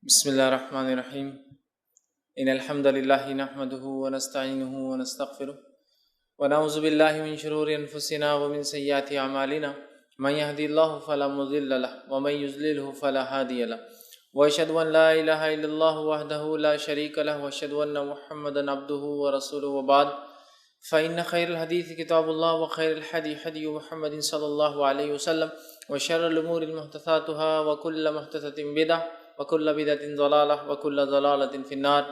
بسم الله الرحمن الرحيم إن الحمد لله نحمده ونستعينه ونستغفره ونعوذ بالله من شرور أنفسنا ومن سيئات أعمالنا من يهدي الله فلا مضل له ومن يضلله فلا هادي له وأشهد أن لا إله إلا الله وحده لا شريك له وأشهد أن محمدا عبده ورسوله وبعد فإن خير الحديث كتاب الله وخير الهدي هدي محمد صلى الله عليه وسلم وشر الأمور محدثاتها وكل محدثة بدعة وكل بدعة ضلالة وكل ضلالة في النار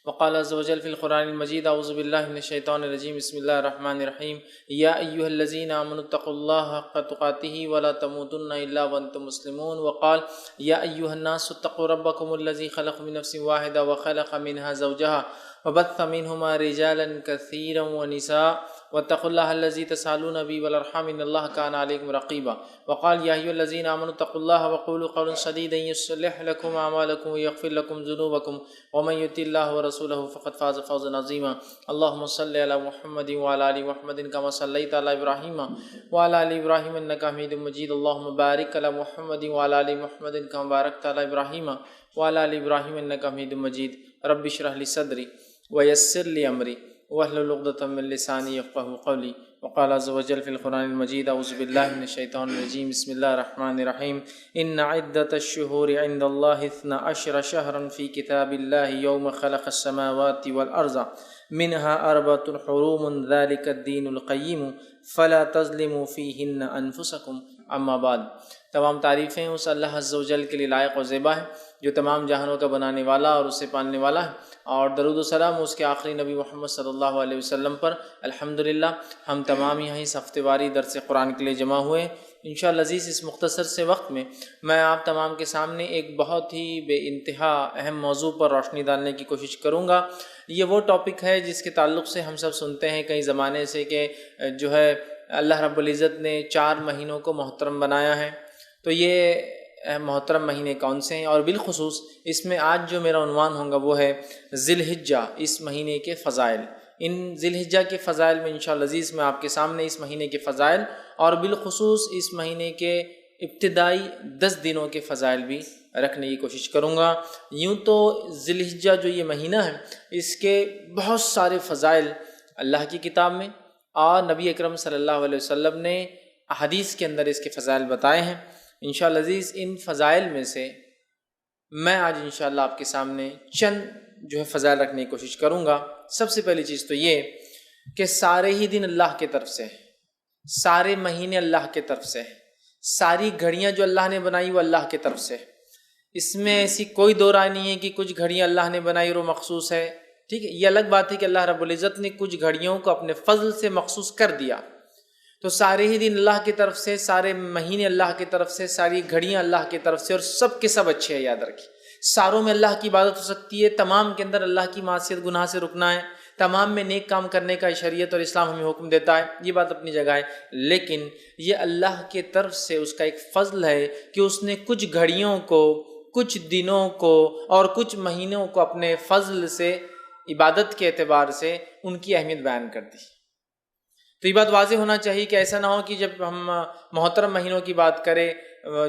وقال عز وجل في القرآن المجيد أعوذ بالله من الشيطان الرجيم بسم الله الرحمن الرحيم يا أيها الذين آمنوا اتقوا الله حق تقاته ولا تموتن إلا وأنتم مسلمون وقال يا أيها الناس اتقوا ربكم الذي خلق من نفس واحدة وخلق منها زوجها وبث منهما رجالا كثيرا ونساء واتقوا الله الذي تسألون به والأرحام إن الله كان عليكم رقيبا وقال يا أيها الذين آمنوا اتقوا الله وقولوا قولا سديدا يصلح لكم أعمالكم ويغفر لكم ذنوبكم ومن يطع الله ورسوله فقد فاز فوزا عظيما اللهم صل على محمد وعلى آل محمد كما صليت على إبراهيم وعلى آل إبراهيم إنك حميد مجيد اللهم بارك على محمد وعلى آل محمد كما باركت على إبراهيم وعلى آل إبراهيم إنك حميد مجيد رب اشرح لي صدري ويسر لي أمري واحلل عقدة من لساني يفقهوا قولي وقال عز وجل في القرآن المجيد أعوذ بالله من الشيطان الرجيم بسم الله الرحمن الرحيم إن عدة الشهور عند الله 12 شهرا في كتاب الله يوم خلق السماوات والأرض منها 4 حرم ذلك الدين القيم فلا تظلموا فيهن أنفسكم اما بعد تمام تعریفیں اس اللہ عز و جل کے لیے لائق و زیبا ہے جو تمام جہانوں کا بنانے والا اور اسے پالنے والا ہے، اور درود و سلام اس کے آخری نبی محمد صلی اللہ علیہ وسلم پر۔ الحمدللہ ہم تمام یہیں اس ہفتے واری درس قرآن کے لیے جمع ہوئے۔ انشاءاللہ عزیز اس مختصر سے وقت میں میں آپ تمام کے سامنے ایک بہت ہی بے انتہا اہم موضوع پر روشنی ڈالنے کی کوشش کروں گا۔ یہ وہ ٹاپک ہے جس کے تعلق سے ہم سب سنتے ہیں کئی زمانے سے کہ جو ہے اللہ رب العزت نے 4 مہینوں کو محترم بنایا ہے، تو یہ محترم مہینے کون سے ہیں، اور بالخصوص اس میں آج جو میرا عنوان ہوگا وہ ہے ذی الحجہ، اس مہینے کے فضائل۔ ان ذی الحجہ کے فضائل میں انشاءاللہ عزیز میں آپ کے سامنے اس مہینے کے فضائل اور بالخصوص اس مہینے کے ابتدائی 10 دنوں کے فضائل بھی رکھنے کی کوشش کروں گا۔ یوں تو ذی الحجہ جو یہ مہینہ ہے اس کے بہت سارے فضائل اللہ کی کتاب میں اور نبی اکرم صلی اللہ علیہ وسلم نے احادیث کے اندر اس کے فضائل بتائے ہیں۔ انشاءاللہ عزیز ان فضائل میں سے میں آج انشاءاللہ آپ کے سامنے چند جو ہے فضائل رکھنے کی کوشش کروں گا۔ سب سے پہلی چیز تو یہ کہ سارے ہی دن اللہ کی طرف سے، سارے مہینے اللہ کی طرف سے، ساری گھڑیاں جو اللہ نے بنائی وہ اللہ کی طرف سے۔ اس میں ایسی کوئی دو رائے نہیں ہے کہ کچھ گھڑیاں اللہ نے بنائی اور وہ مخصوص ہے، ٹھیک ہے۔ یہ الگ بات ہے کہ اللہ رب العزت نے کچھ گھڑیوں کو اپنے فضل سے مخصوص کر دیا، تو سارے ہی دن اللہ کی طرف سے، سارے مہینے اللہ کی طرف سے، ساری گھڑیاں اللہ کی طرف سے، اور سب کے سب اچھے ہیں۔ یاد رکھیے ساروں میں اللہ کی عبادت ہو سکتی ہے، تمام کے اندر اللہ کی معصیت گناہ سے رکنا ہے، تمام میں نیک کام کرنے کا شریعت اور اسلام ہمیں حکم دیتا ہے، یہ بات اپنی جگہ ہے۔ لیکن یہ اللہ کی طرف سے اس کا ایک فضل ہے کہ اس نے کچھ گھڑیوں کو، کچھ دنوں کو اور کچھ مہینوں کو اپنے فضل سے، عبادت کے اعتبار سے ان کی اہمیت بیان کر دی۔ تو یہ بات واضح ہونا چاہیے کہ ایسا نہ ہو کہ جب ہم محترم مہینوں کی بات کریں،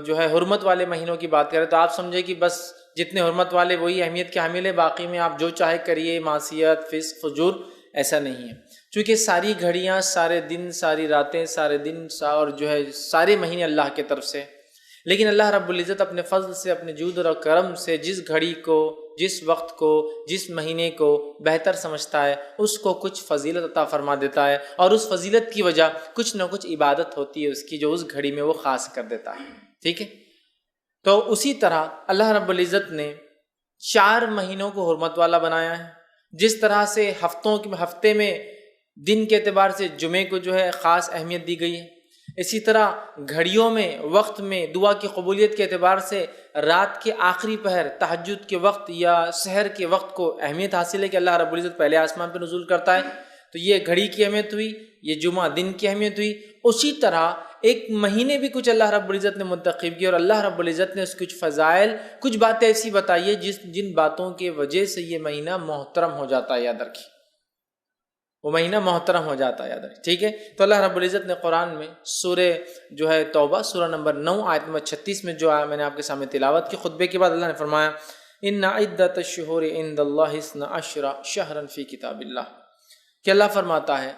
جو ہے حرمت والے مہینوں کی بات کریں، تو آپ سمجھے کہ بس جتنے حرمت والے وہی اہمیت کے حامل ہے، باقی میں آپ جو چاہے کریے، معصیت، فسق، فجور، ایسا نہیں ہے۔ چونکہ ساری گھڑیاں، سارے دن، ساری راتیں، سارے دن اور جو ہے سارے مہینے اللہ کی طرف سے، لیکن اللہ رب العزت اپنے فضل سے، اپنے جود اور کرم سے جس گھڑی کو، جس وقت کو، جس مہینے کو بہتر سمجھتا ہے اس کو کچھ فضیلت عطا فرما دیتا ہے، اور اس فضیلت کی وجہ کچھ نہ کچھ عبادت ہوتی ہے اس کی جو اس گھڑی میں وہ خاص کر دیتا ہے، ٹھیک ہے۔ تو اسی طرح اللہ رب العزت نے 4 مہینوں کو حرمت والا بنایا ہے، جس طرح سے ہفتے میں دن کے اعتبار سے جمعے کو جو ہے خاص اہمیت دی گئی ہے، اسی طرح گھڑیوں میں، وقت میں، دعا کی قبولیت کے اعتبار سے رات کے آخری پہر، تہجد کے وقت یا سحر کے وقت کو اہمیت حاصل ہے کہ اللہ رب العزت پہلے آسمان پہ نزول کرتا ہے، تو یہ گھڑی کی اہمیت ہوئی، یہ جمعہ دن کی اہمیت ہوئی۔ اسی طرح ایک مہینے بھی کچھ اللہ رب العزت نے منتخب کیے، اور اللہ رب العزت نے اس کچھ فضائل، کچھ باتیں ایسی بتائی ہے جن باتوں کی وجہ سے یہ مہینہ محترم ہو جاتا ہے۔ یاد رکھیے وہ مہینہ محترم ہو جاتا ہے، یاد رکھیں، ٹھیک ہے۔ تو اللہ رب العزت نے قرآن میں سورہ جو ہے توبہ، سورہ نمبر 9 آیت نمبر 36 میں جو میں نے آپ کے سامنے تلاوت کی، خطبے کے بعد اللہ نے فرمایا ان عدۃ الشہور عند اللہ 12 شہرا فی کتاب اللہ، کہ اللہ فرماتا ہے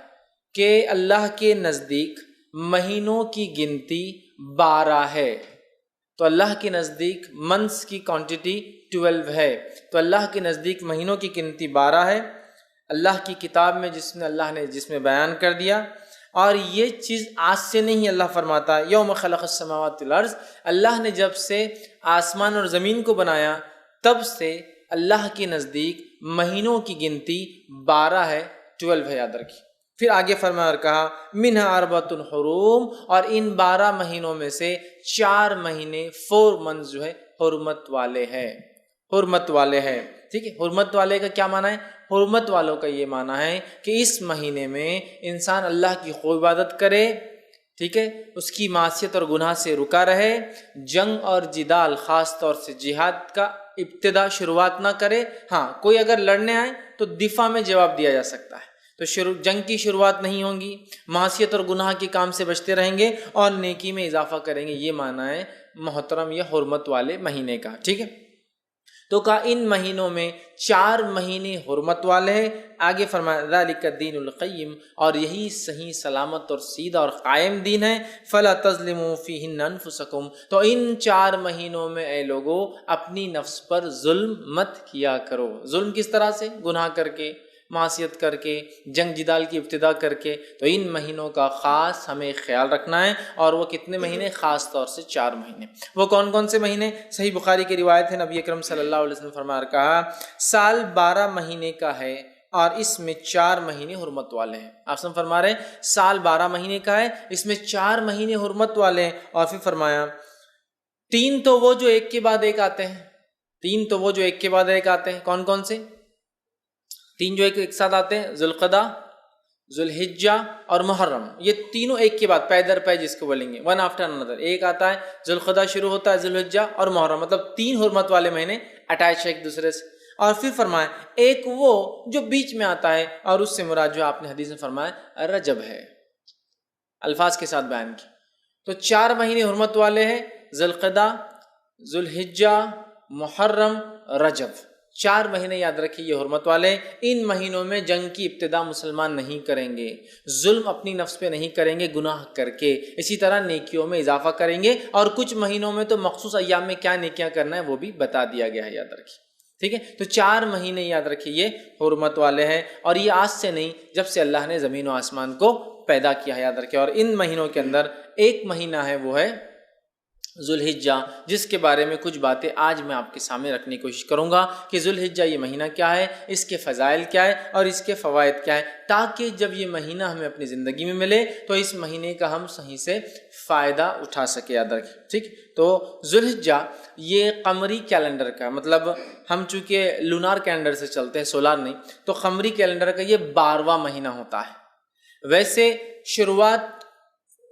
کہ اللہ کے نزدیک مہینوں کی گنتی 12 ہے. تو اللہ کے نزدیک منتھس کی کوانٹٹی 12 ہے، تو اللہ کے نزدیک مہینوں کی گنتی 12 ہے اللہ کی کتاب میں، جس میں بیان کر دیا. اور یہ چیز آج سے نہیں، اللہ فرماتا ہے یوم خلق السماوات والارض، اللہ نے جب سے آسمان اور زمین کو بنایا تب سے اللہ کے نزدیک مہینوں کی گنتی 12 ہے، 12 ہے، یاد رکھیے. پھر آگے فرمایا اور کہا منہا اربعۃ حرم، اور ان 12 مہینوں میں سے 4 مہینے 4 منتھ جو ہے حرمت والے ہیں، حرمت والے ہیں. ٹھیک ہے، حرمت والے کا کیا معنی ہے؟ حرمت والوں کا یہ معنی ہے کہ اس مہینے میں انسان اللہ کی خوب عبادت کرے، ٹھیک ہے، اس کی معصیت اور گناہ سے رکا رہے، جنگ اور جدال خاص طور سے جہاد کا ابتدا شروعات نہ کرے. ہاں، کوئی اگر لڑنے آئے تو دفاع میں جواب دیا جا سکتا ہے، تو جنگ کی شروعات نہیں ہوں گی، معصیت اور گناہ کے کام سے بچتے رہیں گے اور نیکی میں اضافہ کریں گے. یہ معنی ہے محترم یہ حرمت والے مہینے کا. ٹھیک ہے، تو کہا ان مہینوں میں 4 مہینے حرمت والے ہیں. آگے فرمایا ذالک الدین القیم، اور یہی صحیح سلامت اور سیدھا اور قائم دین ہے. فلا تظلموا فیہن انفسکم، تو ان 4 مہینوں میں اے لوگو اپنی نفس پر ظلم مت کیا کرو. ظلم کس طرح سے؟ گناہ کر کے، معصیت کر کے، جنگ جدال کی ابتدا کر کے. تو ان مہینوں کا خاص ہمیں خیال رکھنا ہے. اور وہ کتنے مہینے؟ خاص طور سے 4 مہینے. وہ کون کون سے مہینے؟ صحیح بخاری کی روایت ہے، نبی اکرم صلی اللہ علیہ وسلم فرمایا کہا سال 12 مہینے کا ہے اور اس میں 4 مہینے حرمت والے ہیں. آپ سن فرما رہے ہیں سال 12 مہینے کا ہے، اس میں 4 مہینے حرمت والے ہیں. اور پھر فرمایا 3 تو وہ جو ایک کے بعد ایک آتے ہیں، 3 تو وہ جو ایک کے بعد ایک آتے ہیں. کون کون سے 3 جو ایک ساتھ آتے ہیں؟ ذوالقعدہ، ذوالحجہ اور محرم. یہ تینوں ایک کے بعد پے در پے جس کو بولیں گے، ون آفٹر انادر ایک آتا ہے. ذوالقعدہ شروع ہوتا ہے، ذوالحجہ اور محرم، مطلب 3 حرمت والے مہینے اٹیچ ہے ایک دوسرے سے. اور پھر فرمایا ایک وہ جو بیچ میں آتا ہے، اور اس سے مراد جو آپ نے حدیث میں فرمایا رجب ہے، الفاظ کے ساتھ بیان کی. تو 4 مہینے حرمت والے ہیں، ذوالقعدہ، ذوالحجہ، محرم، رجب. 4 مہینے یاد رکھیے یہ حرمت والے. ان مہینوں میں جنگ کی ابتدا مسلمان نہیں کریں گے، ظلم اپنی نفس پہ نہیں کریں گے گناہ کر کے، اسی طرح نیکیوں میں اضافہ کریں گے. اور کچھ مہینوں میں تو مخصوص ایام میں کیا نیکیاں کرنا ہے وہ بھی بتا دیا گیا ہے، یاد رکھیے. ٹھیک ہے، تو 4 مہینے یاد رکھیے یہ حرمت والے ہیں. اور یہ آج سے نہیں، جب سے اللہ نے زمین و آسمان کو پیدا کیا ہے، یاد رکھیے. اور ان مہینوں کے اندر ایک مہینہ ہے وہ ہے ذوالحجہ، جس کے بارے میں کچھ باتیں آج میں آپ کے سامنے رکھنے کی کوشش کروں گا کہ ذوالحجہ یہ مہینہ کیا ہے، اس کے فضائل کیا ہے اور اس کے فوائد کیا ہے، تاکہ جب یہ مہینہ ہمیں اپنی زندگی میں ملے تو اس مہینے کا ہم صحیح سے فائدہ اٹھا سکے. یاد رکھیں. ٹھیک، تو ذوالحجہ یہ قمری کیلنڈر کا، مطلب ہم چونکہ لونار کیلنڈر سے چلتے ہیں، سولار نہیں، تو قمری کیلنڈر کا یہ 12واں مہینہ ہوتا ہے. ویسے شروعات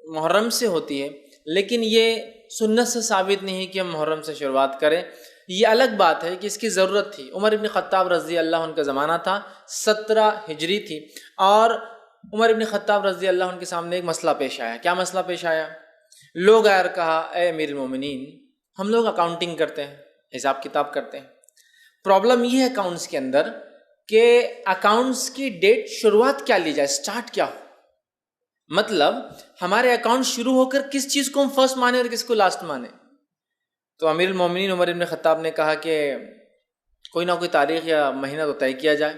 محرم سے ہوتی ہے، لیکن یہ سنت سے ثابت نہیں ہے کہ ہم محرم سے شروعات کریں. یہ الگ بات ہے کہ اس کی ضرورت تھی. عمر ابن خطاب رضی اللہ عنہ کا زمانہ تھا، 17 ہجری تھی، اور عمر ابن خطاب رضی اللہ عنہ کے سامنے ایک مسئلہ پیش آیا. کیا مسئلہ پیش آیا؟ لوگ آئے اور کہا اے امیر المومنین، ہم لوگ اکاؤنٹنگ کرتے ہیں، حساب کتاب کرتے ہیں. پرابلم یہ ہے اکاؤنٹس کے اندر کہ اکاؤنٹس کی ڈیٹ شروعات کیا لی جائے، سٹارٹ کیا ہو. مطلب ہمارے اکاؤنٹ شروع ہو کر کس چیز کو ہم فرسٹ مانے اور کس کو لاسٹ مانے. تو امیر المومنین عمر ابن خطاب نے کہا کہ کوئی نہ کوئی تاریخ یا مہینہ تو طے کیا جائے.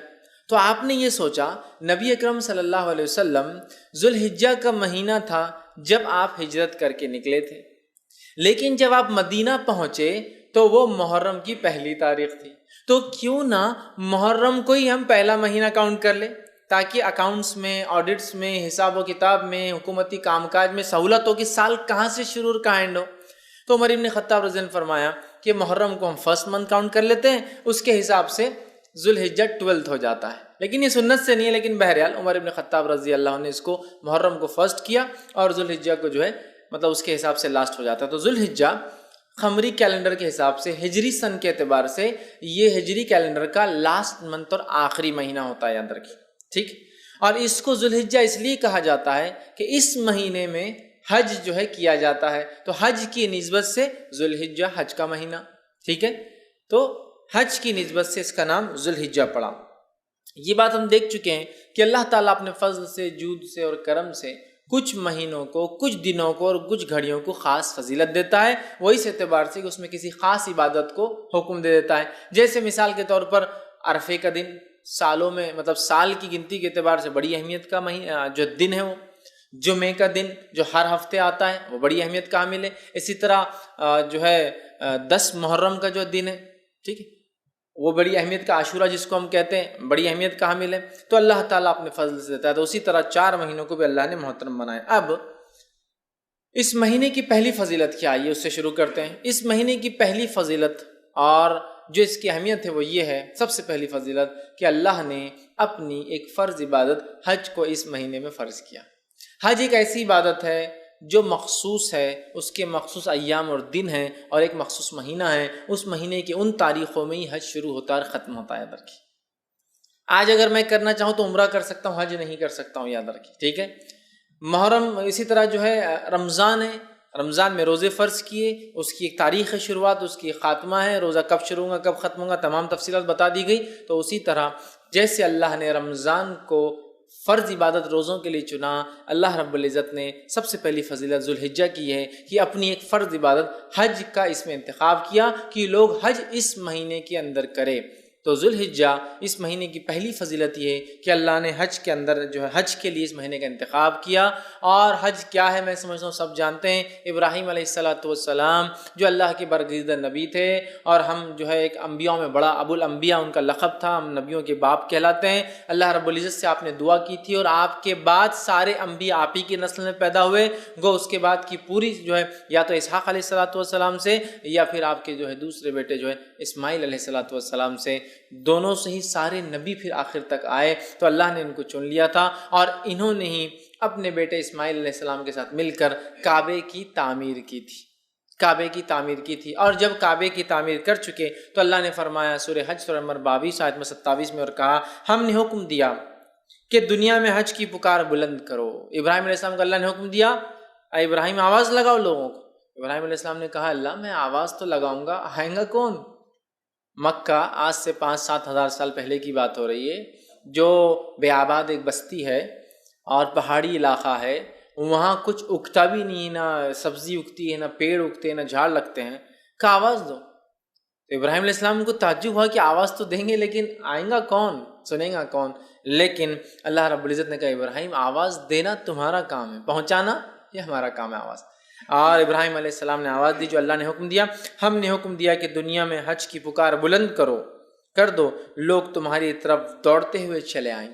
تو آپ نے یہ سوچا، نبی اکرم صلی اللہ علیہ وسلم ذوالحجہ کا مہینہ تھا جب آپ ہجرت کر کے نکلے تھے، لیکن جب آپ مدینہ پہنچے تو وہ محرم کی پہلی تاریخ تھی. تو کیوں نہ محرم کو ہی ہم پہلا مہینہ کاؤنٹ کر لیں، تاکہ اکاؤنٹس میں، آڈٹس میں، حساب و کتاب میں، حکومتی کام کاج میں سہولت ہو کہ سال کہاں سے شروع اور کہاں اینڈ ہو. تو عمر ابن خطاب رضی اللہ عنہ فرمایا کہ محرم کو ہم فرسٹ منتھ کاؤنٹ کر لیتے ہیں، اس کے حساب سے ذوالحجہ 12 ہو جاتا ہے. لیکن یہ سنت سے نہیں ہے، لیکن بہرحال عمر ابن خطاب رضی اللہ عنہ نے اس کو محرم کو فرسٹ کیا اور ذوالحجہ کو جو ہے مطلب اس کے حساب سے لاسٹ ہو جاتا ہے. تو ذوالحجہ قمری کیلنڈر کے حساب سے ہجری سن کے اعتبار سے یہ ہجری کیلنڈر کا لاسٹ منتھ اور آخری مہینہ ہوتا ہے، یاد رکھیے. ٹھیک، اور اس کو ذوالحجہ اس لیے کہا جاتا ہے کہ اس مہینے میں حج جو ہے کیا جاتا ہے، تو حج کی نسبت سے ذوالحجہ حج کا مہینہ. ٹھیک ہے، تو حج کی نسبت سے اس کا نام ذوالحجہ پڑا۔ یہ بات ہم دیکھ چکے ہیں کہ اللہ تعالیٰ اپنے فضل سے، جود سے اور کرم سے کچھ مہینوں کو، کچھ دنوں کو اور کچھ گھڑیوں کو خاص فضیلت دیتا ہے، وہ اس اعتبار سے کہ اس میں کسی خاص عبادت کو حکم دے دیتا ہے۔ جیسے مثال کے طور پر عرفے کا دن سالوں میں، مطلب سال کی گنتی کے اعتبار سے بڑی اہمیت کا جو دن ہے، وہ جمعے کا دن جو ہر ہفتے آتا ہے وہ بڑی اہمیت کا حامل ہے۔ اسی طرح جو ہے 10 محرم کا جو دن ہے، ٹھیک ہے، وہ بڑی اہمیت کا، عاشورہ جس کو ہم کہتے ہیں، بڑی اہمیت کا حامل ہے۔ تو اللہ تعالیٰ اپنے فضل سے دیتا ہے۔ تو اسی طرح 4 مہینوں کو بھی اللہ نے محترم بنایا۔ اب اس مہینے کی پہلی فضیلت کیا ہے، اس سے شروع کرتے ہیں۔ اس مہینے کی پہلی فضیلت اور جو اس کی اہمیت ہے وہ یہ ہے، سب سے پہلی فضیلت کہ اللہ نے اپنی ایک فرض عبادت حج کو اس مہینے میں فرض کیا۔ حج ایک ایسی عبادت ہے جو مخصوص ہے، اس کے مخصوص ایام اور دن ہیں، اور ایک مخصوص مہینہ ہے۔ اس مہینے کی ان تاریخوں میں ہی حج شروع ہوتا ہے اور ختم ہوتا ہے، یاد رکھیے۔ آج اگر میں کرنا چاہوں تو عمرہ کر سکتا ہوں، حج نہیں کر سکتا ہوں، یاد رکھیے، ٹھیک ہے۔ محرم، اسی طرح جو ہے رمضان ہے، رمضان میں روزے فرض کیے، اس کی ایک تاریخ شروعات، اس کی ایک خاتمہ ہے، روزہ کب شروع ہوگا کب ختم ہوگا، تمام تفصیلات بتا دی گئی۔ تو اسی طرح جیسے اللہ نے رمضان کو فرض عبادت روزوں کے لیے چنا، اللہ رب العزت نے سب سے پہلی فضیلت ذوالحجہ کی ہے کہ اپنی ایک فرض عبادت حج کا اس میں انتخاب کیا کہ لوگ حج اس مہینے کے اندر کرے۔ تو ذوالحجہ اس مہینے کی پہلی فضیلت یہ ہے کہ اللہ نے حج کے اندر جو ہے حج کے لیے اس مہینے کا انتخاب کیا۔ اور حج کیا ہے میں سمجھتا ہوں سب جانتے ہیں، ابراہیم علیہ السلام جو اللہ کے برگزیدہ نبی تھے، اور ہم جو ہے ایک انبیاء میں بڑا ابو الانبیاء ان کا لقب تھا، ہم نبیوں کے باپ کہلاتے ہیں۔ اللہ رب العزت سے آپ نے دعا کی تھی، اور آپ کے بعد سارے انبیاء آپ ہی کی نسل میں پیدا ہوئے، گو اس کے بعد کی پوری جو ہے یا تو اسحاق علیہ السلام سے، یا پھر آپ کے جو ہے دوسرے بیٹے جو ہے اسماعیل علیہ السلام سے، دونوں سے ہی سارے نبی پھر آخر تک آئے۔ تو اللہ نے ان کو چن لیا تھا، اور انہوں نے ہی اپنے بیٹے اسماعیل علیہ السلام کے ساتھ مل کر کعبے کی تعمیر کی تھی۔ اور جب کعبے کی تعمیر کر چکے تو اللہ نے فرمایا سورہ حج سورہ نمبر 22 آیت میں 27 میں، اور کہا ہم نے حکم دیا کہ دنیا میں حج کی پکار بلند کرو۔ ابراہیم علیہ السلام کو اللہ نے حکم دیا، اے ابراہیم آواز لگاؤ لوگوں کو۔ ابراہیم علیہ السلام نے کہا اللہ میں آواز تو لگاؤں گا، آئیں گا کون؟ مکہ آج سے 5-7 ہزار سال پہلے کی بات ہو رہی ہے، جو بے آباد ایک بستی ہے اور پہاڑی علاقہ ہے، وہاں کچھ اگتا بھی نہیں، نہ سبزی اگتی ہے، نہ پیڑ اگتے ہیں، نہ جھاڑ لگتے ہیں، کہ آواز دو۔ تو ابراہیم علیہ السلام کو تعجب ہوا کہ آواز تو دیں گے لیکن آئیں گا کون، سنیں گا کون؟ لیکن اللہ رب العزت نے کہا ابراہیم آواز دینا تمہارا کام ہے، پہنچانا یہ ہمارا کام ہے آواز۔ اور ابراہیم علیہ السلام نے آواز دی جو اللہ نے حکم دیا۔ ہم نے حکم دیا کہ دنیا میں حج کی پکار بلند کر دو، لوگ تمہاری طرف دوڑتے ہوئے چلے آئیں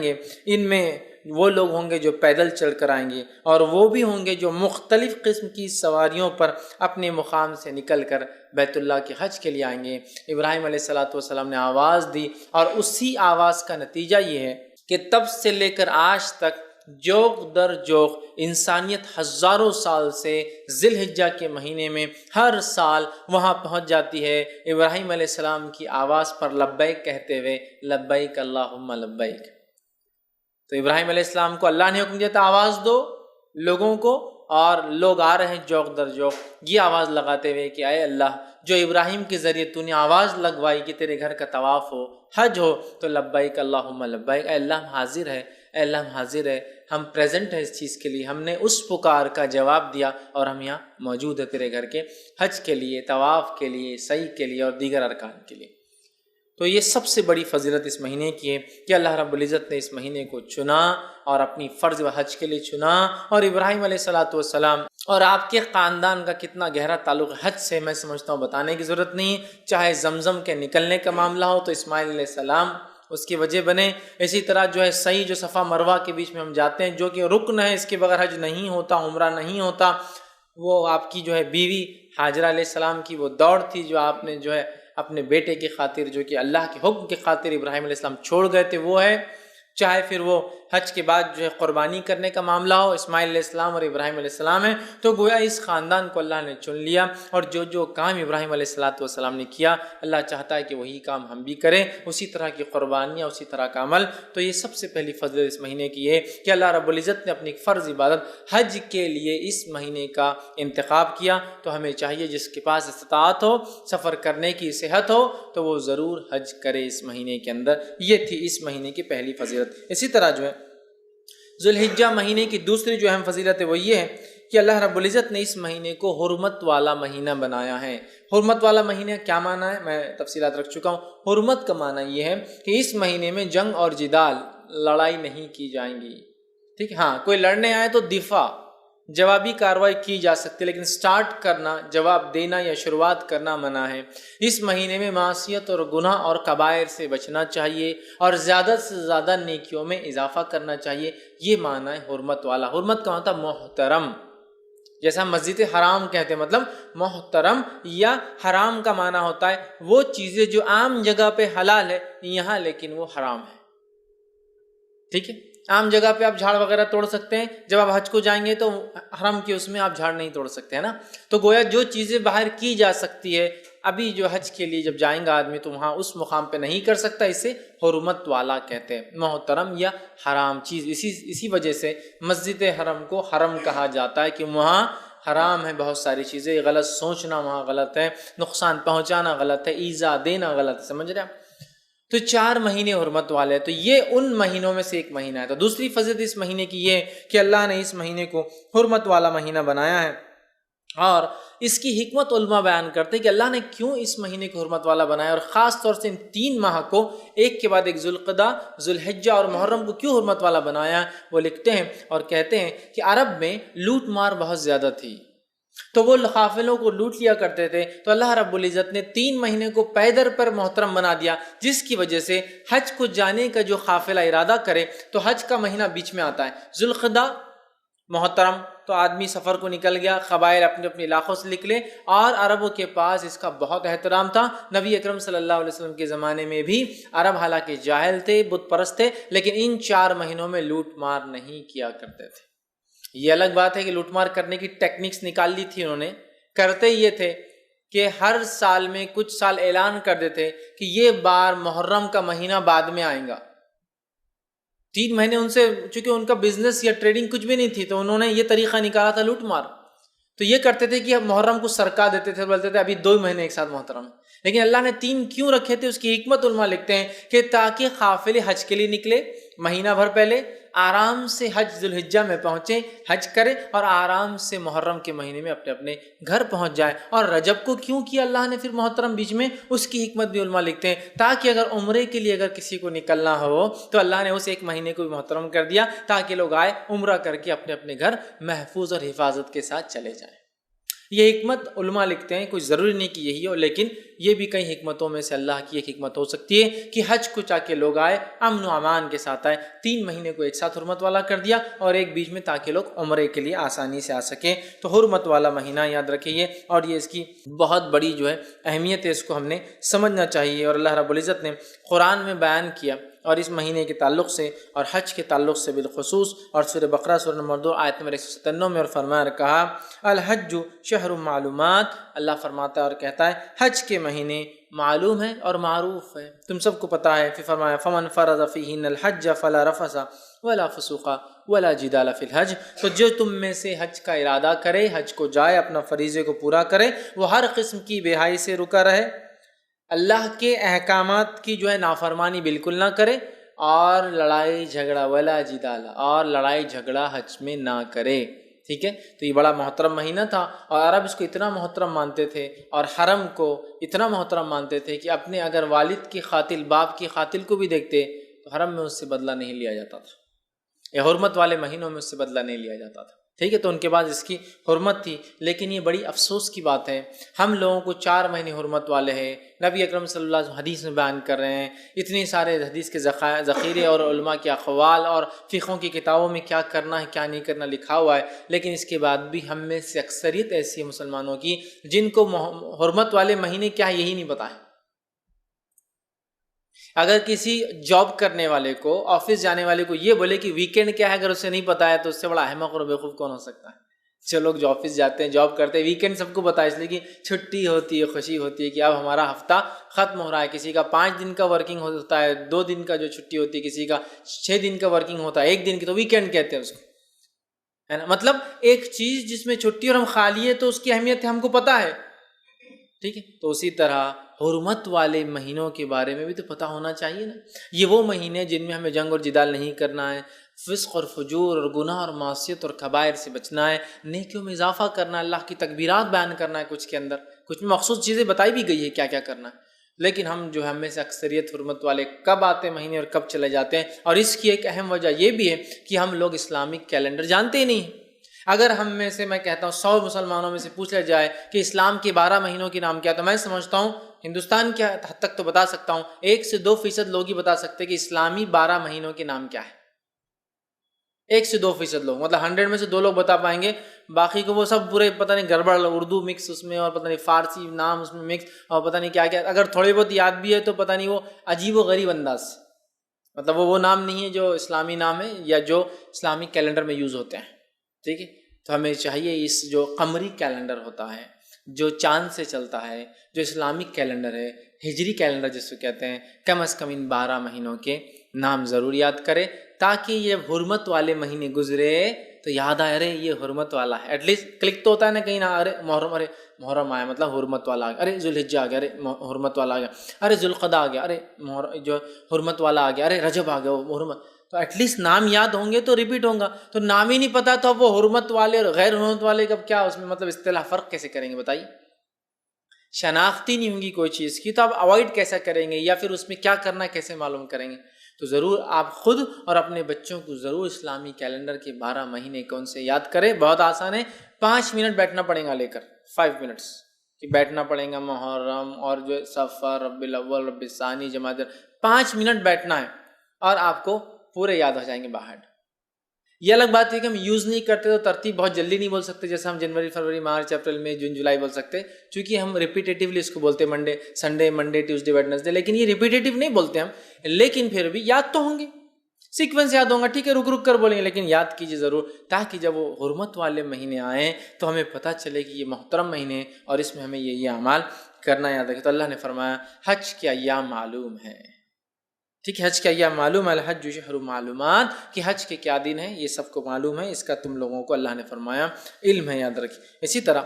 گے، ان میں وہ لوگ ہوں گے جو پیدل چل کر آئیں گے، اور وہ بھی ہوں گے جو مختلف قسم کی سواریوں پر اپنے مقام سے نکل کر بیت اللہ کے حج کے لیے آئیں گے۔ ابراہیم علیہ السلام نے آواز دی، اور اسی آواز کا نتیجہ یہ ہے کہ تب سے لے کر آج تک جوق در جوق انسانیت ہزاروں سال سے ذی الحجہ کے مہینے میں ہر سال وہاں پہنچ جاتی ہے ابراہیم علیہ السلام کی آواز پر لبیک کہتے ہوئے، لبیک اللہم لبیک۔ تو ابراہیم علیہ السلام کو اللہ نے حکم دیا تھا آواز دو لوگوں کو، اور لوگ آ رہے ہیں جوق در جوق یہ آواز لگاتے ہوئے کہ اے اللہ، جو ابراہیم کے ذریعے تو نے آواز لگوائی کہ تیرے گھر کا طواف ہو، حج ہو، تو لبیک اللہم لبیک، اے اللہ ہم حاضر ہے، اے اللہ ہم حاضر ہے، ہم پریزنٹ ہیں اس چیز کے لیے، ہم نے اس پکار کا جواب دیا اور ہم یہاں موجود ہیں تیرے گھر کے حج کے لیے، طواف کے لیے، سعی کے لیے اور دیگر ارکان کے لیے۔ تو یہ سب سے بڑی فضیلت اس مہینے کی ہے کہ اللہ رب العزت نے اس مہینے کو چنا اور اپنی فرض و حج کے لیے چنا۔ اور ابراہیم علیہ السلام اور آپ کے خاندان کا کتنا گہرا تعلق حج سے میں سمجھتا ہوں بتانے کی ضرورت نہیں، چاہے زمزم کے نکلنے کا معاملہ ہو تو اسماعیل علیہ السلام اس کی وجہ بنے، اسی طرح جو ہے سعی جو صفا مروہ کے بیچ میں ہم جاتے ہیں جو کہ رکن ہے، اس کے بغیر حج نہیں ہوتا، عمرہ نہیں ہوتا، وہ آپ کی جو ہے بیوی ہاجرہ علیہ السلام کی وہ دوڑ تھی جو آپ نے جو ہے اپنے بیٹے کی خاطر، جو کہ اللہ کے حکم کی خاطر ابراہیم علیہ السلام چھوڑ گئے تھے، وہ ہے، چاہے پھر وہ حج کے بعد جو ہے قربانی کرنے کا معاملہ ہو، اسماعیل علیہ السلام اور ابراہیم علیہ السلام ہیں، تو گویا اس خاندان کو اللہ نے چن لیا، اور جو کام ابراہیم علیہ السلام نے کیا اللہ چاہتا ہے کہ وہی کام ہم بھی کریں، اسی طرح کی قربانیاں، اسی طرح کا عمل۔ تو یہ سب سے پہلی فضل اس مہینے کی ہے کہ اللہ رب العزت نے اپنی فرض عبادت حج کے لیے اس مہینے کا انتخاب کیا۔ تو ہمیں چاہیے جس کے پاس استطاعت ہو، سفر کرنے کی صحت ہو، تو وہ ضرور حج کرے اس مہینے کے اندر۔ یہ تھی اس مہینے کی پہلی فضیلت۔ اسی طرح جو ہے ذوالحجہ مہینے کی دوسری جو اہم فضیلت ہے وہ یہ ہے کہ اللہ رب العزت نے اس مہینے کو حرمت والا مہینہ بنایا ہے۔ حرمت والا مہینہ کیا معنی ہے؟ میں تفصیلات رکھ چکا ہوں۔ حرمت کا معنی یہ ہے کہ اس مہینے میں جنگ اور جدال، لڑائی نہیں کی جائیں گی، ٹھیک ہے؟ ہاں کوئی لڑنے آئے تو دفاع، جوابی کارروائی کی جا سکتی ہے، لیکن سٹارٹ کرنا، جواب دینا یا شروعات کرنا منع ہے۔ اس مہینے میں معصیت اور گناہ اور کبائر سے بچنا چاہیے اور زیادہ سے زیادہ نیکیوں میں اضافہ کرنا چاہیے۔ یہ معنی ہے حرمت والا۔ حرمت کا مطلب محترم، جیسا مسجد حرام کہتے ہیں، مطلب محترم، یا حرام کا معنی ہوتا ہے وہ چیزیں جو عام جگہ پہ حلال ہے یہاں لیکن وہ حرام ہے، ٹھیک ہے؟ عام جگہ پہ آپ جھاڑ وغیرہ توڑ سکتے ہیں، جب آپ حج کو جائیں گے تو حرم کے اس میں آپ جھاڑ نہیں توڑ سکتے ہیں نا۔ تو گویا جو چیزیں باہر کی جا سکتی ہے، ابھی جو حج کے لیے جب جائیں گا آدمی تو وہاں اس مقام پہ نہیں کر سکتا، اسے حرمت والا کہتے ہیں، محترم یا حرام چیز۔ اسی وجہ سے مسجد حرم کو حرم کہا جاتا ہے کہ وہاں حرام ہے بہت ساری چیزیں، غلط سوچنا وہاں غلط ہے، نقصان پہنچانا غلط ہے، ایذا دینا غلط ہے، سمجھ رہے ہیں؟ تو 4 مہینے حرمت والے ہیں، تو یہ ان مہینوں میں سے ایک مہینہ ہے۔ تو دوسری فضیلت اس مہینے کی یہ ہے کہ اللہ نے اس مہینے کو حرمت والا مہینہ بنایا ہے، اور اس کی حکمت علماء بیان کرتے ہیں کہ اللہ نے کیوں اس مہینے کو حرمت والا بنایا، اور خاص طور سے ان 3 ماہ کو ایک کے بعد ایک، ذوالقعدہ، ذوالحجہ اور محرم کو کیوں حرمت والا بنایا۔ وہ لکھتے ہیں اور کہتے ہیں کہ عرب میں لوٹ مار بہت زیادہ تھی، تو وہ قافلوں کو لوٹ لیا کرتے تھے، تو اللہ رب العزت نے 3 مہینے کو پیدر پر محترم بنا دیا، جس کی وجہ سے حج کو جانے کا جو قافلہ ارادہ کرے تو حج کا مہینہ بیچ میں آتا ہے، ذوالقعدہ محترم، تو آدمی سفر کو نکل گیا، قبائل اپنے اپنے علاقوں سے نکلے، اور عربوں کے پاس اس کا بہت احترام تھا۔ نبی اکرم صلی اللہ علیہ وسلم کے زمانے میں بھی عرب حالانکہ جاہل تھے، بت پرست تھے، لیکن ان 4 مہینوں میں لوٹ مار نہیں کیا کرتے تھے۔ یہ الگ بات ہے کہ لوٹ مار کرنے کی ٹیکنیکس نکال لی تھی انہوں نے، کرتے یہ تھے کہ ہر سال میں کچھ سال اعلان کر دیتے کہ یہ بار محرم کا مہینہ بعد میں آئے گا۔ 3 مہینے ان سے، چونکہ ان کا بزنس یا ٹریڈنگ کچھ بھی نہیں تھی، تو انہوں نے یہ طریقہ نکالا تھا لوٹ مار۔ تو یہ کرتے تھے کہ محرم کو سرکا دیتے تھے، بولتے تھے ابھی 2 مہینے ایک ساتھ محترم، لیکن اللہ نے 3 کیوں رکھے تھے؟ اس کی حکمت علماء لکھتے ہیں کہ تاکہ قافلے حج کے لیے نکلے مہینہ بھر پہلے، آرام سے حج ذوالحجہ میں پہنچے، حج کرے، اور آرام سے محرم کے مہینے میں اپنے اپنے گھر پہنچ جائے۔ اور رجب کو کیوں کیا اللہ نے پھر محترم بیچ میں؟ اس کی حکمت بھی علماء لکھتے ہیں تاکہ اگر عمرے کے لیے اگر کسی کو نکلنا ہو تو اللہ نے اس 1 مہینے کو بھی محترم کر دیا، تاکہ لوگ آئے عمرہ کر کے اپنے اپنے گھر محفوظ اور حفاظت کے ساتھ چلے جائیں۔ یہ حکمت علماء لکھتے ہیں، کوئی ضروری نہیں کہ یہی ہو، لیکن یہ بھی کئی حکمتوں میں سے اللہ کی ایک حکمت ہو سکتی ہے کہ حج کو چاہ کے لوگ آئے، امن و امان کے ساتھ آئے۔ 3 مہینے کو ایک ساتھ حرمت والا کر دیا، اور ایک بیچ میں تاکہ لوگ عمرے کے لیے آسانی سے آ سکیں۔ تو حرمت والا مہینہ یاد رکھیے، اور یہ اس کی بہت بڑی جو ہے اہمیت ہے، اس کو ہم نے سمجھنا چاہیے۔ اور اللہ رب العزت نے قرآن میں بیان کیا، اور اس مہینے کے تعلق سے اور حج کے تعلق سے بالخصوص، اور سورہ بقرہ سورہ نمبر 2 آیت نمبر 197 میں اور فرمایا کہا الحج شہر معلومات، اللہ فرماتا ہے اور کہتا ہے حج کے مہینے معلوم ہے اور معروف ہے، تم سب کو پتہ ہے۔ پھر فرمایا فمن فرض فیہن الحج فلا رفث ولا فسوق ولا جدال فی الحج، تو جو تم میں سے حج کا ارادہ کرے، حج کو جائے، اپنا فریضے کو پورا کرے، وہ ہر قسم کی بے حیائی سے رکا رہے، اللہ کے احکامات کی جو ہے نافرمانی بالکل نہ کرے، اور لڑائی جھگڑا ولا جدال، اور لڑائی جھگڑا حج میں نہ کرے، ٹھیک ہے؟ تو یہ بڑا محترم مہینہ تھا، اور عرب اس کو اتنا محترم مانتے تھے، اور حرم کو اتنا محترم مانتے تھے کہ اپنے اگر والد کی قاتل، باپ کی قاتل کو بھی دیکھتے تو حرم میں اس سے بدلہ نہیں لیا جاتا تھا، یا حرمت والے مہینوں میں اس سے بدلہ نہیں لیا جاتا تھا، ٹھیک ہے؟ تو ان کے بعد اس کی حرمت تھی، لیکن یہ بڑی افسوس کی بات ہے، ہم لوگوں کو 4 مہینے حرمت والے ہیں، نبی اکرم صلی اللہ علیہ وسلم حدیث میں بیان کر رہے ہیں، اتنے سارے حدیث کے ذخیرے اور علماء کے اقوال اور فقہوں کی کتابوں میں کیا کرنا ہے کیا نہیں کرنا لکھا ہوا ہے، لیکن اس کے بعد بھی ہم میں سے اکثریت ایسی ہے مسلمانوں کی جن کو حرمت والے مہینے کیا ہے یہی نہیں پتا ہے۔ اگر کسی جاب کرنے والے کو، آفس جانے والے کو یہ بولے کہ ویکینڈ کیا ہے، اگر اسے نہیں پتا ہے تو اس سے بڑا احمق اور بیوقوف کون ہو سکتا ہے؟ جو لوگ جو آفس جاتے ہیں، جاب کرتے ہیں، ویکینڈ سب کو پتا ہے، اس لیے کہ چھٹی ہوتی ہے، خوشی ہوتی ہے کہ اب ہمارا ہفتہ ختم ہو رہا ہے. کسی کا 5 دن کا ورکنگ ہوتا ہے، 2 دن کا جو چھٹی ہوتی ہے، کسی کا 6 دن کا ورکنگ ہوتا ہے، 1 دن کی، تو ویکینڈ کہتے ہیں اس کو، ہے نا. مطلب ایک چیز جس میں چھٹی اور ہم خالی ہے تو اس کی اہمیت ہم کو پتا ہے، ٹھیک ہے. تو اسی طرح حرمت والے مہینوں کے بارے میں بھی تو پتہ ہونا چاہیے نا. یہ وہ مہینے جن میں ہمیں جنگ اور جدال نہیں کرنا ہے، فسق اور فجور اور گناہ اور معصیت اور کبائر سے بچنا ہے، نیکیوں میں اضافہ کرنا ہے، اللہ کی تکبیرات بیان کرنا ہے، کچھ کے اندر کچھ میں مخصوص چیزیں بتائی بھی گئی ہے کیا کیا کرنا ہے. لیکن ہم جو ہم میں سے اکثریت حرمت والے کب آتے مہینے اور کب چلے جاتے ہیں. اور اس کی ایک اہم وجہ یہ بھی ہے کہ ہم لوگ اسلامک کیلنڈر جانتے ہی نہیں. اگر ہم میں سے، میں کہتا ہوں 100 مسلمانوں میں سے پوچھ لیا جائے کہ اسلام کے 12 مہینوں کے نام کیا، تو میں سمجھتا ہوں ہندوستان کے حد تک تو بتا سکتا ہوں 1 سے 2% لوگ ہی بتا سکتے کہ اسلامی 12 مہینوں کے نام کیا ہے. 1 سے 2% لوگ، مطلب 100 میں سے 2 لوگ بتا پائیں گے، باقی کو وہ سب پورے پتہ نہیں گڑبڑ، اردو مکس اس میں، اور پتہ نہیں فارسی نام اس میں مکس، اور پتہ نہیں کیا کیا. اگر تھوڑے بہت یاد بھی ہے تو پتہ نہیں وہ عجیب و غریب انداز، مطلب وہ نام نہیں ہے جو اسلامی نام ہے یا جو اسلامی کیلنڈر میں یوز ہوتے ہیں. ٹھیک ہے. تو ہمیں چاہیے اس جو قمری کیلنڈر ہوتا ہے، جو چاند سے چلتا ہے، جو اسلامک کیلنڈر ہے، ہجری کیلنڈر جس کو کہتے ہیں، کم از کم ان 12 مہینوں کے نام ضرور یاد کرے، تاکہ یہ حرمت والے مہینے گزرے تو یاد آئے ارے یہ حرمت والا ہے. ایٹ لیسٹ کلک تو ہوتا ہے نا کہیں نہ، ارے محرم آیا مطلب حرمت والا آ گیا، ارے ذوالحجہ آ گیا، ارے حرمت والا آ گیا، ارے ذوالقعدہ آ گیا، ارے جو حرمت والا آ گیا، ارے رجب آ گیا وہ حرمت. تو ایٹ لیسٹ نام یاد ہوں گے تو ریپیٹ ہوں گا. تو نام ہی نہیں پتا تو اب وہ حرمت والے اور غیر حرمت والے کا کیا اس میں مطلب اصطلاح فرق کیسے کریں گے بتائیے؟ شناختی نہیں ہوں گی کوئی چیز کی تو آپ اوائڈ کیسا کریں گے، یا پھر اس میں کیا کرنا ہے کیسے معلوم کریں گے؟ تو ضرور آپ خود اور اپنے بچوں کو ضرور اسلامی کیلنڈر کے 12 مہینے کون سے یاد کریں. بہت آسان ہے، 5 منٹ بیٹھنا پڑے گا، لے کر 5 منٹس کہ بیٹھنا پڑے گا. محرم اور جو صفر، ربیع الاول، ربیع الثانی، جمادی، 5 منٹ بیٹھنا ہے اور آپ کو پورے یاد ہو جائیں گے باہر. یہ الگ بات ہے کہ ہم یوز نہیں کرتے تو ترتیب بہت جلدی نہیں بول سکتے، جیسے ہم جنوری، فروری، مارچ، اپریل، مئی، جون، جولائی بول سکتے، چونکہ ہم ریپیٹیٹیولی اس کو بولتے ہیں، Monday, Sunday, Monday, Tuesday, Wednesday, لیکن یہ ریپیٹیٹیو نہیں بولتے ہم. لیکن پھر بھی یاد تو ہوں گے، سیکوینس یاد ہوگا، ٹھیک ہے، رک رک کر بولیں گے لیکن یاد کیجیے ضرور، تاکہ جب وہ حرمت والے مہینے آئیں تو ہمیں پتہ چلے کہ یہ محترم مہینے اور اس میں ہمیں یہ اعمال کرنا یاد رکھے. تو اللہ نے فرمایا حج کے ایام معلوم ہے، ٹھیک ہے، حج کے ایام معلوم ہے، الحج شہر معلومات، کہ حج کے کیا دن ہیں یہ سب کو معلوم ہے، اس کا تم لوگوں کو اللہ نے فرمایا علم ہے، یاد رکھیں. اسی طرح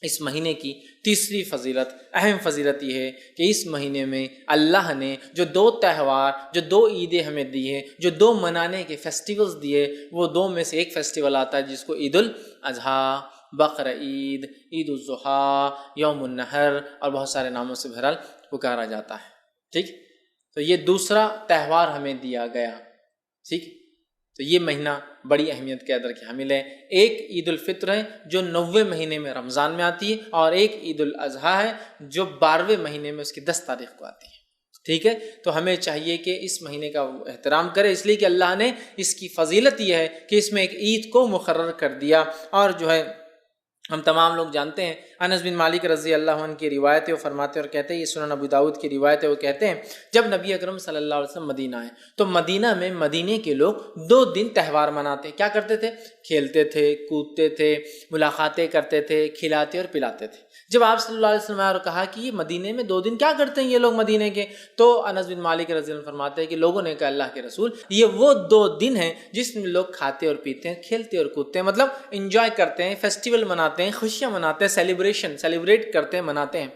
اس مہینے کی تیسری فضیلت، اہم فضیلت یہ ہے کہ اس مہینے میں اللہ نے جو 2 تہوار، جو 2 عیدیں ہمیں دی ہے، جو 2 منانے کے فیسٹیولز دیے، وہ 2 میں سے ایک فیسٹیول آتا ہے جس کو عید الاضحیٰ، بقر عید، عید الاضحیٰ، یوم النحر اور بہت سارے ناموں سے بہرحال پکارا جاتا ہے. ٹھیک، تو یہ دوسرا تہوار ہمیں دیا گیا. ٹھیک، تو یہ مہینہ بڑی اہمیت کے اندر کی حامل ہے. ایک عید الفطر ہے جو 9ویں مہینے میں رمضان میں آتی ہے، اور ایک عید الاضحیٰ ہے جو 12ویں مہینے میں اس کی 10 تاریخ کو آتی ہے. ٹھیک ہے، تو ہمیں چاہیے کہ اس مہینے کا احترام کرے، اس لیے کہ اللہ نے اس کی فضیلت یہ ہے کہ اس میں ایک عید کو مقرر کر دیا. اور جو ہے ہم تمام لوگ جانتے ہیں، انس بن مالک رضی اللہ عنہ کی روایت ہے، وہ فرماتے ہیں اور کہتے ہیں، یہ سنن ابو داؤد کی روایت ہے، وہ کہتے ہیں جب نبی اکرم صلی اللہ علیہ وسلم مدینہ آئے تو مدینہ میں مدینے کے لوگ 2 دن تہوار مناتے. کیا کرتے تھے؟ کھیلتے تھے، کودتے تھے، ملاقاتیں کرتے تھے، کھلاتے اور پلاتے تھے. جب آپ صلی اللہ علیہ وسلم اور کہا کہ یہ مدینے میں 2 دن کیا کرتے ہیں یہ لوگ مدینے کے، تو انس بن مالک رضی اللہ عنہ فرماتے ہیں کہ لوگوں نے کہا اللہ کے رسول، یہ وہ 2 دن ہیں جس میں لوگ کھاتے اور پیتے ہیں، کھیلتے اور کودتے ہیں، مطلب انجوائے کرتے ہیں، فیسٹیول مناتے ہیں، خوشیاں مناتے ہیں، سیلیبریٹ کرتے ہیں، مناتے ہیں.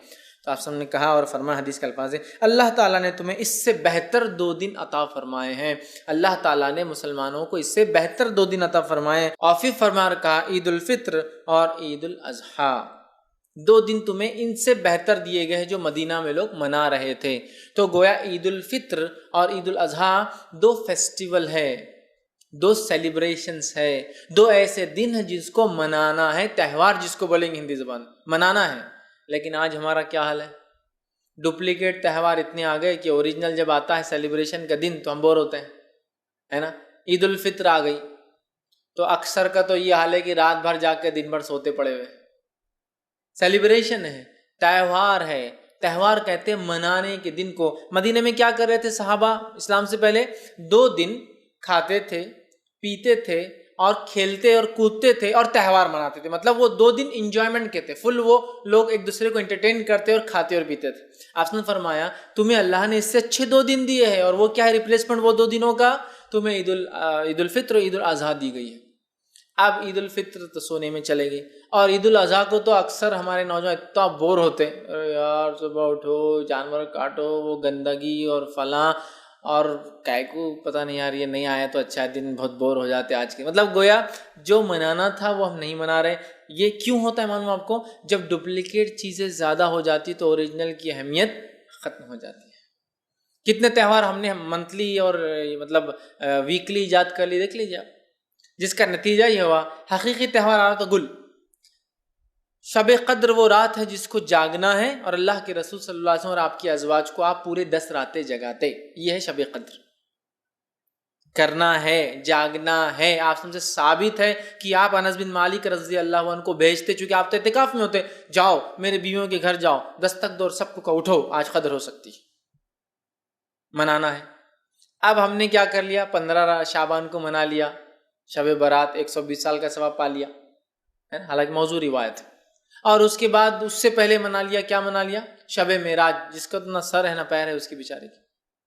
تو آپ سب نے کہا اور فرمایا، حدیث کے الفاظ ہے، اللہ تعالیٰ نے تمہیں اس سے بہتر 2 دن عطا فرمائے ہیں. اللہ تعالیٰ نے مسلمانوں کو اس سے بہتر 2 دن عطا فرمائے ہیں. اور پھر فرما کہا عید الفطر اور عید الاضحیٰ، 2 دن تمہیں ان سے بہتر دیے گئے ہیں جو مدینہ میں لوگ منا رہے تھے. تو گویا عید الفطر اور عید الاضحیٰ 2 فیسٹیول ہے، 2 سیلیبریشنز ہے، 2 ایسے دن ہیں جس کو منانا ہے، تہوار جس کو بولیں گے ہندی زبان منانا ہے. لیکن آج ہمارا کیا حال ہے؟ ڈپلیکیٹ تہوار اتنے آ گئے کہ اوریجنل جب آتا ہے سیلیبریشن کا دن تو ہم بور ہوتے ہیں، ہے نا. عید الفطر آ گئی تو اکثر کا تو یہ حال ہے کہ رات بھر جا کے دن بھر سوتے پڑے ہوئے. سیلیبریشن ہے، تہوار ہے، تہوار کہتے ہیں منانے کے دن کو۔ مدینہ میں کیا کر رہے تھے صحابہ اسلام سے پہلے؟ 2 دن کھاتے تھے، پیتے تھے اور کھیلتے اور کودتے تھے اور تہوار مناتے تھے۔ مطلب وہ 2 دن انجوائمنٹ کے تھے، فل وہ لوگ ایک دوسرے کو انٹرٹین کرتے اور کھاتے اور پیتے تھے۔ آپ نے فرمایا تمہیں اللہ نے اس سے اچھے 2 دن دیے ہیں، اور وہ کیا ہے ریپلیسمنٹ وہ 2 دنوں کا؟ تمہیں عید الفطر اور عید الاضحیٰ دی گئی ہے۔ اب عید الفطر تو سونے میں چلے گئی، اور عید الاضحیٰ کو تو اکثر ہمارے نوجوان اتنا بور ہوتے ہیں، ارے یار صبح اٹھو جانور کاٹو، وہ گندگی اور فلاں، اور کائے کو پتہ نہیں یار یہ نہیں آیا تو اچھا دن، بہت بور ہو جاتے آج کے۔ مطلب گویا جو منانا تھا وہ ہم نہیں منا رہے۔ یہ کیوں ہوتا ہے معلوم آپ کو؟ جب ڈپلیکیٹ چیزیں زیادہ ہو جاتی تو اوریجنل کی اہمیت ختم ہو جاتی ہے۔ کتنے تہوار ہم نے منتھلی اور مطلب ویکلی ایجاد کر لی، دیکھ لیجیے آپ، جس کا نتیجہ یہ ہوا حقیقی تہوار آ رہا تو گل۔ شب قدر وہ رات ہے جس کو جاگنا ہے، اور اللہ کے رسول صلی اللہ علیہ وسلم اور آپ کی ازواج کو آپ پورے 10 راتیں جگاتے۔ یہ ہے شب قدر، کرنا ہے، جاگنا ہے۔ آپ سے ثابت ہے کہ آپ انس بن مالک رضی اللہ عنہ کو بھیجتے، چونکہ آپ تو اعتکاف میں ہوتے، جاؤ میرے بیویوں کے گھر جاؤ، دستک دو اور سب کو اٹھو آج قدر ہو سکتی ہے، منانا ہے۔ اب ہم نے کیا کر لیا؟ 15 شعبان کو منا لیا، شب برات 120 سال کا ثواب پا لیا، حالانکہ موضوع روایت ہے۔ اور اس کے بعد اس سے پہلے منا لیا، کیا منا لیا؟ شب معراج، جس کا تو نہ سر ہے نہ پیر ہے اس کی بیچارے کی،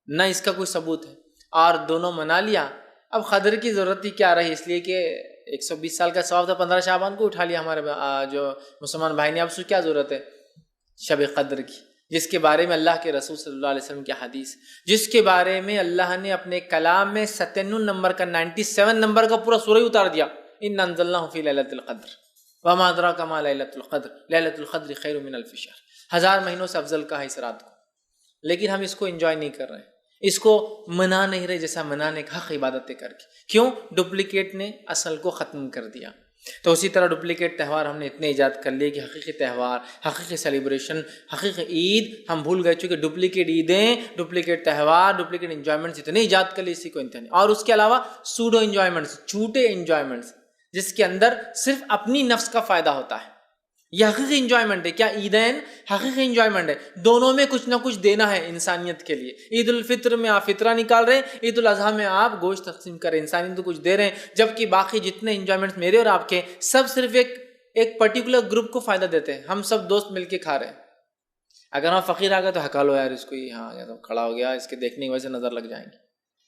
نہ اس کا کوئی ثبوت ہے، اور دونوں منا لیا۔ اب قدر کی ضرورت ہی کیا رہی؟ اس لیے کہ 120 سال کا ثواب تھا، 15 شعبان کو اٹھا لیا ہمارے جو مسلمان بھائی نے۔ اب اس کو کیا ضرورت ہے شب قدر کی، جس کے بارے میں اللہ کے رسول صلی اللہ علیہ وسلم کی حدیث، جس کے بارے میں اللہ نے اپنے کلام میں 97 نمبر کا 97 نمبر کا پورا سورہ اتار دیا، اِنَّا أَنزَلْنَاهُ فِي لَيْلَةِ الْقَدْرِ وَمَا أَدْرَاكَ مَا لَيْلَةُ الْقَدْرِ لَيْلَةُ الْقَدْرِ خَيْرٌ مِنَ أَلْفِ شَهْرٍ۔ 1000 مہینوں سے افضل کا ہے اس رات کو، لیکن ہم اس کو انجوائے نہیں کر رہے، اس کو منا نہیں رہے جیسا منانے کا حق عبادتیں کر کے۔ کیوں؟ ڈپلیکیٹ نے اصل کو ختم کر دیا۔ تو اسی طرح ڈپلیکیٹ تہوار ہم نے اتنے ایجاد کر لیے کہ حقیقی تہوار، حقیقی سیلیبریشن، حقیقی عید ہم بھول گئے، چونکہ ڈپلیکیٹ عیدیں، ڈپلیکیٹ تہوار، ڈپلیکیٹ انجوائمنٹس اتنے ایجاد کر لیے، اسی کو انتہا نہیں۔ اور اس کے علاوہ سوڈو انجوائمنٹس، جھوٹے انجوائمنٹس، جس کے اندر صرف اپنی نفس کا فائدہ ہوتا ہے۔ یہ حقیقی انجوائمنٹ ہے کیا؟ عیدین حقیقی انجوائمنٹ ہے، دونوں میں کچھ نہ کچھ دینا ہے انسانیت کے لیے۔ عید الفطر میں آپ فطرہ نکال رہے ہیں، عید الاضحیٰ میں آپ گوشت تقسیم کر رہے ہیں، انسانیت کو کچھ دے رہے ہیں، جبکہ باقی جتنے انجوائمنٹ میرے اور آپ کے سب صرف ایک پرٹیکولر گروپ کو فائدہ دیتے ہیں۔ ہم سب دوست مل کے کھا رہے ہیں، اگر ہم فقیر آ گئے تو ہکا لو یار اس کو، ہاں تو کھڑا ہو گیا، اس کے دیکھنے کی وجہ سے نظر لگ جائیں گے،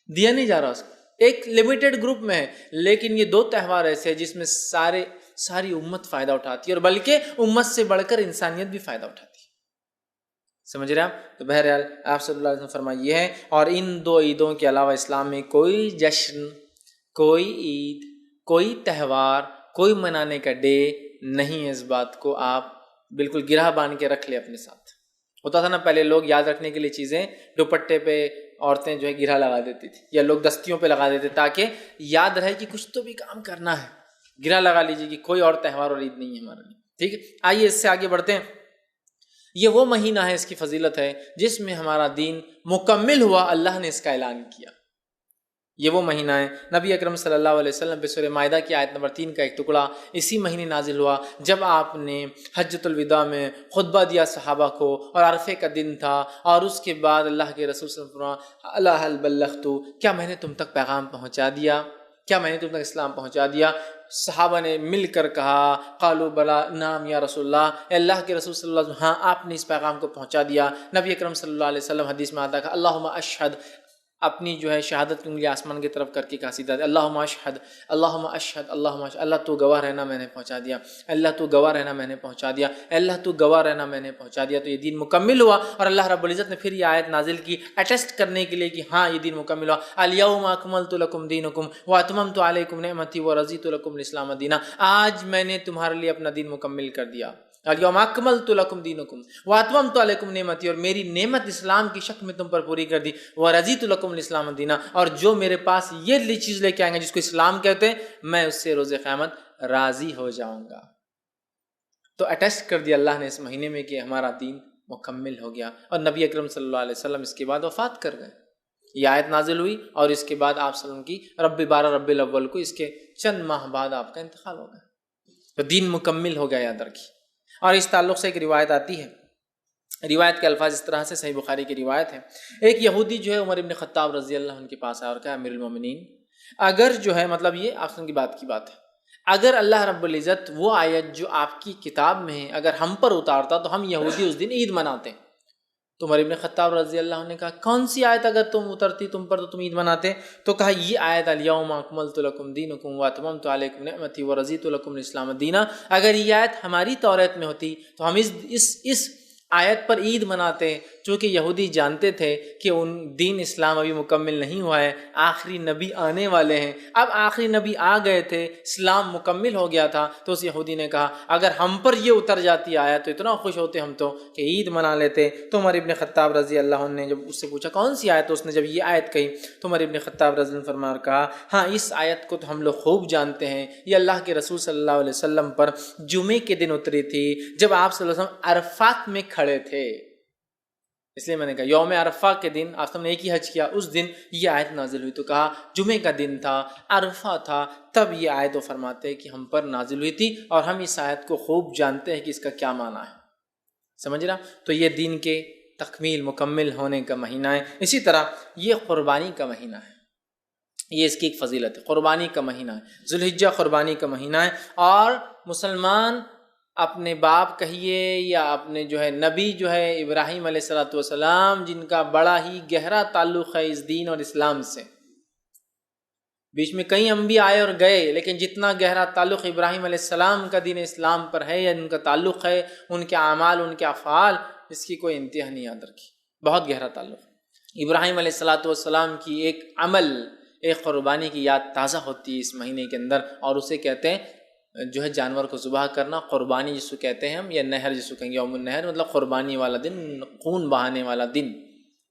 دیا نہیں جا رہا اس کو، ایک لمیٹڈ گروپ میں ہے۔ لیکن یہ 2 تہوار ایسے ہیں جس میں ساری امت فائدہ اٹھاتی ہے، اور بلکہ امت سے بڑھ کر انسانیت بھی فائدہ اٹھاتی ہے۔ سمجھ رہے آپ؟ تو بہرحال آپ صلی اللہ علیہ وسلم فرمائیے ہے، اور ان 2 عیدوں کے علاوہ اسلام میں کوئی جشن، کوئی عید، کوئی تہوار، کوئی منانے کا ڈے نہیں ہے۔ اس بات کو آپ بالکل گرہ باندھ کے رکھ لیں اپنے ساتھ۔ ہوتا تھا نا پہلے، لوگ یاد رکھنے کے لیے چیزیں دوپٹے پہ عورتیں جو ہے گرہ لگا دیتی تھی، یا لوگ دستیوں پہ لگا دیتے تاکہ یاد رہے کہ کچھ تو بھی کام کرنا ہے۔ گرہ لگا لیجیے کہ کوئی اور تہوار اور عید نہیں ہے ہمارے لیے، ٹھیک ہے؟ آئیے اس سے آگے بڑھتے ہیں۔ یہ وہ مہینہ ہے، اس کی فضیلت ہے جس میں ہمارا دین مکمل ہوا، اللہ نے اس کا اعلان کیا۔ یہ وہ مہینہ ہے، نبی اکرم صلی اللہ علیہ وسلم پہ سورہ مائدہ کی آیت نمبر 3 کا ایک ٹکڑا اسی مہینے نازل ہوا، جب آپ نے حجۃ الوداع میں خطبہ دیا صحابہ کو، اور عرفے کا دن تھا، اور اس کے بعد اللہ کے رسول صلی اللہ علیہ وسلم الا هل بلغت، کیا میں نے تم تک پیغام پہنچا دیا؟ کیا میں نے تم تک اسلام پہنچا دیا؟ صحابہ نے مل کر کہا، قالوا بلا، نعم یا رسول اللہ، اے اللہ کے رسول صلی اللہ علیہ وسلم، ہاں آپ نے اس پیغام کو پہنچا دیا۔ نبی اکرم صلی اللہ علیہ وسلم حدیث میں آتا ہے، اللہم اشہد، اپنی جو ہے شہادت کی انگلی آسمان کی طرف کر کے کہا سیدھا، اللہم اشہد، اللہم اشہد، اللہم اشہد، اللہ تو گواہ رہنا میں نے پہنچا دیا، اللہ تو گواہ رہنا میں نے پہنچا دیا، اللہ تو گواہ رہنا میں نے پہنچا دیا۔ تو یہ دین مکمل ہوا، اور اللہ رب العزت نے پھر یہ آیت نازل کی اٹیسٹ کرنے کے لیے کہ ہاں یہ دین مکمل ہوا، الیوم اکملت لکم دینکم واتممت علیکم نعمتی ورضیت لکم الاسلام دینا، آج میں نے تمہارے لیے اپنا دین مکمل کر دیا۔ الیوم اکملت لکم دینکم واتممت علیکم نعمتی، اور میری نعمت اسلام کی شکل میں تم پر پوری کر دی، ورضیت لکم الاسلام دینا، اور جو میرے پاس یہ چیز لے کے آئیں گے جس کو اسلام کہتے ہیں، میں اس سے روز قیامت راضی ہو جاؤں گا۔ تو اٹیسٹ کر دیا اللہ نے اس مہینے میں کہ ہمارا دین مکمل ہو گیا، اور نبی اکرم صلی اللہ علیہ وسلم اس کے بعد وفات کر گئے۔ یہ آیت نازل ہوئی، اور اس کے بعد آپ صلی اللہ علیہ وسلم کی رب 12 ربیع الاول کو، اس کے چند ماہ بعد آپ کا انتقال ہو گیا۔ تو دین مکمل ہو گیا، یاد رکھیے۔ اور اس تعلق سے ایک روایت آتی ہے روایت کے الفاظ اس طرح سے، صحیح بخاری کی روایت ہے، ایک یہودی جو ہے عمر ابن خطاب رضی اللہ عنہ کے پاس آیا اور کہا امیر المومنین، اگر جو ہے مطلب یہ آخر کی بات ہے، اگر اللہ رب العزت وہ آیت جو آپ کی کتاب میں ہے اگر ہم پر اتارتا تو ہم یہودی اس دن عید مناتے۔ تو عمر ابن خطاب رضی اللہ عنہ نے کہا کون سی آیت اگر تم اترتی تم پر تو تم عید مناتے؟ تو کہا یہ آیت الیوم اکملت لکم دینکم واتممت علیکم نعمتی ورضیت لکم الاسلام دینا، اگر یہ آیت ہماری توریت میں ہوتی تو ہم اس آیت پر عید مناتے، چونکہ یہودی جانتے تھے کہ ان دین اسلام ابھی مکمل نہیں ہوا ہے، آخری نبی آنے والے ہیں، اب آخری نبی آ گئے تھے، اسلام مکمل ہو گیا تھا، تو اس یہودی نے کہا اگر ہم پر یہ اتر جاتی آیت تو اتنا خوش ہوتے ہم تو کہ عید منا لیتے۔ تو عمر ابن خطاب رضی اللہ عنہ نے جب اس سے پوچھا کون سی آیت، تو اس نے جب یہ آیت کہی تو عمر ابن خطاب رضی اللہ عنہ نے فرمایا اور کہا ہاں اس آیت کو تو ہم لوگ خوب جانتے ہیں، یہ اللہ کے رسول صلی اللہ علیہ وسلم پر جمعے کے دن اتری تھی جب آپ صلی اللہ علیہ وسلم عرفات میں کھڑے تھے، اس لیے میں نے کہا یوم عرفہ کے دن آپ نے ایک ہی حج کیا، اس دن یہ آیت نازل ہوئی، تو کہا جمعے کا دن تھا، عرفہ تھا، تب یہ آیت وہ فرماتے ہیں کہ ہم پر نازل ہوئی تھی اور ہم اس آیت کو خوب جانتے ہیں کہ اس کا کیا معنی ہے، سمجھ رہا؟ تو یہ دین کے تکمیل مکمل ہونے کا مہینہ ہے۔ اسی طرح یہ قربانی کا مہینہ ہے، یہ اس کی ایک فضیلت ہے، قربانی کا مہینہ ہے، ذوالحجہ قربانی کا مہینہ ہے، اور مسلمان اپنے باپ کہیے یا اپنے جو ہے نبی جو ہے ابراہیم علیہ الصلوۃ والسلام، جن کا بڑا ہی گہرا تعلق ہے اس دین اور اسلام سے، بیچ میں کئی انبیاء آئے اور گئے لیکن جتنا گہرا تعلق ابراہیم علیہ السلام کا دین اسلام پر ہے یا ان کا تعلق ہے، ان کے اعمال ان کے افعال، اس کی کوئی انتہا نہیں یاد رکھی، بہت گہرا تعلق۔ ابراہیم علیہ الصلوۃ والسلام کی ایک عمل، ایک قربانی کی یاد تازہ ہوتی ہے اس مہینے کے اندر، اور اسے کہتے ہیں جو ہے جانور کو ذبح کرنا، قربانی جس کو کہتے ہیں ہم، یا نہر جس کو کہیں گے یوم النہر، مطلب قربانی والا دن، خون بہانے والا دن،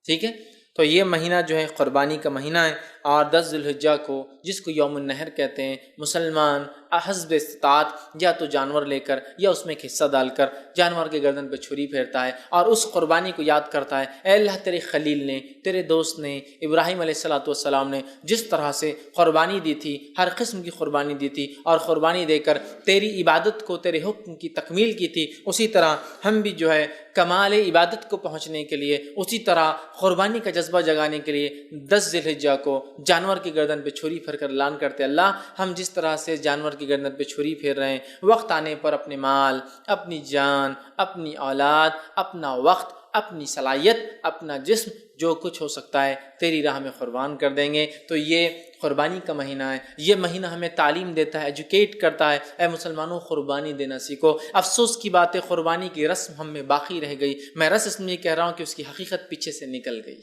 ٹھیک ہے؟ تو یہ مہینہ جو ہے قربانی کا مہینہ ہے، اور 10 ذوالحجہ کو جس کو یوم النہر کہتے ہیں، مسلمان حسب استطاعت یا تو جانور لے کر یا اس میں ایک حصہ ڈال کر جانور کے گردن پہ چھری پھیرتا ہے اور اس قربانی کو یاد کرتا ہے، اے اللہ تیرے خلیل نے، تیرے دوست نے، ابراہیم علیہ الصلوۃ والسلام نے جس طرح سے قربانی دی تھی، ہر قسم کی قربانی دی تھی اور قربانی دے کر تیری عبادت کو، تیرے حکم کی تکمیل کی تھی، اسی طرح ہم بھی جو ہے کمال عبادت کو پہنچنے کے لیے، اسی طرح قربانی کا جذبہ جگانے کے لیے 10 ذوالحجہ کو جانور کی گردن پہ چھری پھیر کر اعلان کرتے اللہ ہم جس طرح سے جانور کی گردن پہ چھری پھیر رہے ہیں، وقت آنے پر اپنے مال، اپنی جان، اپنی اولاد، اپنا وقت، اپنی صلاحیت، اپنا جسم، جو کچھ ہو سکتا ہے تیری راہ میں قربان کر دیں گے۔ تو یہ قربانی کا مہینہ ہے، یہ مہینہ ہمیں تعلیم دیتا ہے، ایجوکیٹ کرتا ہے، اے مسلمانوں قربانی دینا سیکھو۔ افسوس کی بات ہے قربانی کی رسم ہم میں باقی رہ گئی، میں رسم اس میں یہ کہہ رہا ہوں کہ اس کی حقیقت پیچھے سے نکل گئی،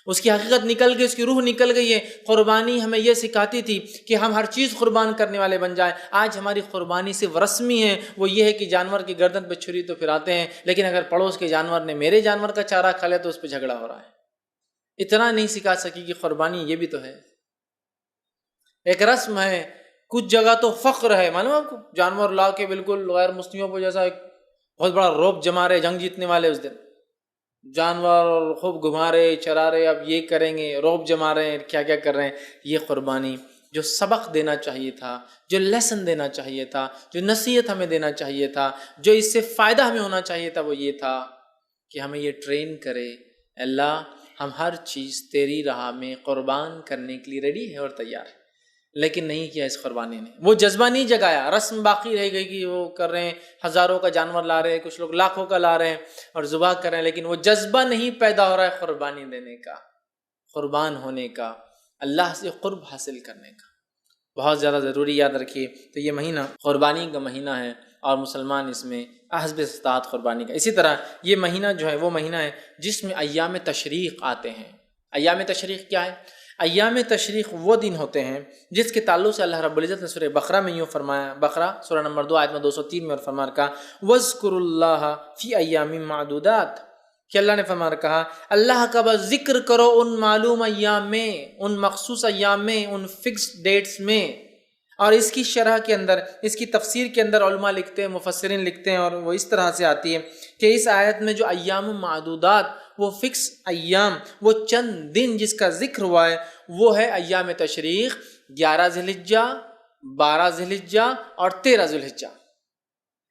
اس کی حقیقت نکل گئی، اس کی روح نکل گئی ہے۔ قربانی ہمیں یہ سکھاتی تھی کہ ہم ہر چیز قربان کرنے والے بن جائیں، آج ہماری قربانی صرف رسمی ہے، وہ یہ ہے کہ جانور کی گردن پہ چھری تو پھراتے ہیں، لیکن اگر پڑوس کے جانور نے میرے جانور کا چارہ کھا لیا تو اس پہ جھگڑا ہو رہا ہے۔ اتنا نہیں سکھا سکی کہ قربانی یہ بھی تو ہے، ایک رسم ہے، کچھ جگہ تو فخر ہے، معلوم آپ کو، جانور لا کے بالکل غیر مسلموں کو جیسا ایک بہت بڑا روب جما رہے جنگ جیتنے والے، اس دن جانور خوب گھما رہے، چرا رہے، اب یہ کریں گے، روب جما رہے ہیں، کیا کیا کر رہے ہیں۔ یہ قربانی جو سبق دینا چاہیے تھا، جو لیسن دینا چاہیے تھا، جو نصیحت ہمیں دینا چاہیے تھا، جو اس سے فائدہ ہمیں ہونا چاہیے تھا، وہ یہ تھا کہ ہمیں یہ ٹرین کرے اللہ ہم ہر چیز تیری راہ میں قربان کرنے کے لیے ریڈی ہے اور تیار ہے، لیکن نہیں کیا اس قربانی نے، وہ جذبہ نہیں جگایا، رسم باقی رہ گئی کہ وہ کر رہے ہیں، ہزاروں کا جانور لا رہے ہیں، کچھ لوگ لاکھوں کا لا رہے ہیں اور ذبح کر رہے ہیں، لیکن وہ جذبہ نہیں پیدا ہو رہا ہے قربانی دینے کا، قربان ہونے کا، اللہ سے قرب حاصل کرنے کا۔ بہت زیادہ ضروری یاد رکھیے، تو یہ مہینہ قربانی کا مہینہ ہے اور مسلمان اس میں حسب استطاعت قربانی کا۔ اسی طرح یہ مہینہ جو ہے وہ مہینہ ہے جس میں ایام تشریق آتے ہیں۔ ایام تشریق کیا ہے؟ ایام تشریق وہ دن ہوتے ہیں جس کے تعلق سے اللہ رب العزت نے سورہ بقرہ میں یوں فرمایا، بقرہ سورہ نمبر 2 آیت میں 203 میں اور فرما رکھا وَاذْكُرُوا اللَّهَ فِي أَيَّامٍ مَّعْدُودَاتٍ، کہ اللہ نے فرما کہا اللہ کا بس ذکر کرو ان معلوم ایام میں، ان مخصوص ایام میں، ان فکس ڈیٹس میں۔ اور اس کی شرح کے اندر، اس کی تفسیر کے اندر علماء لکھتے ہیں، مفسرین لکھتے ہیں، اور وہ اس طرح سے آتی ہے کہ اس آیت میں جو ایام معدودات، وہ فکس ایام، وہ چند دن جس کا ذکر ہوا ہے وہ ہے ایام تشریق، 11 ذوالحجہ، 12 ذوالحجہ اور 13 ذوالحجہ۔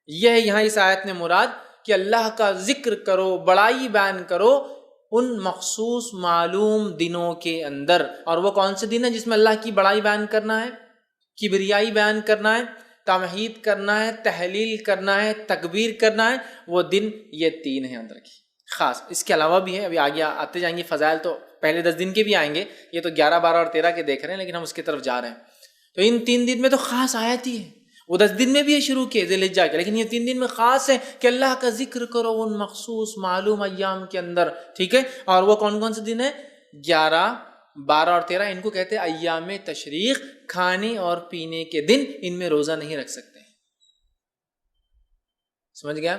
یہ ہے یہاں اس آیت میں مراد کہ اللہ کا ذکر کرو، بڑائی بیان کرو ان مخصوص معلوم دنوں کے اندر۔ اور وہ کون سے دن ہیں جس میں اللہ کی بڑائی بیان کرنا ہے، کبریائی بیان کرنا ہے، تمہید کرنا ہے، تحلیل کرنا ہے، تکبیر کرنا ہے؟ وہ دن یہ 3 ہیں، یاد رکھیے خاص۔ اس کے علاوہ بھی ہیں، ابھی آگے آتے جائیں گے فضائل، تو پہلے 10 دن کے بھی آئیں گے، یہ تو 11، 12 اور 13 کے دیکھ رہے ہیں، لیکن ہم اس کی طرف جا رہے ہیں۔ تو ان 3 دن میں تو خاص آیت ہی ہے، وہ 10 دن میں بھی یہ شروع کیے ذی الحجہ کے، لیکن یہ 3 دن میں خاص ہے کہ اللہ کا ذکر کرو ان مخصوص معلوم ایام کے اندر، ٹھیک ہے؟ اور وہ کون کون سے دن ہیں؟ 11، 12 اور 13، ان کو کہتے ہیں ایام تشریق، کھانے اور پینے کے دن، ان میں روزہ نہیں رکھ سکتے، سمجھ گیا؟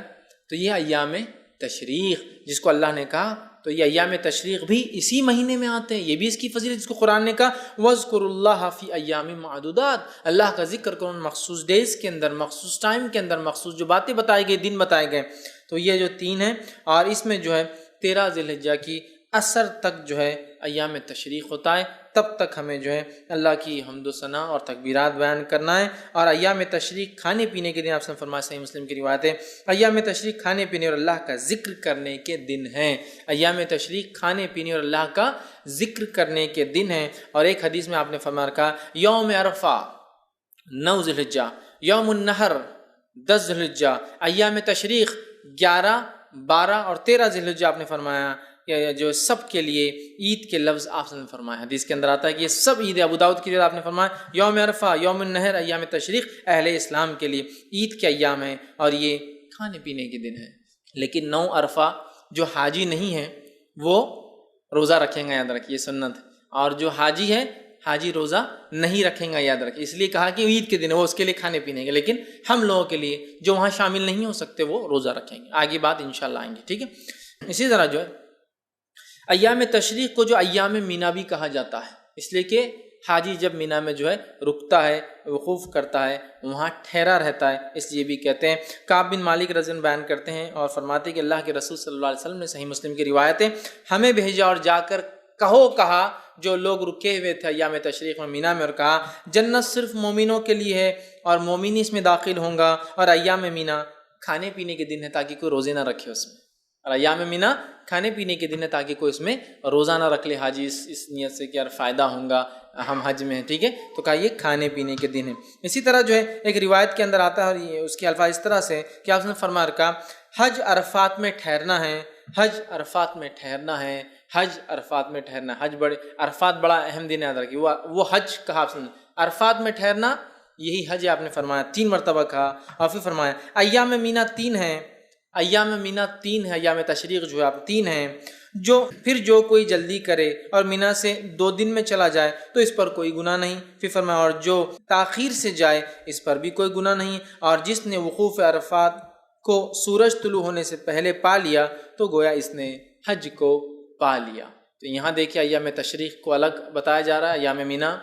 تو یہ ایام تشریق جس کو اللہ نے کہا، تو یہ ایام تشریق بھی اسی مہینے میں آتے ہیں، یہ بھی اس کی فضیلت جس کو قرآن نے کہا وَاذْكُرُوا اللَّهَ فِي أَيَّامٍ مَعْدُودَاتٍ، اللہ کا ذکر کرو مخصوص ڈیز کے اندر، مخصوص ٹائم کے اندر، مخصوص جو باتیں بتائی گئی، دن بتائے گئے۔ تو یہ جو 3 ہیں، اور اس میں جو ہے 13 ذی الحجہ کی عصر تک جو ہے ایام تشریق ہوتا ہے، تب تک ہمیں جو ہے اللہ کی حمد و ثنا اور تکبیرات بیان کرنا ہے۔ اور ایام تشریق کھانے پینے کے دن، آپ سے فرمایا صحیح مسلم کی روایت ہے، ایام تشریق کھانے پینے اور اللہ کا ذکر کرنے کے دن ہیں۔ ایام تشریق کھانے پینے اور اللہ کا ذکر کرنے کے دن ہیں۔ اور ایک حدیث میں آپ نے فرمایا کہا یوم عرفہ 9 ذی الحجہ، یوم النحر 10 ذی الحجہ، ایام تشریق 11، 12 اور 13 ذی الحجہ، آپ نے فرمایا کہ جو سب کے لیے عید کے لفظ آپ نے فرمایا، حدیث کے اندر آتا ہے کہ یہ سب عید ہے۔ ابو داؤد کی روایت آپ نے فرمایا یوم عرفہ، یوم النحر، ایام تشریق اہل اسلام کے لیے عید کے ایام ہیں اور یہ کھانے پینے کے دن ہیں۔ لیکن 9 عرفہ جو حاجی نہیں ہیں وہ روزہ رکھیں گا، یاد رکھیے سنت، اور جو حاجی ہے حاجی روزہ نہیں رکھیں گا، یاد رکھیے، اس لیے کہا کہ عید کے دن ہے وہ اس کے لیے کھانے پینے کے، لیکن ہم لوگوں کے لیے جو وہاں شامل نہیں ہو سکتے وہ روزہ رکھیں گے۔ آگے بات انشاءاللہ آئیں گے، ٹھیک ہے؟ اسی طرح جو ہے ایام تشریق کو جو ایام مینا بھی کہا جاتا ہے، اس لیے کہ حاجی جب مینا میں جو ہے رکتا ہے، وقوف کرتا ہے، وہاں ٹھہرا رہتا ہے، اس لیے بھی کہتے ہیں۔ کعب بن مالک رضی اللہ عنہ بیان کرتے ہیں اور فرماتے ہیں کہ اللہ کے رسول صلی اللہ علیہ وسلم نے، صحیح مسلم کی روایت ہے، ہمیں بھیجا اور جا کر کہا جو لوگ رکے ہوئے تھے ایام تشریق میں مینا میں، اور کہا جنت صرف مومنوں کے لیے ہے اور مومن اس میں داخل ہوں گا، اور ایام مینا کھانے پینے کے دن ہے تاکہ کوئی روزے نہ رکھے اس میں، اور ایام مینا کھانے پینے کے دن ہے تاکہ کوئی اس میں روزہ نہ رکھ لے حاجی، اس نیت سے کہ یار فائدہ ہوگا ہم حج میں ہیں، ٹھیک ہے؟ تو کہا یہ کھانے پینے کے دن ہے۔ اسی طرح جو ہے ایک روایت کے اندر آتا ہے، اور اس کے الفاظ اس طرح سے کہ آپ نے فرمایا کہا حج عرفات میں ٹھہرنا ہے، حج عرفات میں ٹھہرنا ہے، حج عرفات میں ٹھہرنا۔ حج بڑے عرفات بڑا اہم دن ہے، یاد رکھیے، وہ حج کہا آپ نے، عرفات میں ٹھہرنا یہی حج ہے، آپ نے فرمایا 3 مرتبہ کہا، اور پھر فرمایا ایام مینا 3 ہیں، ایام مینا 3 ہے، ایام تشریق جو ہے آپ 3 ہیں، جو کوئی جلدی کرے اور مینا سے 2 دن میں چلا جائے تو اس پر کوئی گناہ نہیں۔ پھر فرمایا اور جو تاخیر سے جائے اس پر بھی کوئی گناہ نہیں، اور جس نے وقوف عرفات کو سورج طلوع ہونے سے پہلے پا لیا تو گویا اس نے حج کو پا لیا۔ تو یہاں دیکھیے ایام تشریق کو الگ بتایا جا رہا ہے، ایام مینا،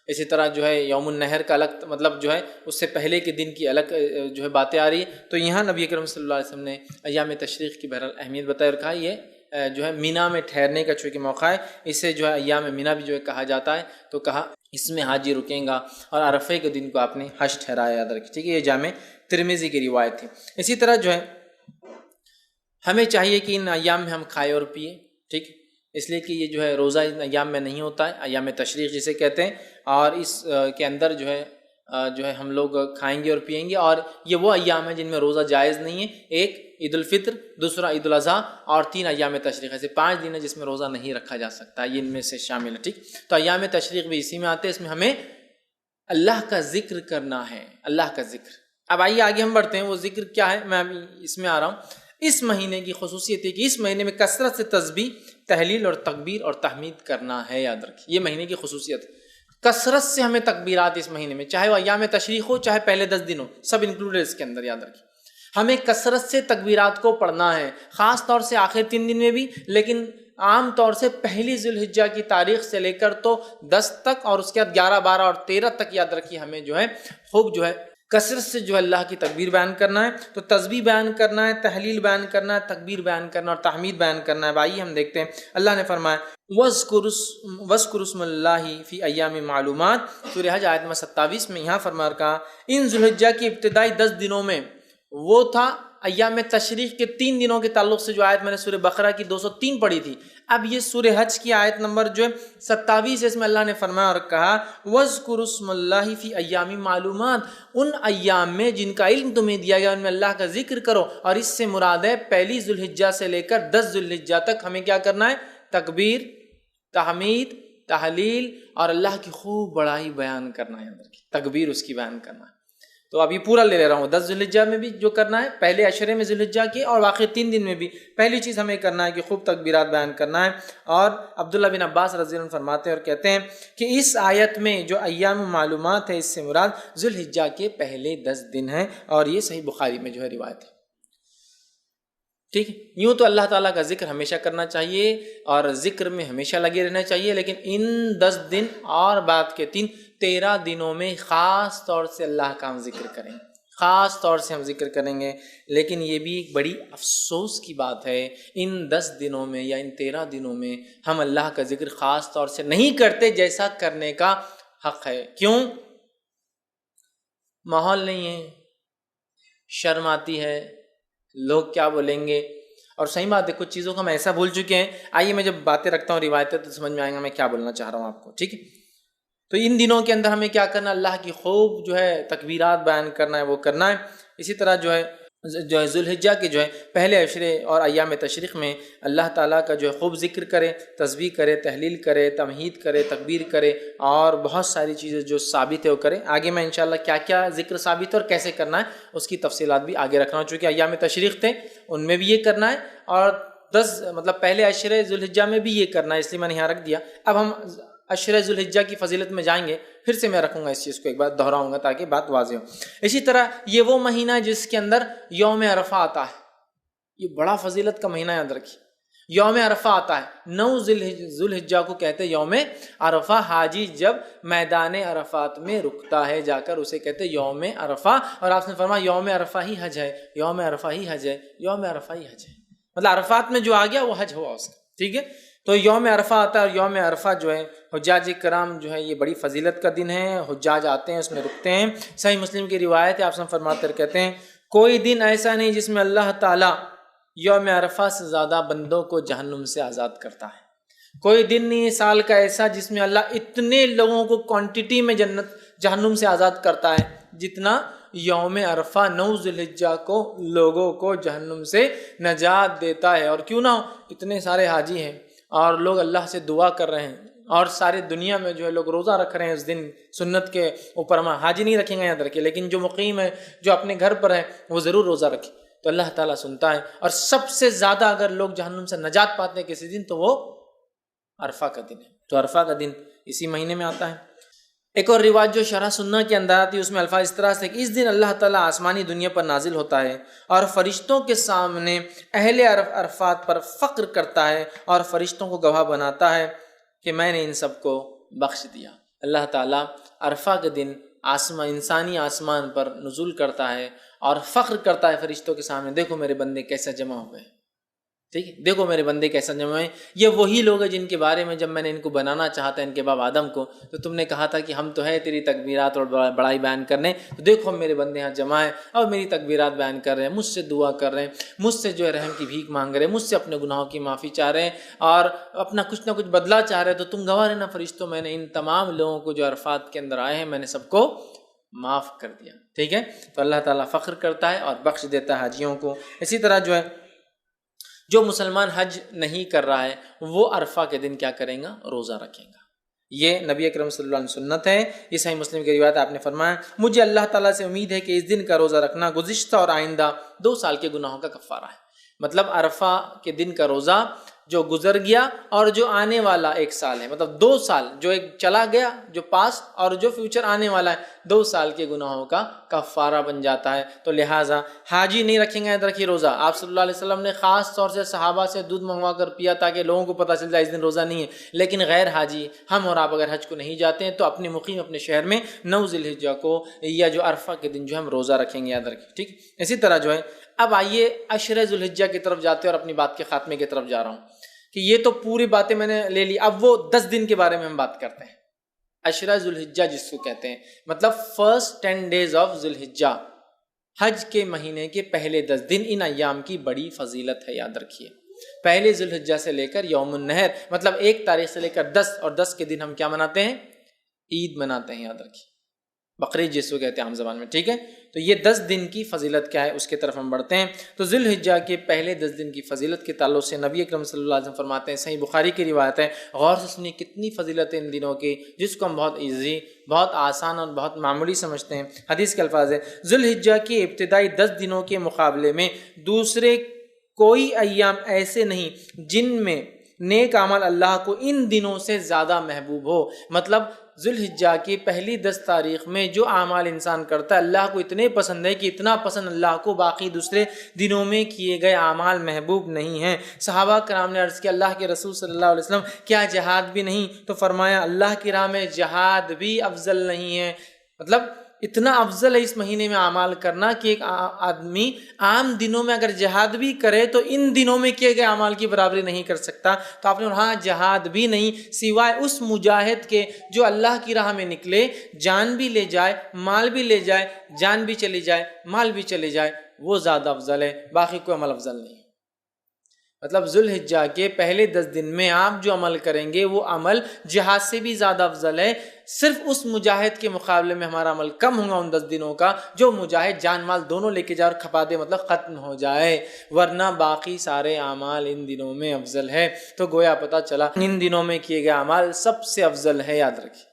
اسی طرح جو ہے یوم النحر کا الگ، مطلب جو ہے اس سے پہلے کے دن کی الگ جو ہے باتیں آ رہی ہے۔ تو یہاں نبی اکرم صلی اللہ علیہ وسلم نے ایام تشریق کی بہرحال اہمیت بتائی اور کہا یہ جو ہے مینا میں ٹھہرنے کا چونکہ موقع ہے، اسے جو ہے ایام مینا بھی جو ہے کہا جاتا ہے، تو کہا اس میں حاجی رکیں گا، اور عرفے کے دن کو آپ نے حج ٹھہرایا، یاد رکھیے، ٹھیک ہے؟ یہ جامع ترمذی کی روایت تھی۔ اسی طرح جو ہے ہمیں چاہیے کہ ان ایام میں ہم کھائے اور پیے، ٹھیک، اس لیے کہ یہ جو ہے روزہ ان ایام میں نہیں ہوتا ہے، ایام تشریق جسے کہتے ہیں، اور اس کے اندر جو ہے ہم لوگ کھائیں گے اور پیئیں گے، اور یہ وہ ایام ہیں جن میں روزہ جائز نہیں ہے، ایک عید الفطر، دوسرا عید الاضحیٰ، اور 3 ایام تشریق، ایسے 5 دن ہیں جس میں روزہ نہیں رکھا جا سکتا، یہ ان میں سے شامل ہے، ٹھیک۔ تو ایام تشریق بھی اسی میں آتے ہیں، اس میں ہمیں اللہ کا ذکر کرنا ہے، اللہ کا ذکر۔ اب آئیے آگے ہم بڑھتے ہیں، وہ ذکر کیا ہے، میں ابھی اس میں آ رہا ہوں۔ اس مہینے کی خصوصیت ہے کہ اس مہینے میں کثرت سے تسبیح، تحلیل اور تکبیر اور تحمید کرنا ہے، یاد رکھیے، یہ مہینے کی خصوصیت ہے۔ کثرت سے ہمیں تکبیرات اس مہینے میں، چاہے وہ ایام تشریق ہو چاہے پہلے 10 دن ہو، سب انکلوڈ ہے اس کے اندر، یاد رکھیے۔ ہمیں کثرت سے تکبیرات کو پڑھنا ہے، خاص طور سے آخر 3 دن میں بھی، لیکن عام طور سے پہلی ذی الحجہ کی تاریخ سے لے کر تو 10 تک، اور اس کے بعد 11، 12 اور 13 تک، یاد رکھیے، ہمیں جو ہے خوب جو ہے کثرت سے جو ہے اللہ کی تکبیر بیان کرنا ہے۔ تو تسبیح بیان کرنا ہے، تحلیل بیان کرنا ہے، تکبیر بیان کرنا اور تحمید بیان کرنا ہے۔ آئیے ہم دیکھتے ہیں، اللہ نے فرمایا وَاذْكُرُوا اسْمَ اللَّهِ فِي أَيَّامٍ مَعْلُومَاتٍ، سورہ حج آیت 27 میں یہاں فرمایا کہا ان ذی الحجہ کی ابتدائی 10 دنوں میں وہ تھا ایام تشریق کے 3 دنوں کے تعلق سے جو آیت میں نے سورہ بقرہ کی 203 پڑھی تھی، اب یہ سورہ حج کی آیت نمبر جو 27 ہے، اس میں اللہ نے فرمایا اور کہا وَاذْكُرُوا اسْمَ اللَّهِ فِي أَيَّامٍ مَعْلُومَاتٍ، ان ایام میں جن کا علم تمہیں دیا گیا ان میں اللہ کا ذکر کرو، اور اس سے مراد ہے پہلی ذی الحجہ سے لے کر 10 ذی الحجہ تک ہمیں کیا کرنا ہے؟ تکبیر، تحمید، تحلیل اور اللہ کی خوب بڑائی بیان کرنا ہے، اندر کی تکبیر اس کی بیان کرنا ہے۔ تو ابھی پورا لے رہا ہوں، 10 ذی الحجہ میں بھی جو کرنا ہے، پہلے عشرے میں ذی الحجہ کی اور باقی 3 دن میں بھی پہلی چیز ہمیں کرنا ہے کہ خوب تکبیرات بیان کرنا ہے۔ اور عبداللہ بن عباس رضی اللہ عنہ فرماتے ہیں اور کہتے ہیں کہ اس آیت میں جو ایام معلومات ہے اس سے مراد ذی الحجہ کے پہلے 10 دن ہیں، اور یہ صحیح بخاری میں جو ہے روایت ہے۔ ٹھیک ہے، یوں تو اللہ تعالیٰ کا ذکر ہمیشہ کرنا چاہیے اور ذکر میں ہمیشہ لگے رہنا چاہیے، لیکن ان 10 دن اور بعد کے 13 دنوں میں خاص طور سے اللہ کا ہم ذکر کریں، خاص طور سے ہم ذکر کریں گے۔ لیکن یہ بھی ایک بڑی افسوس کی بات ہے، ان 10 دنوں میں یا ان 13 دنوں میں ہم اللہ کا ذکر خاص طور سے نہیں کرتے جیسا کرنے کا حق ہے۔ کیوں؟ ماحول نہیں ہے، شرم آتی ہے، لوگ کیا بولیں گے، اور صحیح بات ہے کچھ چیزوں کو ہم ایسا بھول چکے ہیں۔ آئیے میں جب باتیں رکھتا ہوں روایتیں تو سمجھ میں آئے گا میں کیا بولنا چاہ رہا ہوں آپ کو، ٹھیک ہے؟ تو ان دنوں کے اندر ہمیں کیا کرنا، اللہ کی خوب جو ہے تکبیرات بیان کرنا ہے، وہ کرنا ہے۔ اسی طرح جو ہے ذی الحجہ کے جو ہے پہلے عشرے اور ایام تشریق میں اللہ تعالیٰ کا جو ہے خوب ذکر کرے، تسبیح کرے، تحلیل کرے، تمہید کرے، تکبیر کرے، اور بہت ساری چیزیں جو ثابت ہے وہ کرے۔ آگے میں انشاءاللہ کیا کیا ذکر ثابت ہے اور کیسے کرنا ہے اس کی تفصیلات بھی آگے رکھنا ہوں، چونکہ ایام تشریق تھے ان میں بھی یہ کرنا ہے، اور 10 مطلب پہلے عشرے ذی الحجہ میں بھی یہ کرنا ہے، اس لیے میں نے یہاں رکھ دیا۔ اب ہم عشرہ ذی الحجہ کی فضیلت میں جائیں گے، پھر سے میں رکھوں گا اس چیز کو ایک بار دہراؤں گا تاکہ بات واضح ہو۔ اسی طرح یہ وہ مہینہ ہے جس کے اندر یوم عرفہ آتا ہے، یہ بڑا فضیلت کا مہینہ یاد رکھیے۔ یوم عرفہ آتا ہے، 9 ذی الحجہ کو کہتے ہیں یوم عرفہ۔ حاجی جب میدان عرفات میں رکتا ہے جا کر اسے کہتے ہیں یوم عرفہ، اور آپ نے فرمایا یوم عرفہ ہی حج ہے، یوم عرفہ ہی حج ہے، یوم عرفہ ہی حج ہے، مطلب عرفات میں جو آ گیا وہ حج ہوا اس کا، ٹھیک ہے؟ تو یوم عرفہ آتا ہے، اور یوم عرفہ جو ہے حجاج کرام جو ہے یہ بڑی فضیلت کا دن ہے، حجاج آتے ہیں اس میں رکتے ہیں۔ صحیح مسلم کی روایت ہے، آپ سے فرماتے کہتے ہیں کوئی دن ایسا نہیں جس میں اللہ تعالیٰ یوم عرفہ سے زیادہ بندوں کو جہنم سے آزاد کرتا ہے۔ کوئی دن نہیں سال کا ایسا جس میں اللہ اتنے لوگوں کو کوانٹٹی میں جہنم سے آزاد کرتا ہے جتنا یوم عرفہ 9 ذی الحجہ کو لوگوں کو جہنم سے نجات دیتا ہے۔ اور کیوں نہ ہو، اتنے سارے حاجی ہیں اور لوگ اللہ سے دعا کر رہے ہیں، اور سارے دنیا میں جو ہے لوگ روزہ رکھ رہے ہیں اس دن سنت کے اوپر۔ ہم حاجی نہیں رکھیں گے یاد رکھیں، لیکن جو مقیم ہے جو اپنے گھر پر ہے وہ ضرور روزہ رکھے، تو اللہ تعالیٰ سنتا ہے۔ اور سب سے زیادہ اگر لوگ جہنم سے نجات پاتے ہیں کسی دن تو وہ عرفہ کا دن ہے، تو عرفہ کا دن اسی مہینے میں آتا ہے۔ ایک اور روایت جو شرح سنہ کے اندر آتی ہے اس میں الفاظ اس طرح سے کہ اس دن اللہ تعالیٰ آسمانی دنیا پر نازل ہوتا ہے اور فرشتوں کے سامنے اہل عرفات پر فخر کرتا ہے اور فرشتوں کو گواہ بناتا ہے کہ میں نے ان سب کو بخش دیا۔ اللہ تعالیٰ عرفہ کے دن انسانی آسمان پر نزول کرتا ہے اور فخر کرتا ہے فرشتوں کے سامنے، دیکھو میرے بندے کیسا جمع ہوئے، ٹھیک ہے، دیکھو میرے بندے کیسا جمع ہوئے۔ یہ وہی لوگ ہیں جن کے بارے میں جب میں نے ان کو بنانا چاہتا ان کے باپ آدم کو، تو تم نے کہا تھا کہ ہم تو ہے تیری تکبیرات اور بڑائی بیان کرنے، تو دیکھو میرے بندے یہاں جمع ہیں اور میری تکبیرات بیان کر رہے ہیں، مجھ سے دعا کر رہے ہیں، مجھ سے جو ہے رحم کی بھیک مانگ رہے ہیں، مجھ سے اپنے گناہوں کی معافی چاہ رہے ہیں اور اپنا کچھ نہ کچھ بدلہ چاہ رہے ہیں۔ تو تم گواہ رہنا فرشتوں، میں نے ان تمام لوگوں کو جو عرفات کے اندر آئے ہیں میں نے سب کو معاف کر دیا، ٹھیک ہے۔ تو اللہ تعالیٰ فخر کرتا ہے اور بخش دیتا ہے حاجیوں کو۔ اسی طرح جو ہے جو مسلمان حج نہیں کر رہا ہے وہ عرفہ کے دن کیا کریں گا؟ روزہ رکھیں گا۔ یہ نبی اکرم صلی اللہ علیہ وسلم سنت ہے۔ یہ صحیح مسلم کی روایت، آپ نے فرمایا مجھے اللہ تعالیٰ سے امید ہے کہ اس دن کا روزہ رکھنا گزشتہ اور آئندہ 2 سال کے گناہوں کا کفارہ ہے۔ مطلب عرفہ کے دن کا روزہ جو گزر گیا اور جو آنے والا 1 سال ہے، مطلب 2 سال جو ایک چلا گیا جو پاس اور جو فیوچر آنے والا ہے، 2 سال کے گناہوں کا کفارہ بن جاتا ہے۔ تو لہٰذا حاجی نہیں رکھیں گے یاد رکھیے روزہ۔ آپ صلی اللہ علیہ وسلم نے خاص طور سے صحابہ سے دودھ منگوا کر پیا تاکہ لوگوں کو پتہ چل جائے اس دن روزہ نہیں ہے، لیکن غیر حاجی ہم اور آپ اگر حج کو نہیں جاتے ہیں تو اپنے مقیم اپنے شہر میں 9 ذی الحجہ کو یا جو عرفہ کے دن جو ہم روزہ رکھیں گے یاد رکھیں، ٹھیک۔ اسی طرح جو ہے اب آئیے عشرہ ذی الحجہ کی طرف جاتے ہیں اور اپنی بات کے خاتمے کی طرف جا رہا ہوں کہ یہ تو پوری باتیں میں نے لے لی، اب وہ 10 دن کے بارے میں ہم بات کرتے ہیں۔ عشرہ ذی الحجہ جس کو کہتے ہیں، مطلب فرسٹ 10 days آف ذی الحجہ، حج کے مہینے کے پہلے 10 دن ان ایام کی بڑی فضیلت ہے، یاد رکھیے۔ پہلے ذی الحجہ سے لے کر یوم النحر مطلب 1 تاریخ سے لے کر 10 اور 10 کے دن ہم کیا مناتے ہیں؟ عید مناتے ہیں، یاد رکھیے، بقرعید جس کو کہتے ہیں عام زبان میں، ٹھیک ہے؟ تو یہ 10 دن کی فضیلت کیا ہے اس کی طرف ہم بڑھتے ہیں۔ تو ذی الحجہ کے پہلے 10 دن کی فضیلت کے تعلق سے نبی اکرم صلی اللہ علیہ وسلم فرماتے ہیں، صحیح بخاری کی روایت ہے، غور سے سنیے کتنی فضیلت ہے ان دنوں کی، جس کو ہم بہت ایزی، بہت آسان اور بہت معمولی سمجھتے ہیں۔ حدیث کے الفاظ ہے، ذی الحجہ کے ابتدائی 10 دنوں کے مقابلے میں دوسرے کوئی ایام ایسے نہیں جن میں نیک عمل اللہ کو ان دنوں سے زیادہ محبوب ہو۔ مطلب ذی الحجہ کی پہلی 10 تاریخ میں جو اعمال انسان کرتا ہے اللہ کو اتنے پسند ہے کہ اتنا پسند اللہ کو باقی دوسرے دنوں میں کیے گئے اعمال محبوب نہیں ہیں۔ صحابہ کرام نے عرض کیا، اللہ کے رسول صلی اللہ علیہ وسلم کیا جہاد بھی نہیں؟ تو فرمایا اللہ کی راہ میں جہاد بھی افضل نہیں ہے۔ مطلب اتنا افضل ہے اس مہینے میں اعمال کرنا کہ ایک آدمی عام دنوں میں اگر جہاد بھی کرے تو ان دنوں میں کیے گئے اعمال کی برابری نہیں کر سکتا۔ تو آپ نے ہاں جہاد بھی نہیں سوائے اس مجاہد کے جو اللہ کی راہ میں نکلے، جان بھی لے جائے، مال بھی لے جائے، جان بھی چلی جائے، مال بھی چلے جائے، وہ زیادہ افضل ہے، باقی کوئی عمل افضل نہیں ہے۔ مطلب ذی الحجہ کے پہلے 10 دن میں آپ جو عمل کریں گے وہ عمل جہاد سے بھی زیادہ افضل ہے۔ صرف اس مجاہد کے مقابلے میں ہمارا عمل کم ہوگا ان 10 دنوں کا جو مجاہد جان مال دونوں لے کے جائے اور کھپا دے، مطلب ختم ہو جائے، ورنہ باقی سارے اعمال ان دنوں میں افضل ہے۔ تو گویا پتہ چلا ان دنوں میں کیے گئے اعمال سب سے افضل ہے، یاد رکھیے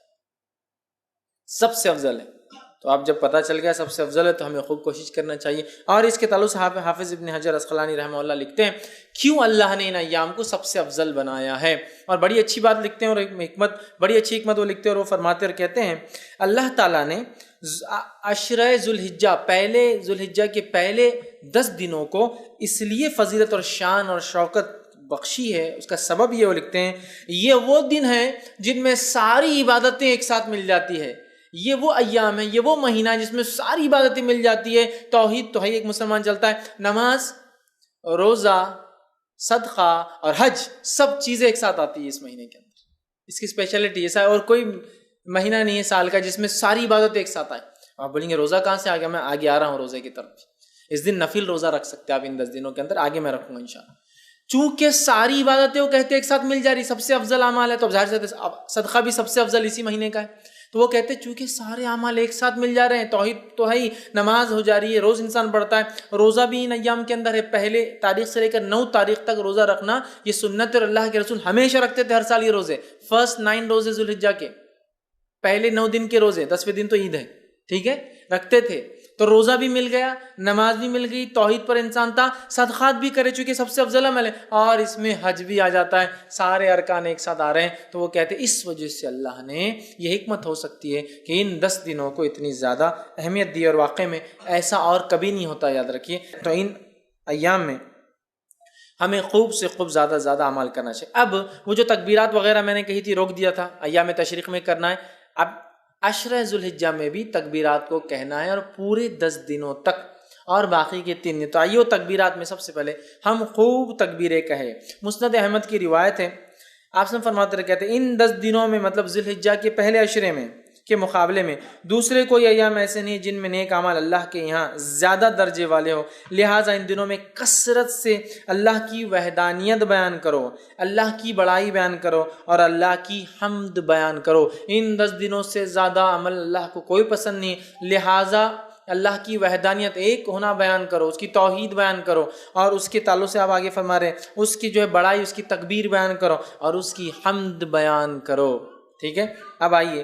سب سے افضل ہے۔ تو آپ جب پتہ چل گیا سب سے افضل ہے تو ہمیں خوب کوشش کرنا چاہیے۔ اور اس کے تعلق سے حافظ ابن حجر عسقلانی رحمہ اللہ لکھتے ہیں کیوں اللہ نے ان ایام کو سب سے افضل بنایا ہے، اور بڑی اچھی بات لکھتے ہیں، اور ایک حکمت، بڑی اچھی حکمت وہ لکھتے ہیں، اور وہ فرماتے اور کہتے ہیں اللہ تعالیٰ نے عشرہ ذی الحجہ، پہلے ذی الحجہ کے پہلے 10 دنوں کو اس لیے فضیلت اور شان اور شوکت بخشی ہے، اس کا سبب یہ وہ لکھتے ہیں یہ وہ دن ہیں جن میں ساری عبادتیں ایک ساتھ مل جاتی ہے۔ یہ وہ ایام ہے، یہ وہ مہینہ ہے جس میں ساری عبادتیں مل جاتی ہے۔ توحید تو ہے ایک مسلمان چلتا ہے، نماز، روزہ، صدقہ اور حج، سب چیزیں ایک ساتھ آتی ہے اس مہینے کے اندر۔ اس کی اسپیشلٹی ایسا ہے، اور کوئی مہینہ نہیں ہے سال کا جس میں ساری عبادتیں ایک ساتھ آئیں۔ آپ بولیں گے روزہ کہاں سے آ گیا؟ میں آگے آ رہا ہوں روزے کی طرف۔ اس دن نفل روزہ رکھ سکتے ہیں آپ ان 10 دنوں کے اندر، آگے میں رکھوں گا انشاءاللہ۔ چونکہ ساری عبادتیں وہ کہتے ایک ساتھ مل جا رہی، سب سے افضل اعمال ہے، تو ظاہر سے صدقہ بھی سب سے افضل اسی مہینے کا ہے۔ تو وہ کہتے ہیں چونکہ سارے اعمال ایک ساتھ مل جا رہے ہیں، توحید تو ہے ہی، نماز ہو جا رہی ہے، روز انسان پڑھتا ہے، روزہ بھی ان ایام کے اندر ہے، پہلے تاریخ سے لے کر 9 تاریخ تک روزہ رکھنا یہ سنت، اور اللہ کے رسول ہمیشہ رکھتے تھے ہر سال یہ روزے، فرسٹ 9 روزے ذی الحجہ کے، پہلے 9 دن کے روزے، 10ویں دن تو عید ہے، ٹھیک ہے، رکھتے تھے۔ تو روزہ بھی مل گیا، نماز بھی مل گئی، توحید پر انسان تھا، صدقات بھی کرے چونکہ سب سے افضل عمل ہے، اور اس میں حج بھی آ جاتا ہے، سارے ارکان ایک ساتھ آ رہے ہیں۔ تو وہ کہتے ہیں اس وجہ سے اللہ نے یہ حکمت ہو سکتی ہے کہ ان 10 دنوں کو اتنی زیادہ اہمیت دی، اور واقع میں ایسا اور کبھی نہیں ہوتا، یاد رکھیے۔ تو ان ایام میں ہمیں خوب سے خوب زیادہ زیادہ عمل کرنا چاہیے۔ اب وہ جو تکبیرات وغیرہ میں نے کہی تھی روک دیا تھا، ایام تشریق میں کرنا ہے، اب عشرہ ذی الحجہ میں بھی تکبیرات کو کہنا ہے، اور پورے 10 دنوں تک، اور باقی کے 3 دن۔ تو آئیے تکبیرات میں سب سے پہلے ہم خوب تکبیریں کہیں۔ مسند احمد کی روایت ہے، آپ سے فرماتے رہے کہتے ہیں ان 10 دنوں میں، مطلب ذی الحجہ کے پہلے عشرے میں کے مقابلے میں دوسرے کوئی ایام ایسے نہیں جن میں نیک اعمال اللہ کے یہاں زیادہ درجے والے ہو، لہٰذا ان دنوں میں کثرت سے اللہ کی وحدانیت بیان کرو، اللہ کی بڑائی بیان کرو، اور اللہ کی حمد بیان کرو۔ ان 10 دنوں سے زیادہ عمل اللہ کو کوئی پسند نہیں، لہٰذا اللہ کی وحدانیت، ایک ہونا بیان کرو، اس کی توحید بیان کرو، اور اس کے تعلق سے آپ آگے فرما رہے ہیں اس کی جو ہے بڑائی، اس کی تکبیر بیان کرو، اور اس کی حمد بیان کرو، ٹھیک ہے۔ اب آئیے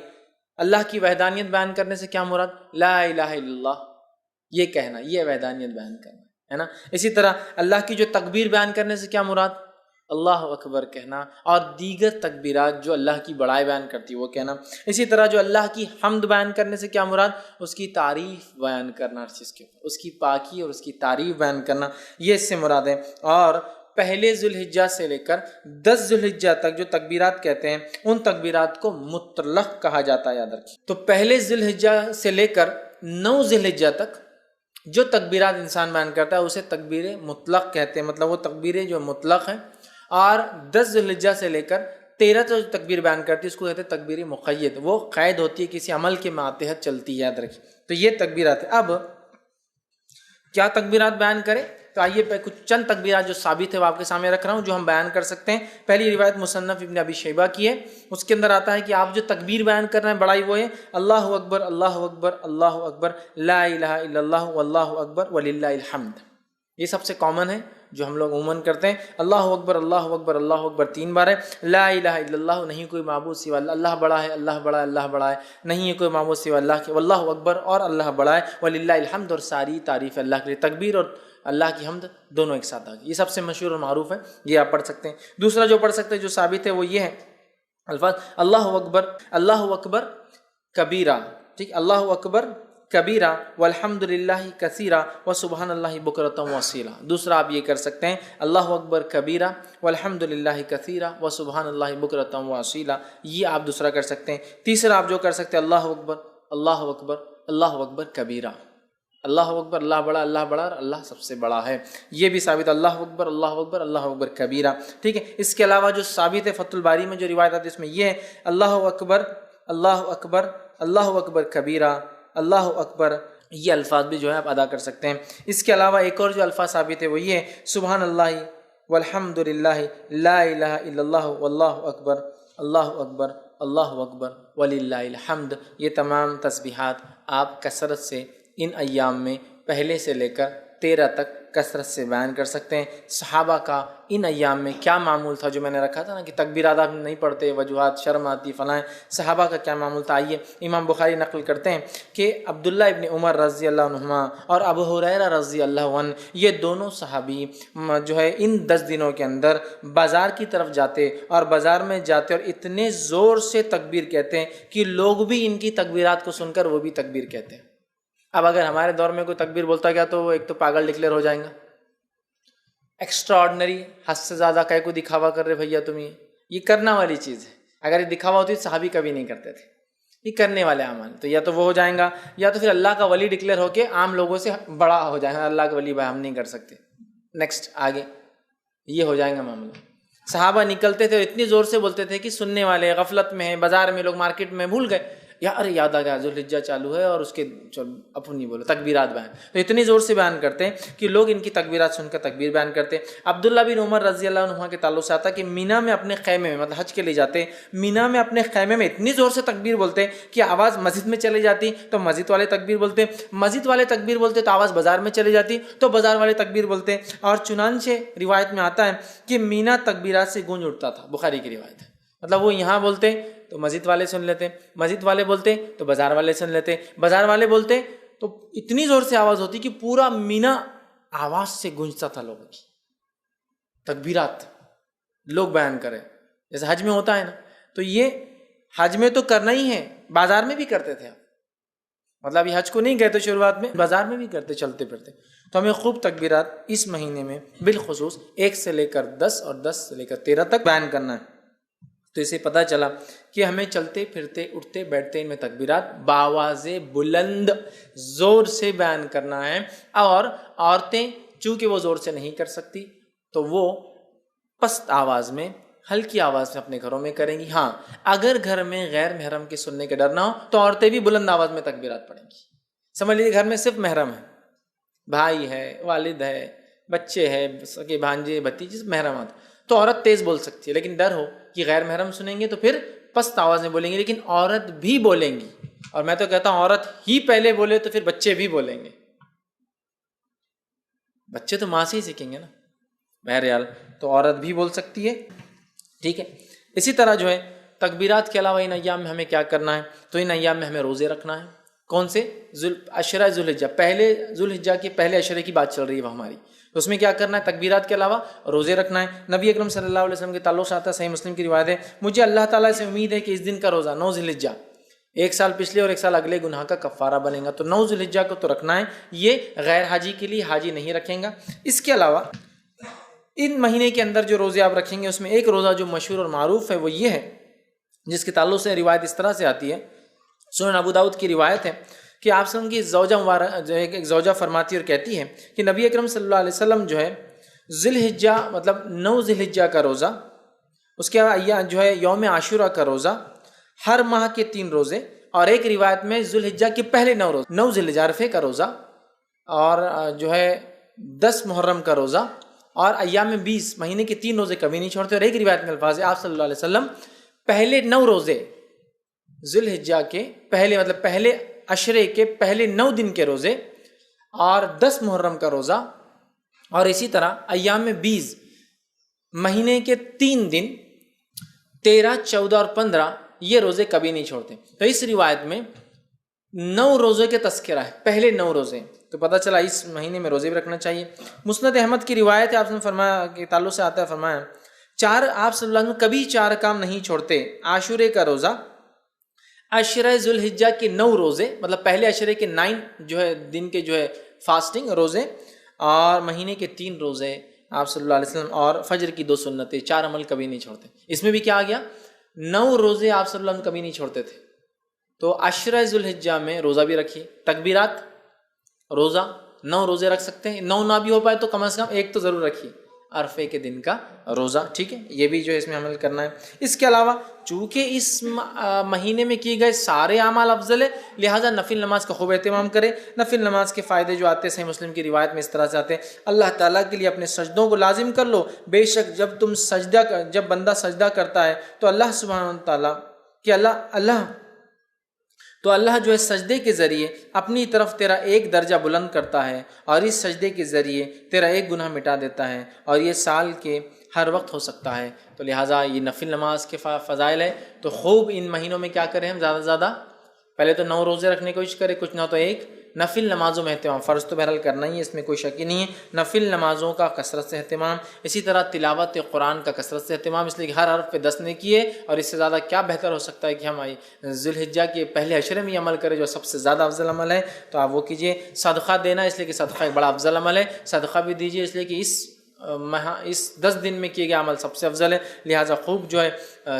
اللہ کی وحدانیت بیان کرنے سے کیا مراد؟ لا الہ الا اللہ یہ کہنا، یہ وحدانیت بیان کرنا ہے نا۔ اسی طرح اللہ کی جو تکبیر بیان کرنے سے کیا مراد؟ اللہ اکبر کہنا، اور دیگر تکبیرات جو اللہ کی بڑائی بیان کرتی ہے وہ کہنا۔ اسی طرح جو اللہ کی حمد بیان کرنے سے کیا مراد؟ اس کی تعریف بیان کرنا، ہر چیز کے اوپر اس کی پاکی اور اس کی تعریف بیان کرنا، یہ اس سے مراد ہے۔ اور پہلے ذی الحجہ سے لے کر 10 ذی الحجہ تک جو تکبیرات کہتے ہیں ان تکبیرات کو مطلق کہا جاتا ہے، یاد رکھیے۔ تو پہلے ذی الحجہ سے لے کر 9 ذی الحجہ تک جو تکبیرات انسان بیان کرتا ہے اسے تکبیر مطلق کہتے ہیں، مطلب وہ تکبیریں جو مطلق ہیں۔ اور 10 ذی الحجہ سے لے کر 13 جو تکبیر بیان کرتی ہے اس کو کہتے ہیں تکبیر مقید، وہ قید ہوتی ہے، کسی عمل کے ماتحت چلتی ہے، یاد رکھیے۔ تو یہ تکبیرات ہے۔ اب کیا تکبیرات بیان کرے؟ تو آئیے کچھ چند تکبیرات جو ثابت ہے وہ آپ کے سامنے رکھ رہا ہوں، جو ہم بیان کر سکتے ہیں۔ پہلی روایت مصنف ابن ابی شیبہ کی ہے، اس کے اندر آتا ہے کہ آپ جو تکبیر بیان کر رہے ہیں بڑائی وہ ہے اللہ اکبر اللہ اکبر اللہ اکبر لا الہ الا اللہ واللہ اکبر وللہ الحمد۔ یہ سب سے کامن ہے جو ہم لوگ عموماً کرتے ہیں۔ اللہ اکبر اللہ اکبر اللہ اکبر 3 بار ہے۔ لا الہ الا اللہ، نہیں کوئی معبود سوا اللہ، اللہ بڑا ہے اللہ بڑا ہے اللہ بڑا ہے، نہیں ہے کوئی معبود سوا اللہ کے، واللہ اکبر اور اللہ بڑا ہے، وللہ الحمد اور ساری تعریف اللہ کے لیے۔ تکبیر اور اللہ کی حمد دونوں ایک ساتھ آ گئی، یہ سب سے مشہور اور معروف ہے، یہ آپ پڑھ سکتے ہیں۔ دوسرا جو پڑھ سکتے ہیں جو ثابت ہے وہ یہ ہے الفاظ اللہ اکبر کبیرہ، ٹھیک، اللہ اکبر کبیرہ والحمد للہ کثیرہ وسبحان اللہ بکرۃ واصیلہ۔ دوسرا آپ یہ کر سکتے ہیں اللہ اکبر کبیرہ والحمد للہ کثیرہ وسبحان اللہ بکرۃ واصیلہ، یہ آپ دوسرا کر سکتے ہیں۔ تیسرا آپ جو کر سکتے ہیں اللہ اکبر کبیرہ، اللہ اکبر اللہ بڑا اور اللہ سب سے بڑا ہے، یہ بھی ثابت اللہ اکبر کبیرہ، ٹھیک ہے۔ اس کے علاوہ جو ثابت ہے فتح الباری میں جو روایت آتی ہے اس میں یہ ہے اللہ اکبر کبیرہ اللہ اکبر، یہ الفاظ بھی جو ہے آپ ادا کر سکتے ہیں۔ اس کے علاوہ ایک اور جو الفاظ ثابت ہے وہ یہ ہے سبحان اللہ والحمد للہ لا الہ الا اللہ واللہ اکبر وللہ الحمد۔ یہ تمام تسبیحات آپ کثرت سے ان ایام میں پہلے سے لے کر 13 تک کثرت سے بیان کر سکتے ہیں۔ صحابہ کا ان ایام میں کیا معمول تھا، جو میں نے رکھا تھا نا کہ تکبیرات آپ نہیں پڑھتے، وجوہات شرم آتی فلاں، صحابہ کا کیا معمول تھا؟ آئیے امام بخاری نقل کرتے ہیں کہ عبداللہ ابن عمر رضی اللہ عنہما اور ابو ہریرہ رضی اللہ عنہ، یہ دونوں صحابی جو ہے ان 10 دنوں کے اندر بازار کی طرف جاتے اور بازار میں جاتے اور اتنے زور سے تکبیر کہتے ہیں کہ لوگ بھی ان کی تکبیرات کو سن کر وہ بھی تکبیر کہتے ہیں۔ اب اگر ہمارے دور میں کوئی تکبیر بولتا گیا تو وہ ایک تو پاگل ڈکلیئر ہو جائیں گا، ایکسٹرا آرڈنری، حد سے زیادہ کہیں کو دکھاوا کر رہے بھیا تم، یہ کرنا والی چیز ہے۔ اگر یہ دکھاوا ہوتی تو صحابی کبھی نہیں کرتے تھے، یہ کرنے والے اعمال، تو یا تو وہ ہو جائیں گا یا تو پھر اللہ کا ولی ڈکلیئر ہو کے عام لوگوں سے بڑا ہو جائیں گا، اللہ کا ولی بھائی ہم نہیں کر سکتے، نیکسٹ آگے یہ ہو جائیں گا معاملہ۔ صحابہ نکلتے تھے اور اتنی زور سے بولتے تھے کہ سننے والے غفلت میں ہیں، بازار میں لوگ مارکیٹ میں بھول گئے، ارے یاد آ گیا ذوالحجہ چالو ہے اور اس کے اپن نہیں بولو تکبیرات بیان، تو اتنی زور سے بیان کرتے ہیں کہ لوگ ان کی تکبیرات سن کر تکبیر بیان کرتے ہیں۔ عبداللہ بن عمر رضی اللہ عنہ کے تعلق سے آتا کہ مینا میں اپنے خیمے میں، مطلب حج کے لیے جاتے، مینا میں اپنے خیمے میں اتنی زور سے تکبیر بولتے کہ آواز مسجد میں چلی جاتی تو مسجد والے تکبیر بولتے، مسجد والے تکبیر بولتے تو آواز بازار میں چلی جاتی تو بازار والے تکبیر بولتے، اور چنانچہ روایت میں آتا ہے کہ مینا تکبیرات سے گونج اٹھتا تھا، بخاری کی روایت ہے، مطلب وہ یہاں بولتے تو مسجد والے سن لیتے، مسجد والے بولتے تو بازار والے سن لیتے، بازار والے بولتے تو اتنی زور سے آواز ہوتی کہ پورا مینا آواز سے گونجتا تھا، لوگوں کی تکبیرات لوگ بیان کریں، جیسے حج میں ہوتا ہے نا، تو یہ حج میں تو کرنا ہی ہے، بازار میں بھی کرتے تھے آپ، مطلب یہ حج کو نہیں کہتے شروعات میں، بازار میں بھی کرتے چلتے پھرتے، تو ہمیں خوب تکبیرات اس مہینے میں بالخصوص 1 سے لے کر 10 اور 10 سے لے کر 13 تک بیان کرنا ہے۔ تو اسے پتہ چلا کہ ہمیں چلتے پھرتے اٹھتے بیٹھتے ان میں تکبیرات بآواز بلند زور سے بیان کرنا ہے، اور عورتیں چونکہ وہ زور سے نہیں کر سکتی تو وہ پست آواز میں، ہلکی آواز میں اپنے گھروں میں کریں گی۔ ہاں، اگر گھر میں غیر محرم کے سننے کے ڈر نہ ہو تو عورتیں بھی بلند آواز میں تکبیرات پڑھیں گی۔ سمجھ لیجیے گھر میں صرف محرم ہے، بھائی ہے، والد ہے، بچے ہے، سگے بھانجے بھتیجے محرمات، تو عورت تیز بول سکتی ہے، لیکن ڈر ہو کہ غیر محرم سنیں گے تو پھر پست آواز میں بولیں گے، لیکن عورت بھی بولیں گی، اور میں تو کہتا ہوں عورت ہی پہلے بولے تو پھر بچے بھی بولیں گے، بچے تو ماں سے ہی سیکھیں گے نا، بہرحال تو عورت بھی بول سکتی ہے، ٹھیک ہے۔ اسی طرح جو ہے تکبیرات کے علاوہ ان ایام میں ہمیں کیا کرنا ہے، تو ان ایام میں ہمیں روزے رکھنا ہے۔ کون سے؟ عشرہ ذوالحجہ، پہلے ذوالحجہ کے پہلے عشرے کی بات چل رہی ہے وہ ہماری، تو اس میں کیا کرنا ہے؟ تکبیرات کے علاوہ روزے رکھنا ہے۔ نبی اکرم صلی اللہ علیہ وسلم کے تعلق سے آتا ہے، صحیح مسلم کی روایت ہے، مجھے اللہ تعالیٰ سے امید ہے کہ اس دن کا روزہ 9 ذوالحجہ، 1 سال پچھلے اور 1 سال اگلے گناہ کا کفارہ بنے گا، تو 9 ذوالحجہ کو تو رکھنا ہے، یہ غیر حاجی کے لیے، حاجی نہیں رکھیں گا۔ اس کے علاوہ ان مہینے کے اندر جو روزے آپ رکھیں گے اس میں ایک روزہ جو مشہور اور معروف ہے وہ یہ ہے، جس کے تعلق سے روایت اس طرح سے آتی ہے، سنن ابو داؤد کی روایت ہے کہ آپ سے ان کی زوجہ مبارک جو ہے ایک زوجہ فرماتی اور کہتی ہے کہ نبی اکرم صلی اللہ علیہ وسلم جو ہے ذوالحجہ مطلب 9 ذوالحجہ کا روزہ، اس کے بعد جو ہے یوم عاشورہ کا روزہ، ہر ماہ کے 3 روزے، اور ایک روایت میں ذوالحجہ کے پہلے 9 روزے، 9 ذوالحجہ عرفے کا روزہ، اور جو ہے 10 محرم کا روزہ اور ایام 20 مہینے کے 3 روزے کبھی نہیں چھوڑتے. اور ایک روایت میں الفاظ ہے آپ صلی اللہ علیہ وسلم پہلے 9 روزے ذی الحجہ کے پہلے مطلب پہلے عشرے کے پہلے 9 دن کے روزے اور 10 محرم کا روزہ اور اسی طرح ایام 20 مہینے کے 3 دن 13 14 اور 15 یہ روزے کبھی نہیں چھوڑتے. تو اس روایت میں 9 روزے کے تذکرہ ہے, پہلے 9 روزے, تو پتہ چلا اس مہینے میں روزے بھی رکھنا چاہیے. مسند احمد کی روایت ہے آپ نے فرمایا کہ تعلق سے آتا ہے, فرمایا آپ صلی اللہ علیہ وسلم کبھی 4 کام نہیں چھوڑتے. عاشورے کا روزہ, عشرہ ذی الحجہ کے 9 روزے مطلب پہلے عشرے کے 9 جو ہے دن کے جو ہے فاسٹنگ روزے اور مہینے کے 3 روزے آپ صلی اللہ علیہ وسلم اور فجر کی 2 سنتیں, 4 عمل کبھی نہیں چھوڑتے. اس میں بھی کیا آ گیا 9 روزے آپ صلی اللہ علیہ وسلم کبھی نہیں چھوڑتے تھے. تو عشرہ ذی الحجہ میں روزہ بھی رکھیے, تکبیرات روزہ 9 روزے رکھ سکتے ہیں, 9 نہ بھی ہو پائے تو کم از کم ایک تو ضرور رکھیے, عرفے کے دن کا روزہ, ٹھیک ہے, یہ بھی جو ہے اس میں عمل کرنا ہے. اس کے علاوہ چونکہ اس مہینے میں کیے گئے سارے اعمال افضل ہے, لہٰذا نفل نماز کا خوب اہتمام کرے. نفل نماز کے فائدے جو آتے ہیں صحیح مسلم کی روایت میں اس طرح سے آتے ہیں, اللہ تعالیٰ کے لیے اپنے سجدوں کو لازم کر لو. بے شک جب بندہ سجدہ کرتا ہے تو اللہ سبحانہ تعالیٰ کہ اللہ جو ہے سجدے کے ذریعے اپنی طرف تیرا ایک درجہ بلند کرتا ہے اور اس سجدے کے ذریعے تیرا ایک گناہ مٹا دیتا ہے, اور یہ سال کے ہر وقت ہو سکتا ہے. تو لہٰذا یہ نفل نماز کے فضائل ہے. تو خوب ان مہینوں میں کیا کریں ہم زیادہ سے زیادہ, پہلے تو 9 روزے رکھنے کی کوشش کریں, کچھ نہ تو ایک نفل نمازوں میں اہتمام, فرض تو بہرحال کرنا ہی ہے, اس میں کوئی شک ہی نہیں ہے. نفل نمازوں کا کثرت سے اہتمام, اسی طرح تلاوت قرآن کا کثرت سے اہتمام, اس لیے کہ ہر حرف پہ 10 نیکی ہے, اور اس سے زیادہ کیا بہتر ہو سکتا ہے کہ ہم ذی الحجہ کے پہلے عشرے میں یہ عمل کریں جو سب سے زیادہ افضل عمل ہے. تو آپ وہ کیجیے. صدقہ دینا, اس لیے کہ صدقہ ایک بڑا افضل عمل ہے, صدقہ بھی دیجیے اس لیے کہ اس 10 دن میں کیے گئے عمل سب سے افضل ہے. لہٰذا خوب جو ہے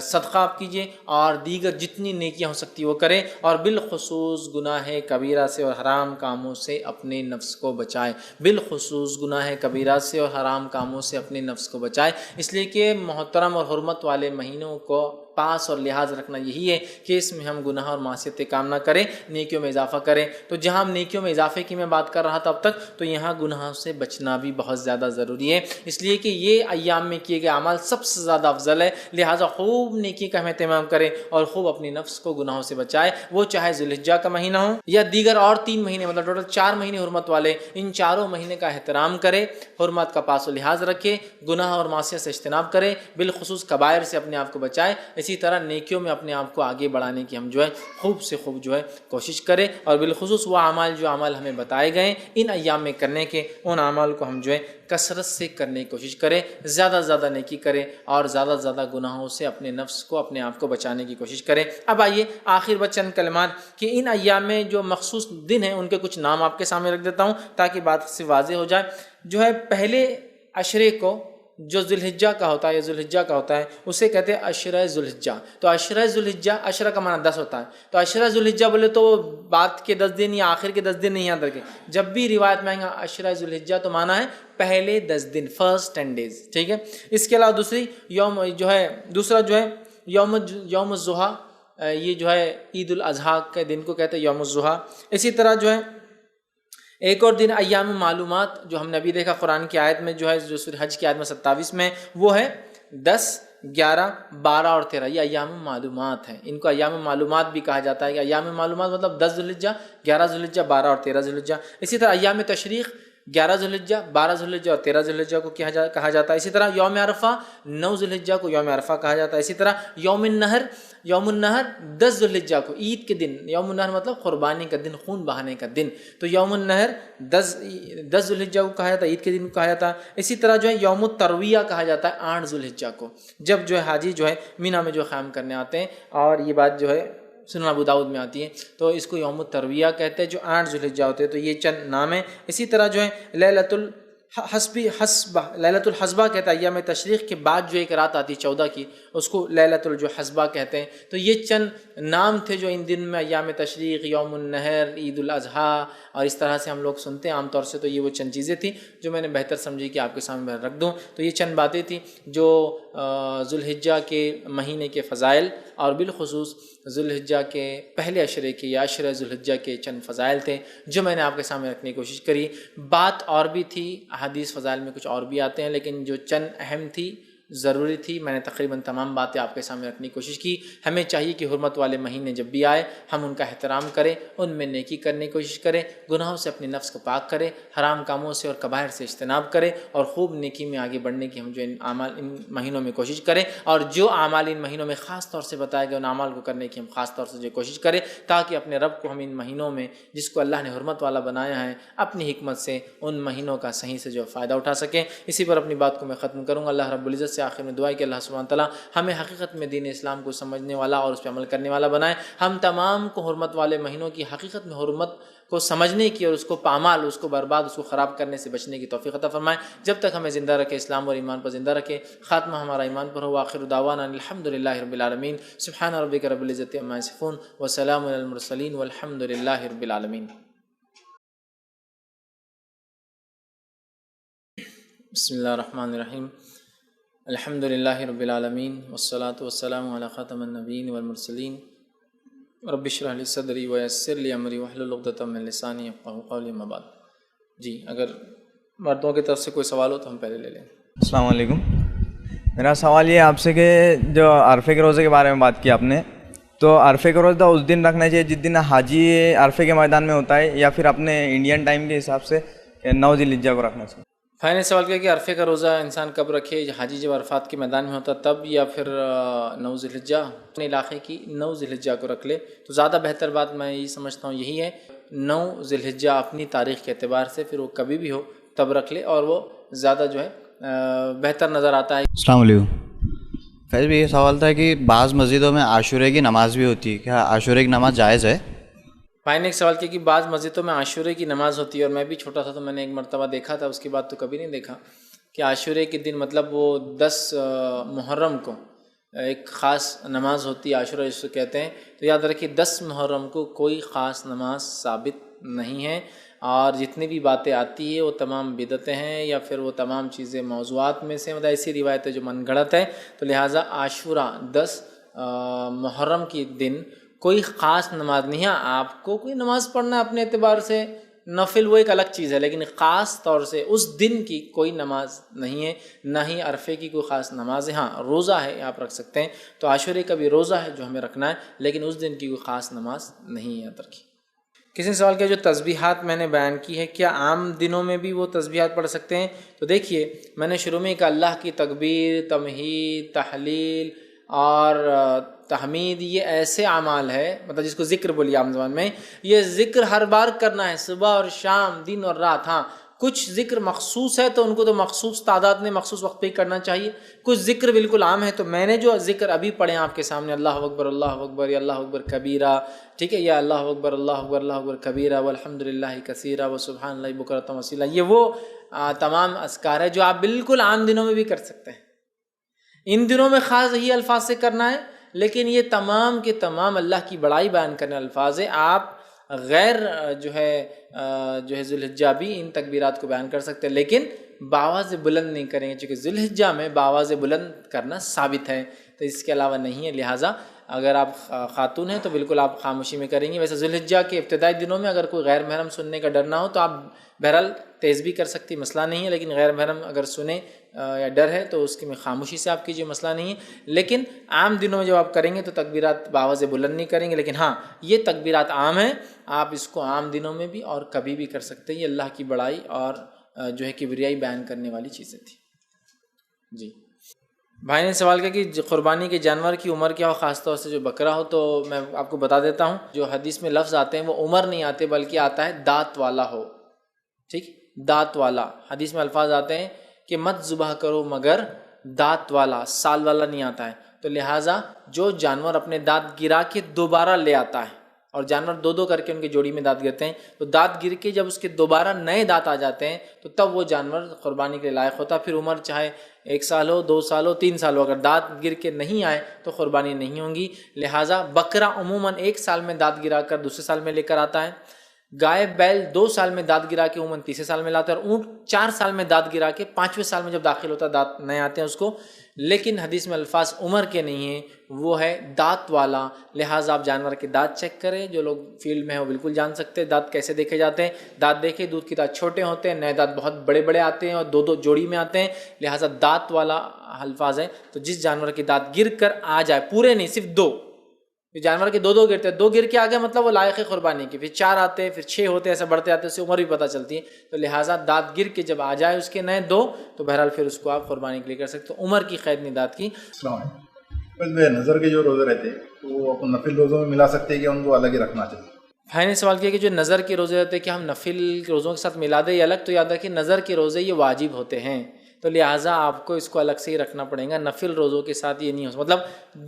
صدقہ آپ کیجیے, اور دیگر جتنی نیکیاں ہو سکتی وہ کریں, اور بالخصوص گناہ کبیرہ سے اور حرام کاموں سے اپنے نفس کو بچائے. بالخصوص گناہ کبیرہ سے اور حرام کاموں سے اپنے نفس کو بچائے, اس لیے کہ محترم اور حرمت والے مہینوں کو پاس اور لحاظ رکھنا یہی ہے کہ اس میں ہم گناہ اور معصیت کام نہ کریں, نیکیوں میں اضافہ کریں. تو جہاں ہم نیکیوں میں اضافے کی میں بات کر رہا تھا اب تک, تو یہاں گناہوں سے بچنا بھی بہت زیادہ ضروری ہے, اس لیے کہ یہ ایام میں کیے گئے اعمال سب سے زیادہ افضل ہے. لہٰذا خوب نیکی کا ہم اہتمام کریں اور خوب اپنی نفس کو گناہوں سے بچائے, وہ چاہے ذی الحجہ کا مہینہ ہو یا دیگر اور 3 مہینے, مطلب ٹوٹل 4 مہینے حرمت والے, ان چاروں مہینے کا احترام کرے, حرمت کا پاس و لحاظ رکھے, گناہ اور معصیت سے اجتناب کرے, بالخصوص کبائر سے اپنے آپ کو بچائے. اسی طرح نیکیوں میں اپنے آپ کو آگے بڑھانے کی ہم جو ہے خوب سے خوب جو ہے کوشش کریں, اور بالخصوص وہ اعمال جو اعمال ہمیں بتائے گئے ان ایام میں کرنے کے, ان اعمال کو ہم جو ہے کثرت سے کرنے کی کوشش کریں, زیادہ سے زیادہ نیکی کریں, اور زیادہ سے زیادہ گناہوں سے اپنے نفس کو اپنے آپ کو بچانے کی کوشش کریں. اب آئیے آخر چند کلمات کہ ان ایام میں جو مخصوص دن ہیں ان کے کچھ نام آپ کے سامنے رکھ دیتا ہوں تاکہ بات سے واضح ہو جائے. جو ہے پہلے عشرے کو جو ذی الحجہ کا ہوتا ہے یا ذی الحجہ کا ہوتا ہے اسے کہتے ہیں عشرہ ذی الحجہ. تو عشرہ ذی الحجہ, عشرہ کا معنی 10 ہوتا ہے, تو عشرہ ذی الحجہ بولے تو بعد کے 10 دن یا آخر کے 10 دن نہیں یاد رکھیں. جب بھی روایت میں آئیں گا عشرہ ذی الحجہ تو معنی ہے پہلے 10 دن, فرسٹ 10 days, ٹھیک ہے. اس کے علاوہ دوسرا جو ہے یوم الضحیٰ, یہ جو ہے عید الاضحیٰ کے دن کو کہتے ہیں یوم الضحیٰ. اسی طرح جو ہے ایک اور دن ایام معلومات, جو ہم نے ابھی دیکھا قرآن کی آیت میں جو ہے جو سورہ حج کی آیت میں 27 میں, وہ ہے 10, 11, 12 اور 13. یہ ایام معلومات ہیں, ان کو ایام معلومات بھی کہا جاتا ہے. کہ ایام معلومات مطلب 10 ذی الحجہ, 11 ذی الحجہ, 12 اور 13 ذی الحجہ. اسی طرح ایام تشریق 11 ذی الحجہ, 12 ذی الحجہ اور 13 ذی الحجہ کو کہا جاتا ہے. اسی طرح یوم عرفہ 9 ذی الحجہ کو یوم عرفہ کہا جاتا ہے. اسی طرح یوم النہر 10 ذی الحجہ کو, عید کے دن. یوم النہر مطلب قربانی کا دن, خون بہانے کا دن. تو یوم النہر 10 ذی الحجہ کو کہا جاتا ہے, عید کے دن کو کہا جاتا ہے. اسی طرح جو ہے یوم الترویہ کہا جاتا ہے 8 ذی الحجہ کو, جب جو ہے حاجی جو ہے مینا میں جو قیام کرنے آتے ہیں, اور یہ بات جو ہے سنن ابو داؤد میں آتی ہے, تو اس کو یوم الترویہ کہتے ہیں جو 8 ذی الحجہ ہوتے ہیں. تو یہ چند نام ہیں. اسی طرح جو ہے حسبہ لیلۃ الحسبہ کہتا ہے، ایام تشریق کے بعد جو ایک رات آتی 14 کی، اس کو لیلۃ الحسبہ کہتے ہیں۔ تو یہ چند نام تھے جو ان دن میں ایام تشریق، یوم النحر، عید الاضحیٰ اور اس طرح سے ہم لوگ سنتے ہیں عام طور سے۔ تو یہ وہ چند چیزیں تھیں جو میں نے بہتر سمجھی کہ آپ کے سامنے میں رکھ دوں۔ تو یہ چند باتیں تھیں جو ذو الحجہ کے مہینے کے فضائل اور بالخصوص ذو الحجہ کے پہلے عشرے کے یا عشرہ ذو الحجہ کے چند فضائل تھے جو میں نے آپ کے سامنے رکھنے کی کوشش کری۔ بات اور بھی تھی، احادیث فضائل میں کچھ اور بھی آتے ہیں، لیکن جو چند اہم تھی، ضروری تھی، میں نے تقریباً تمام باتیں آپ کے سامنے رکھنے کی کوشش کی۔ ہمیں چاہیے کہ حرمت والے مہینے جب بھی آئے ہم ان کا احترام کریں، ان میں نیکی کرنے کی کوشش کریں، گناہوں سے اپنے نفس کو پاک کریں، حرام کاموں سے اور کبائر سے اجتناب کریں، اور خوب نیکی میں آگے بڑھنے کی ہم جو ان مہینوں میں کوشش کریں، اور جو اعمال ان مہینوں میں خاص طور سے بتائے گئے ان اعمال کو کرنے کی ہم خاص طور سے جو کوشش کریں، تاکہ اپنے رب کو ہم ان مہینوں میں، جس کو اللہ نے حرمت والا بنایا ہے، اپنی حکمت سے ان مہینوں کا صحیح سے جو فائدہ اٹھا سکیں۔ اسی پر اپنی بات کو میں ختم کروں گا۔ اللہ رب العزت سے آخر میں دعا ہے کہ اللہ سبحانہ تعالیٰ ہمیں حقیقت میں دین اسلام کو سمجھنے والا اور اس پہ عمل کرنے والا بنائے۔ ہم تمام کو حرمت والے مہینوں کی حقیقت میں حرمت کو سمجھنے کی اور اس کو پامال، اس کو برباد، اس کو خراب کرنے سے بچنے کی توفیق عطا فرمائے۔ جب تک ہمیں زندہ رکھے، اسلام اور ایمان پر زندہ رکھے، خاتمہ ہمارا ایمان پر ہو۔ آخر دعوانا الحمدللہ رب العالمین، سبحان ربک رب العزت عما یصفون وسلام علی المرسلین والحمدللہ رب العالمین۔ بسم اللہ الرحمن الرحیم، الحمد للہ رب العالمین والصلاة والسلام علی خاتم النبیین والمرسلین، رب اشرح لی صدری ویسر لی امری واحلل عقدۃ من لسانی یفقہوا قولی، اما بعد۔ جی، اگر مردوں کی طرف سے کوئی سوال ہو تو ہم پہلے لے لیں۔ السلام علیکم۔ میرا سوال یہ ہے آپ سے کہ جو عرفے کے روزے کے بارے میں بات کی آپ نے، تو عرفے کا روزہ اس دن رکھنا چاہیے جس دن حاجی عرفے کے میدان میں ہوتا ہے، یا پھر اپنے انڈین ٹائم کے حساب سے 9 ذی الحجہ کو رکھنا چاہیے؟ بھائی نے سوال کیا کہ عرفے کا روزہ انسان کب رکھے، حاجی جب عرفات کے میدان میں ہوتا تب، یا پھر 9 ذی الحجہ، اپنے علاقے کی 9 ذی الحجہ کو رکھ لے تو زیادہ بہتر بات میں یہی سمجھتا ہوں یہی ہے۔ 9 ذی الحجہ اپنی تاریخ کے اعتبار سے پھر وہ کبھی بھی ہو تب رکھ لے، اور وہ زیادہ جو ہے بہتر نظر آتا ہے۔ السلام علیکم۔ فیض بھی یہ سوال تھا کہ بعض مسجدوں میں عاشورے کی نماز بھی ہوتی ہے، کیا عاشورے کی نماز جائز ہے؟ بھائی نے ایک سوال کیا کہ بعض مسجدوں میں عاشورے کی نماز ہوتی ہے، اور میں بھی چھوٹا تھا تو میں نے ایک مرتبہ دیکھا تھا، اس کے بعد تو کبھی نہیں دیکھا کہ عاشورے کے دن مطلب وہ 10 محرم کو ایک خاص نماز ہوتی ہے، عاشورہ جس کو کہتے ہیں۔ تو یاد رکھیے 10 محرم کو کوئی خاص نماز ثابت نہیں ہے، اور جتنی بھی باتیں آتی ہیں وہ تمام بدعتیں ہیں، یا پھر وہ تمام چیزیں موضوعات میں سے، مطلب ایسی روایتیں جو من گھڑت ہے۔ تو لہٰذا عاشورہ 10 محرم کے دن کوئی خاص نماز نہیں ہے۔ آپ کو کوئی نماز پڑھنا اپنے اعتبار سے نفل، وہ ایک الگ چیز ہے، لیکن خاص طور سے اس دن کی کوئی نماز نہیں ہے، نہ ہی عرفے کی کوئی خاص نماز ہے۔ ہاں روزہ ہے، آپ رکھ سکتے ہیں، تو عاشورے کا بھی روزہ ہے جو ہمیں رکھنا ہے، لیکن اس دن کی کوئی خاص نماز نہیں ہے ترکی۔ کسی نے سوال کیا جو تسبیحات میں نے بیان کی ہے کیا عام دنوں میں بھی وہ تسبیحات پڑھ سکتے ہیں؟ تو دیکھیے میں نے شروع میں کہا اللہ کی تکبیر، تمہید، تحلیل اور تحمید یہ ایسے اعمال ہے، مطلب جس کو ذکر بولی عام زبان میں، یہ ذکر ہر بار کرنا ہے، صبح اور شام، دن اور رات۔ ہاں کچھ ذکر مخصوص ہے تو ان کو تو مخصوص تعداد میں مخصوص وقت پہ ہی کرنا چاہیے، کچھ ذکر بالکل عام ہے۔ تو میں نے جو ذکر ابھی پڑھے آپ کے سامنے، اللہ اکبر اللہ اکبر، یا اللہ اکبر کبیرہ، ٹھیک ہے، یا اللہ اکبر اللہ اکبر اللہ اکبر کبیرہ والحمدللہ کثیرہ وسبحان اللہ بکرۃ وصیلہ، یہ وہ تمام اذکار ہے جو آپ بالکل عام دنوں میں بھی کر سکتے ہیں۔ ان دنوں میں خاص یہی الفاظ سے کرنا ہے، لیکن یہ تمام کے تمام اللہ کی بڑائی بیان کرنے الفاظ ہیں۔ آپ غیر جو ہے ذی الحجہ بھی ان تکبیرات کو بیان کر سکتے ہیں، لیکن بآواز بلند نہیں کریں گے، چونکہ ذی الحجہ میں بآواز بلند کرنا ثابت ہے، تو اس کے علاوہ نہیں ہے۔ لہٰذا اگر آپ خاتون ہیں تو بالکل آپ خاموشی میں کریں گے۔ ویسے ذی الحجہ کے ابتدائی دنوں میں اگر کوئی غیر محرم سننے کا ڈر نہ ہو تو آپ بہرحال تیز بھی کر سکتی، مسئلہ نہیں ہے، لیکن غیر محرم اگر سنیں یا ڈر ہے تو اس کی میں خاموشی سے آپ کیجیے، مسئلہ نہیں ہے۔ لیکن عام دنوں میں جب آپ کریں گے تو تکبیرات بآواز بلند نہیں کریں گے، لیکن ہاں یہ تکبیرات عام ہیں، آپ اس کو عام دنوں میں بھی اور کبھی بھی کر سکتے ہیں۔ یہ اللہ کی بڑائی اور جو ہے کبریائی بیان کرنے والی چیزیں تھیں۔ جی بھائی نے سوال کیا کہ قربانی کے جانور کی عمر کیا ہو، خاص طور سے جو بکرا ہو، تو میں آپ کو بتا دیتا ہوں، جو حدیث میں لفظ آتے ہیں وہ عمر نہیں آتے بلکہ آتا ہے دانت والا ہو، ٹھیک، دانت والا۔ حدیث میں الفاظ آتے ہیں کہ مت ذبح کرو مگر دانت والا، سال والا نہیں آتا ہے۔ تو لہٰذا جو جانور اپنے دانت گرا کے دوبارہ لے آتا ہے اور جانور دو دو کر کے ان کے جوڑی میں دانت گرتے ہیں، تو دانت گر کے جب اس کے دوبارہ نئے دانت آ جاتے ہیں تو تب وہ جانور قربانی کے لائق ہوتا ہے. پھر عمر چاہے 1 سال ہو، 2 سال ہو، 3 سال ہو، اگر دانت گر کے نہیں آئے تو قربانی نہیں ہوں گی. لہٰذا بکرا عموماً 1 سال میں دانت گرا کر دوسرے سال میں لے کر آتا ہے، گائے بیل 2 سال میں دانت گرا کے عموماً تیسرے سال میں لاتا ہے، اور اونٹ 4 سال میں دانت گرا کے 5ویں سال میں جب داخل ہوتا ہے دانت نئے آتے ہیں اس کو. لیکن حدیث میں الفاظ عمر کے نہیں ہیں، وہ ہے دانت والا. لہٰذا آپ جانور کے دانت چیک کریں. جو لوگ فیلڈ میں ہیں وہ بالکل جان سکتے ہیں دانت کیسے دیکھے جاتے ہیں. دانت دیکھیں، دودھ کے دانت چھوٹے ہوتے ہیں، نئے دانت بہت بڑے بڑے آتے ہیں اور 2 2 جوڑی میں آتے ہیں. لہٰذا دانت والا الفاظ ہے. تو جس جانور کے دانت گر کر آ جائے، پورے نہیں صرف 2، جانور کے 2 2 گرتے ہیں، 2 گر کے آگے مطلب وہ لائق ہے قربانی کی، پھر 4 آتے ہیں، پھر 6 ہوتے ہیں، ایسے بڑھتے آتے ہیں، اس سے عمر بھی پتہ چلتی ہے. تو لہٰذا دانت گر کے جب آ جائے اس کے نئے 2 تو بہرحال پھر اس کو آپ قربانی کے لیے کر سکتے. تو عمر کی قید نہیں دانت کی. السلام علیکم. نظر کے جو روزے رہتے ہیں وہ اپن نفل روزوں میں ملا سکتے ہیں کہ ان کو الگ ہی رکھنا چاہیے؟ بھائی نے سوال کیا کہ جو نظر کے روزے ہوتے ہیں کہ ہم نفل روزوں کے ساتھ ملا دیں یا الگ. تو یاد رکھیں نظر کے روزے یہ واجب ہوتے ہیں، تو لہٰذا آپ کو اس کو الگ سے ہی رکھنا پڑے گا. نفل روزوں کے ساتھ یہ نہیں ہو مطلب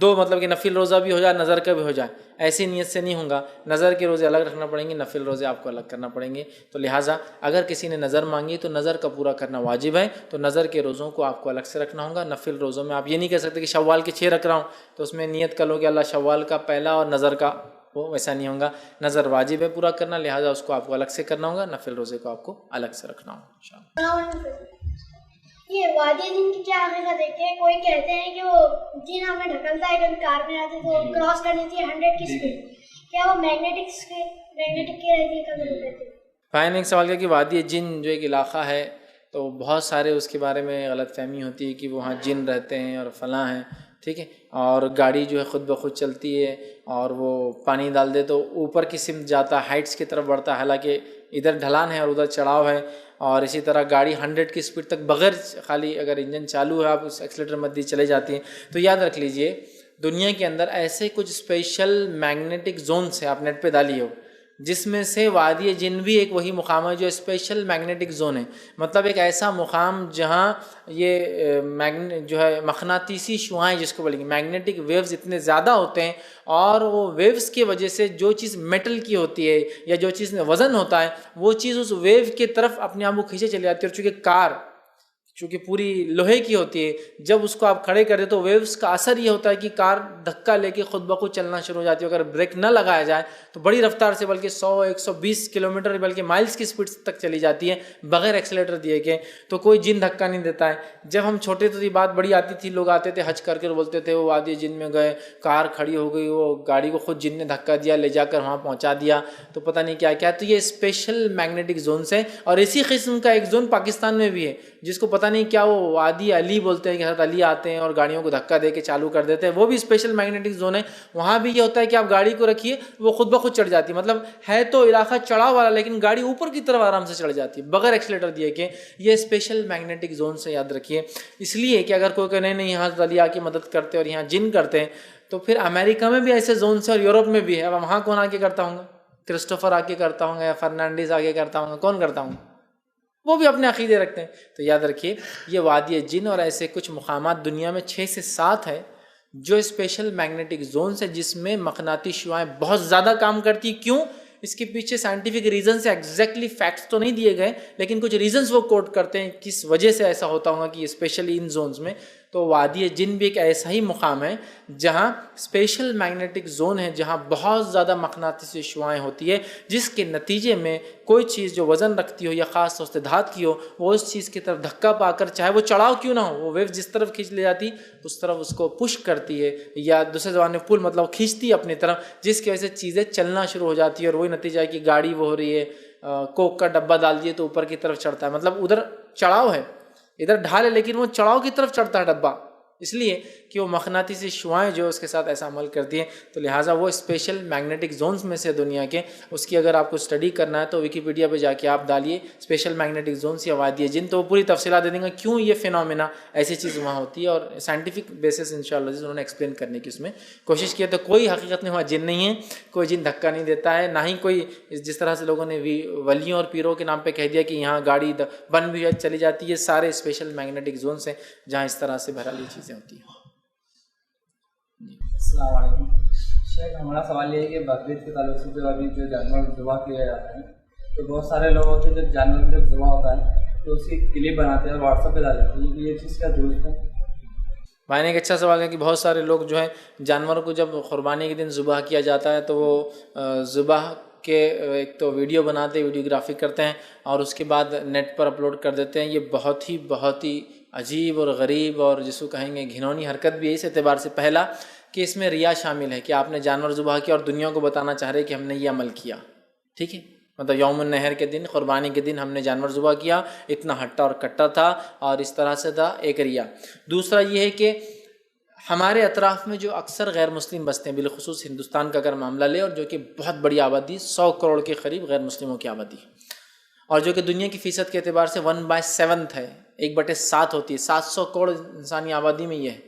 2 مطلب کہ نفل روزہ بھی ہو جائے نظر کا بھی ہو جائے، ایسی نیت سے نہیں ہوں گا. نظر کے روزے الگ رکھنا پڑیں گے، نفل روزے آپ کو الگ کرنا پڑیں گے. تو لہٰذا اگر کسی نے نظر مانگی تو نظر کا پورا کرنا واجب ہے، تو نظر کے روزوں کو آپ کو الگ سے رکھنا ہوگا. نفل روزوں میں آپ یہ نہیں کہہ سکتے کہ شوال کے 6 رکھ رہا ہوں تو اس میں نیت کر لو کہ اللہ شوال کا پہلا اور نظر کا، وہ ویسا نہیں ہوگا. نظر واجب ہے پورا کرنا، لہٰذا اس کو آپ کو الگ سے کرنا ہوگا. نفل روزے کو آپ کو الگ سے رکھنا ہوگا انشاءاللہ. یہ وادی جن کی کیا حقیقت ہے کہ کوئی کہتے ہیں کہ وہ جن ہمیں ڈھکلتا ہے کہ کار میں آتے تو کراس کرنی چاہیے 100 کی اسپیڈ، کیا وہ میگنیٹک کی رہتی ہے کبھی رہتی ہے؟ بھائی نے ایک سوال کیا کہ وادی جن جو ایک علاقہ ہے تو بہت سارے اس کے بارے میں غلط فہمی ہوتی ہے کہ وہاں جن رہتے ہیں اور فلاں ہیں، ٹھیک ہے، اور گاڑی جو ہے خود بخود چلتی ہے اور وہ پانی ڈال دے تو اوپر کی سمت جاتا ہے، ہائٹس کی طرف بڑھتا ہے، حالانکہ ادھر ڈھلان ہے اور ادھر چڑھاؤ ہے. اور اسی طرح گاڑی 100 کی اسپیڈ تک بغیر خالی اگر انجن چالو ہے آپ اس ایکسیلیٹر مت دی چلے جاتی ہیں. تو یاد رکھ لیجئے دنیا کے اندر ایسے کچھ اسپیشل میگنیٹک زونس ہیں، آپ نیٹ پہ ڈالیے ہو، جس میں سے وادی جن بھی ایک وہی مقام ہے جو اسپیشل میگنیٹک زون ہے. مطلب ایک ایسا مقام جہاں یہ جو ہے مقناطیسی شعاعیں جس کو بولیں گے، میگنیٹک ویوز اتنے زیادہ ہوتے ہیں اور وہ ویوز کی وجہ سے جو چیز میٹل کی ہوتی ہے یا جو چیز میں وزن ہوتا ہے وہ چیز اس ویو کی طرف اپنے آپ کو کھینچے چلی جاتی ہے. اور چونکہ کار چونکہ پوری لوہے کی ہوتی ہے، جب اس کو آپ کھڑے کر دیں تو ویوز کا اثر یہ ہوتا ہے کہ کار دھکا لے کے خود بخود چلنا شروع ہو جاتی ہے. اگر بریک نہ لگایا جائے تو بڑی رفتار سے بلکہ 100 120 کلومیٹر بلکہ مائلز کی سپیڈ تک چلی جاتی ہے بغیر ایکسیلیٹر دیے کے. تو کوئی جن دھکا نہیں دیتا ہے. جب ہم چھوٹے تو یہ بات بڑی آتی تھی، لوگ آتے تھے حج کر کے بولتے تھے وہ وادی جن میں گئے، کار کھڑی ہو گئی، وہ گاڑی کو خود جن نے دھکا دیا، لے جا کر وہاں پہنچا دیا، تو پتہ نہیں کیا کیا. تو یہ اسپیشل میگنیٹک زونس ہیں اور اسی قسم کا ایک زون پاکستان میں بھی ہے جس کو پتہ نہیں کیا وہ وادی علی بولتے ہیں کہ حضرت علی آتے ہیں اور گاڑیوں کو دھکا دے کے چالو کر دیتے ہیں. وہ بھی اسپیشل میگنیٹک زون ہے. وہاں بھی یہ ہوتا ہے کہ آپ گاڑی کو رکھیے وہ خود بخود چڑھ جاتی ہے. مطلب ہے تو علاقہ چڑھاؤ والا لیکن گاڑی اوپر کی طرف آرام سے چڑھ جاتی ہے بغیر ایکسیلیٹر دیے کہ. یہ اسپیشل میگنیٹک زون سے یاد رکھیے. اس لیے کہ اگر کوئی کہے نہیں حضرت علی کی مدد کرتے اور یہاں جن کرتے ہیں تو پھر امریکہ میں بھی ایسے زونس ہیں اور یورپ میں بھی ہے. اب وہاں کون آ کے کرتا ہوں گا؟ کرسٹوفر آ کے کرتا ہوں گا یا فرنانڈیز آ کے کرتا ہوں گا؟ کون کرتا ہوں گا؟ وہ بھی اپنے عقیدے رکھتے ہیں. تو یاد رکھیے یہ وادی جن اور ایسے کچھ مقامات دنیا میں 6 سے 7 ہے جو اسپیشل میگنیٹک زونس ہے جس میں مقناطیسی شعاعیں بہت زیادہ کام کرتی. کیوں؟ اس کے پیچھے سائنٹیفک ریزن سے ایگزیکٹلی فیکٹس تو نہیں دیے گئے لیکن کچھ ریزنس وہ کوٹ کرتے ہیں کس وجہ سے ایسا ہوتا ہوگا کہ اسپیشلی ان زونز میں. تو وادی جن بھی ایک ایسا ہی مقام ہے جہاں اسپیشل میگنیٹک زون ہے جہاں بہت زیادہ مقناطیسی شعاعیں ہوتی ہے جس کے نتیجے میں کوئی چیز جو وزن رکھتی ہو یا خاص طور سے دھات کی ہو وہ اس چیز کی طرف دھکا پا کر چاہے وہ چڑھاؤ کیوں نہ ہو وہ ویو جس طرف کھینچ لے جاتی اس طرف اس کو پش کرتی ہے یا دوسرے زبان میں پل مطلب کھینچتی ہے اپنی طرف جس کی وجہ سے چیزیں چلنا شروع ہو جاتی ہے. اور وہی نتیجہ ہے کہ گاڑی وہ ہو رہی ہے کوک کا ڈبہ ڈال دیے تو اوپر کی طرف چڑھتا ہے. مطلب ادھر چڑھاؤ ہے ادھر ڈھال ہے لیکن وہ چڑھاؤ کی طرف چڑھتا ہے ڈبہ اس لیے کہ وہ مقناطیسی شعاعیں جو اس کے ساتھ ایسا عمل کرتی ہیں. تو لہٰذا وہ اسپیشل میگنیٹک زونز میں سے دنیا کے اس کی اگر آپ کو اسٹڈی کرنا ہے تو ویکیپیڈیا پہ جا کے آپ ڈالیے اسپیشل میگنیٹک زونس یا وادی جن تو وہ پوری تفصیلات دے دیں گا کیوں یہ فینومینا ایسی چیز وہاں ہوتی ہے اور سائنٹیفک بیسس انشاءاللہ انہوں نے ایکسپلین کرنے کی اس میں کوشش کی ہے. تو کوئی حقیقت میں وہاں جن نہیں ہے, کوئی جن دھکا نہیں دیتا ہے, نہ ہی کوئی جس طرح سے لوگوں نے ولیوں اور پیروں کے نام پہ کہہ دیا کہ یہاں گاڑی بن بھی چلی جاتی ہے. سارے اسپیشل میگنیٹک زونس ہیں جہاں اس طرح سے بہرحال یہ چیزیں ہوتی ہیں. السلام علیکم. شیخ ہمارا سوال یہ ہے کہ بقرعید کے تعلق سے جو ابھی جو جانور ذبح کیا جاتا ہے تو بہت سارے لوگ ہوتے ہیں جب جانور جب ذبح ہوتا ہے تو اس کی کلپ بناتے ہیں اور واٹس ایپ پہ ڈال دیتے ہیں، یہ چیز کیا درست ہے؟ بھائی نے ایک اچھا سوال ہے کہ بہت سارے لوگ جو ہے جانور کو جب قربانی کے دن ذبح کیا جاتا ہے تو وہ ذبح کے ایک تو ویڈیو بناتے، ویڈیوگرافی کرتے ہیں اور اس کے بعد نیٹ پر اپلوڈ کر دیتے ہیں۔ یہ بہت ہی عجیب اور غریب اور جس کو کہیں گے گھنونی حرکت بھی ہے اس اعتبار سے، پہلا کہ اس میں ریا شامل ہے کہ آپ نے جانور ذبح کیا اور دنیا کو بتانا چاہ رہے کہ ہم نے یہ عمل کیا، ٹھیک ہے، مطلب یوم النحر کے دن، قربانی کے دن ہم نے جانور ذبح کیا، اتنا ہٹا اور کٹا تھا اور اس طرح سے تھا، ایک ریا۔ دوسرا یہ ہے کہ ہمارے اطراف میں جو اکثر غیر مسلم بستے ہیں، بالخصوص ہندوستان کا اگر معاملہ لے، اور جو کہ بہت بڑی آبادی 100 کروڑ کے قریب غیر مسلموں کی آبادی ہے، اور جو کہ دنیا کی فیصد کے اعتبار سے 1/7 ہے، 1/7 ہوتی ہے، 700 کروڑ انسانی آبادی میں یہ ہے،